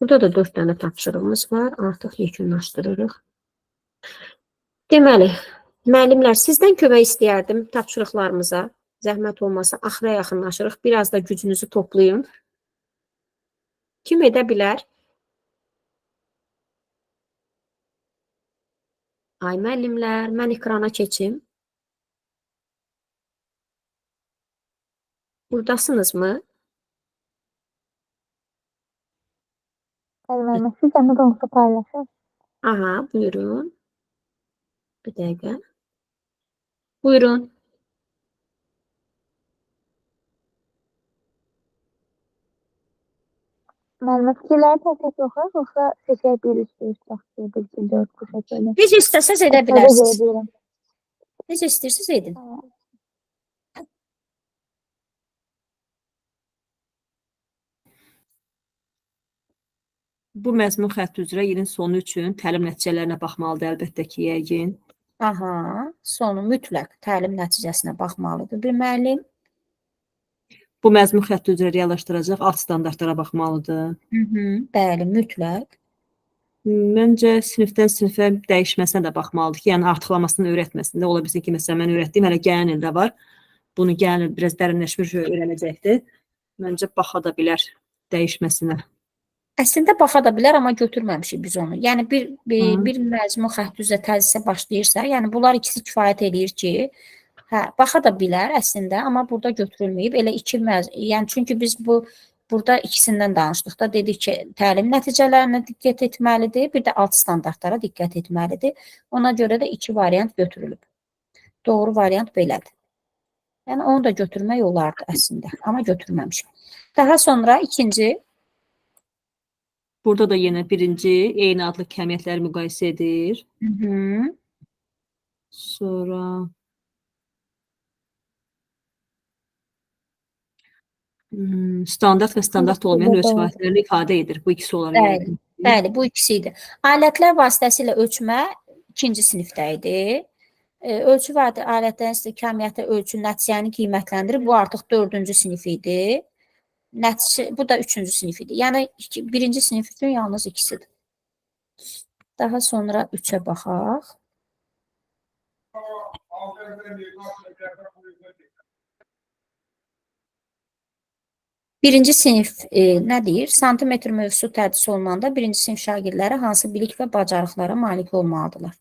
Burada da 4 dənə tapşırığımız var, artıq yekunlaşdırırıq. Deməli, müəllimlər, sizdən kömək istəyərdim tapşırıqlarımıza. Zəhmət olmasa, axıra yaxınlaşırıq. Biraz da gücünüzü toplayın. Kim edə bilər? Ay müəllimlər, mən ekrana keçim. Buradasınızmı? Müəllimə, siz də olsa paylaşın. Aha, buyurun. Bir dəqiqə. Buyurun. Müəllimə, fikirləri tək-tək oxuyaq, yoxsa seçək bir üst vaxtı, bir ki, 4 bu şəkildə. Necə istəsəz edə bilərsiniz. Necə istəyirsiniz edin. Bu məzmun xətti üzrə ilin sonu üçün təlim nəticələrinə baxmalıdır əlbəttə ki, yəqin. Aha, sonu mütləq təlim nəticəsinə baxmalıdır bir müəllim. Bu məzmun xətti üzrə reallaşdıracaq alt standartlara baxmalıdır. Bəli, mütləq. Məncə sinifdən sinifə dəyişməsinə də baxmalıdır ki, yəni artıqlamasını öyrətməsində. Ola bilsin ki, məsələn, mən öyrətdiyim hələ gələn ildə var. Bunu gələn il biraz dərinləşmiş öyrənəcəkdir. Məncə baxa da bilər dəyişməsinə. Əslində baxa da bilər, amma götürməmişik biz onu. Yəni bir məzmun xətti üzrə təzyisə başlayırsa, yəni bunlar ikisi kifayət eləyir ki, hə, baxa da bilər əslində, amma burada götürülməyib. Elə iki yəni çünki biz burada ikisindən danışdıq da, dedik ki, təlim nəticələrinə diqqət etməlidir, bir də alt standartlara diqqət etməlidir. Ona görə də iki variant götürülüb. Doğru variant belədir. Yəni onu da götürmək olardı əslində, amma götürməmişik. Daha sonra ikinci. Burada da yenə birinci eyni adlı kəmiyyətləri müqayisə edir. Sonra standart və standart olmayan ölçü vasitələrini ifadə edir. Bu ikisi olar. Bəli, bu ikisi idi. Alətlər vasitəsilə ölçmə ikinci sinifdə idi. Ölçü və alətlərin istiqaməti ölçü nəticəni qiymətləndirir. Bu artıq 4-cü sinif idi. Bu da 3-cü sinif idi. Yəni birinci sinif üçün yalnız ikisidir. Daha sonra 3-ə baxaq. Birinci sinif nə deyir? Santimetr mövzusu tədris olunanda birinci sinif şagirdləri hansı bilik və bacarıqlara malik olmalıdırlar?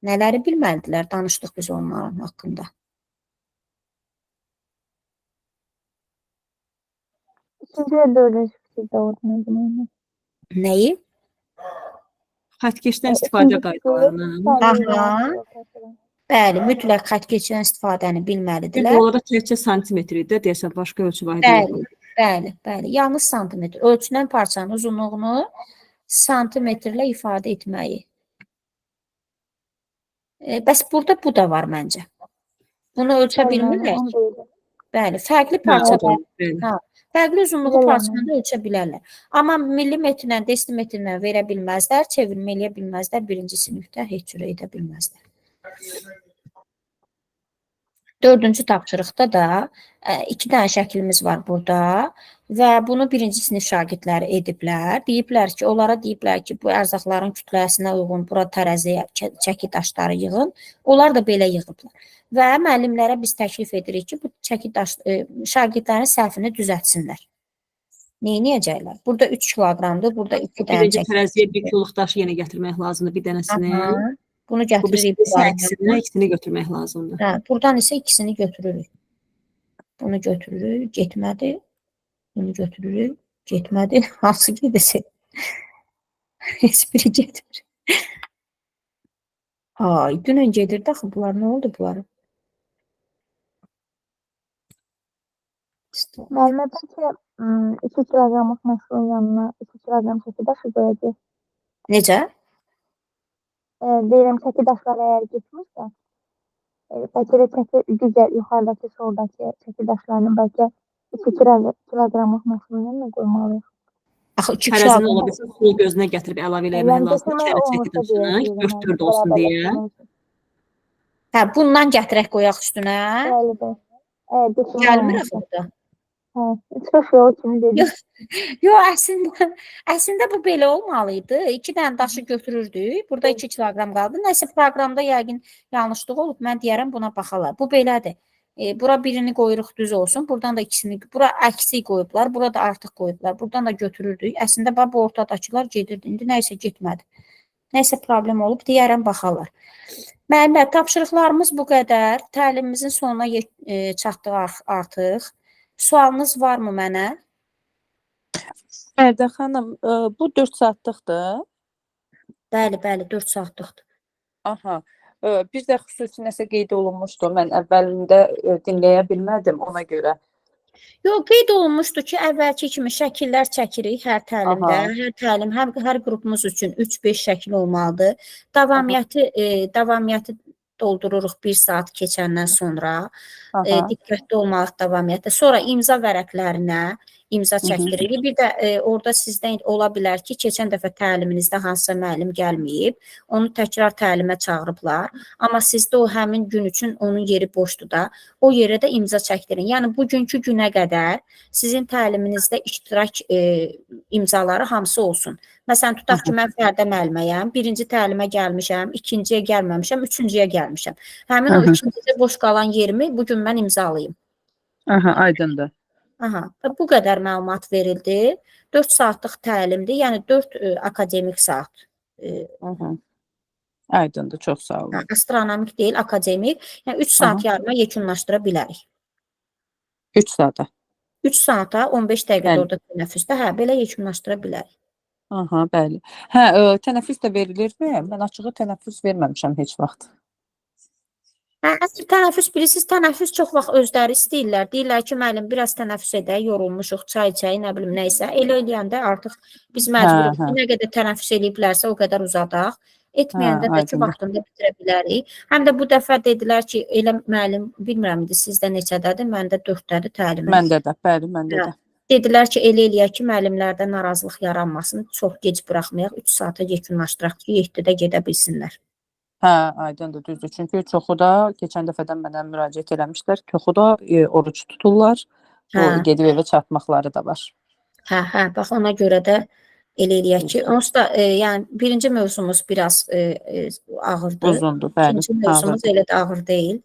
Nələri bilməlidirlər? Danışdıq biz onların haqqında. İkinci və dördüncü fikirdə ordunuz. Nəyi? Xəttkeşdən istifadə qaydalarının. Bəli, mütləq xəttkeşdən istifadəni bilməlidirlər. Çünki onlarda təkcə santimetr idi, deyəsən başqa ölçü vahidi yox. Bəli. Yalnız santimetr. Ölçülən parçanın uzunluğunu santimetrlə ifadə etməyi. Bəs burada bu da var məncə. Bunu ölçə bilmirlər. Bəli, fərqli parçadan. Fərqli uzunluğu parçadan da ölçə bilərlər. Amma millimetrlə, desimetrlə verə bilməzlər, çevirmə eləyə bilməzlər, birinci sinifdə heç cürə edə bilməzlər. Dördüncü tapşırıqda da iki dənə şəklimiz var burada və bunu birinci sinif şagirdləri ediblər. Deyiblər ki, onlara deyiblər ki, bu ərzaqların kütləsinə uyğun bura tərəziyə çəki daşları yığın. Onlar da belə yığıblar. Və müəllimlərə biz təklif edirik ki, bu çəki daş şagirdlərin səhvini düzəltsinlər. Neyniyəcəklər? Burada 3 kiloqramdır, burada 2 dənə Birinci çəki. tərəziyə bir kiloluq daşı yenə gətirmək lazımdır, bir dənəsini. Aha, bunu Bu gətiririk. birisi isə əksinə, ikisini götürmək lazımdır. Hə, buradan isə ikisini götürürük. Bunu götürürük, getmədi. Bunu götürürük, getmədi. Hansı gedirsə? Heç biri getmir. Ay, dünən gedirdi axı bunlar. Nə oldu bunlara? Müəllimə bəlkə 2 kiloqramlıq məhsulun yanına 2 kiloqram çəki daşı qoyacaq. Necə? Deyirəm, çəki daşları əgər getmirsə, bəlkə də çəki digər yuxarıdakı soldakı çəki daşlarını bəlkə 2 kiloqramlıq məhsulun yanına qoymalıyıq. Axı 2 Tərəzini kiloqram. ola bilsin, suyu gözünə gətirib əlavə eləmək Yəni lazımdır. götürmək İki dənə çəki olmasa deyə daşını, deyirəm, 4-4 olsun deyə. bərabərləşdirmək üçün. Hə, bundan gətirək qoyaq üstünə. Bəli, bəli. Götürmək Gəlmir olmasa. axı burada. Hə, çox yol kimi dedim. Yox, əslində bu belə olmalı idi. 2 dənə daşı götürürdük. Burada 2 kiloqram qaldı. Nəsə proqramda yəqin yanlışlıq olub. Mən deyərəm buna baxarlar. Bu belədir. Bura birini qoyuruq düz olsun. Buradan da ikisini, bura əksi qoyublar. Burada artıq qoyublar. Buradan da götürürdük. Əslində bax bu ortadakılar gedirdi. İndi nəsə getmədi. Nəsə problem olub, deyərəm baxarlar. Müəllimlər, tapşırıqlarımız bu qədər. Təlimimizin sonuna çatdıq artıq. Sualınız varmı mənə? Fərdə xanım, bu 4 saatlıqdır. Bəli, bəli, 4 saatlıqdır. Aha. Bir də xüsusi nəsə qeyd olunmuşdu. Mən əvvəlində dinləyə bilmədim ona görə. Yox, qeyd olunmuşdu ki, əvvəlki kimi şəkillər çəkirik hər təlimdə. Aha. Hər təlim, hər qrupumuz üçün 3-5 şəkil olmalıdır. Davamiyyəti doldururuq 1 saat keçəndən sonra. Aha. Diqqətli olmalıq davamiyyətdə. Sonra imza vərəqlərinə imza çəkdiririk. Bir də orada sizdən ola bilər ki, keçən dəfə təliminizdə hansısa müəllim gəlməyib, onu təkrar təlimə çağırıblar. Amma sizdə o həmin gün üçün onun yeri boşdur da, o yerə də imza çəkdirin. Yəni bugünkü günə qədər sizin təliminizdə iştirak imzaları hamısı olsun. Məsələn, tutaq ki, mən Fərdə müəlliməyəm, birinci təlimə gəlmişəm, ikinciyə gəlməmişəm, üçüncüyə gəlmişəm. Həmin o ikincidə boş qalan yerimi bugün mən imzalayım. Aha, aydındır. Aha, bu qədər məlumat verildi. 4 saatlıq təlimdir, yəni 4 akademik saat. Aydındır, çox sağ olun. Astronomik deyil, akademik. Yəni 3 saat yarıma yekunlaşdıra bilərik. 3 saata. 3 saata 15 dəqiqə Bəli. orada tənəffüsdə, hə, belə yekunlaşdıra bilərik. Aha, bəli. Hə, tənəffüs də verilirmi? Mən açığı tənəffüs verməmişəm heç vaxt. Hə, əsl tənəffüs bilirsiniz, tənəffüs çox vaxt özləri istəyirlər. Deyirlər ki, müəllim, biraz tənəffüs edək, yorulmuşuq, çay içək, nə bilim, nəysə. Elə eləyəndə artıq biz məcburuq ki, nə qədər tənəffüs eləyiblərsə, o qədər uzadaq. Etməyəndə də ki, aydındır. vaxtında bitirə bilərik. Həm də bu dəfə dedilər ki, elə müəllim, bilmirəm indi sizdə neçədədir, məndə 4-dədir təlimim. Məndə də, bəli, məndə də. Dedilər ki, elə eləyək ki, müəllimlərdə narazılıq yaranmasın, çox gec buraxmayaq, 3 saata yekunlaşdıraq ki, 7-də gedə bilsinlər. Hə, aydındır, düzdür. Çünki çoxu da keçən dəfədən mənə müraciət eləmişlər. Çoxu da oruç tuturlar. Bu Hə. gedib evə çatmaqları da var. Hə, bax ona görə də elə eləyək ki, onsuz da yəni birinci mövzumuz biraz ağırdır. Uzundur, bəli. İkinci mövzumuz elə də ağır deyil.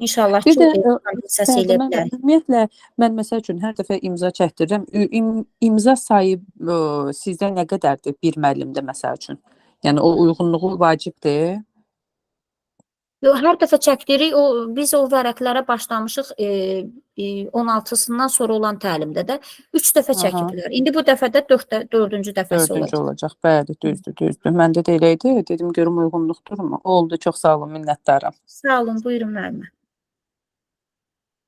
İnşallah Bir ki, də kompensasiya Fərdə, eləyə mən bilərik. ümumiyyətlə mən məsəl üçün hər dəfə imza çəkdirirəm. İmza sayı sizdə nə qədərdir bir müəllimdə məsəl üçün? Yəni o uyğunluğu vacibdir. Yox, hər dəfə çəkdirik, biz o vərəqlərə başlamışıq 16-sından sonra olan təlimdə də 3 dəfə çəkiblər. İndi bu dəfə də 4-cü dəfəsi Dördüncü olacaq. olacaq. Bəli, düzdür. Məndə də elə idi. Dedim görüm uyğunluqdurmu? Oldu, çox sağ olun, minnətdaram. Sağ olun, buyurun müəllimə.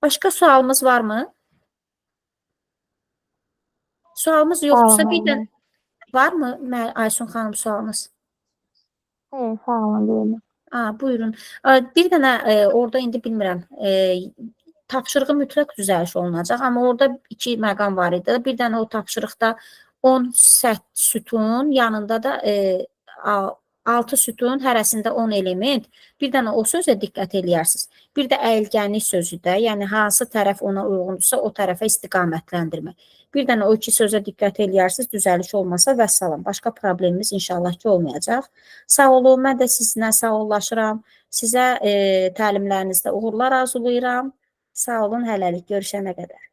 Başqa sualımız varmı? Sualımız yoxdursa bir də varmı Aysun xanım sualınız? Hayır, sağ olun deyirəm. Buyurun. Bir dənə orada indi bilmirəm, tapşırığı mütləq düzəliş olunacaq, amma orada 2 məqam var idi. Bir dənə o tapşırıqda 10 səth sütun, yanında da 6 sütun, hərəsində 10 element. Bir dənə o sözə diqqət eləyərsiniz. Bir də əyilgənlik sözü də, yəni hansı tərəf ona uyğundursa, o tərəfə istiqamətləndirmək. Bir dənə o iki sözə diqqət eləyərsiniz, düzəliş olmasa vəssalam. Başqa problemimiz inşallah ki olmayacaq. Sağ olun, mən də sizinlə sağollaşıram. Sizə təlimlərinizdə uğurlar arzulayıram. Sağ olun, hələlik görüşənə qədər.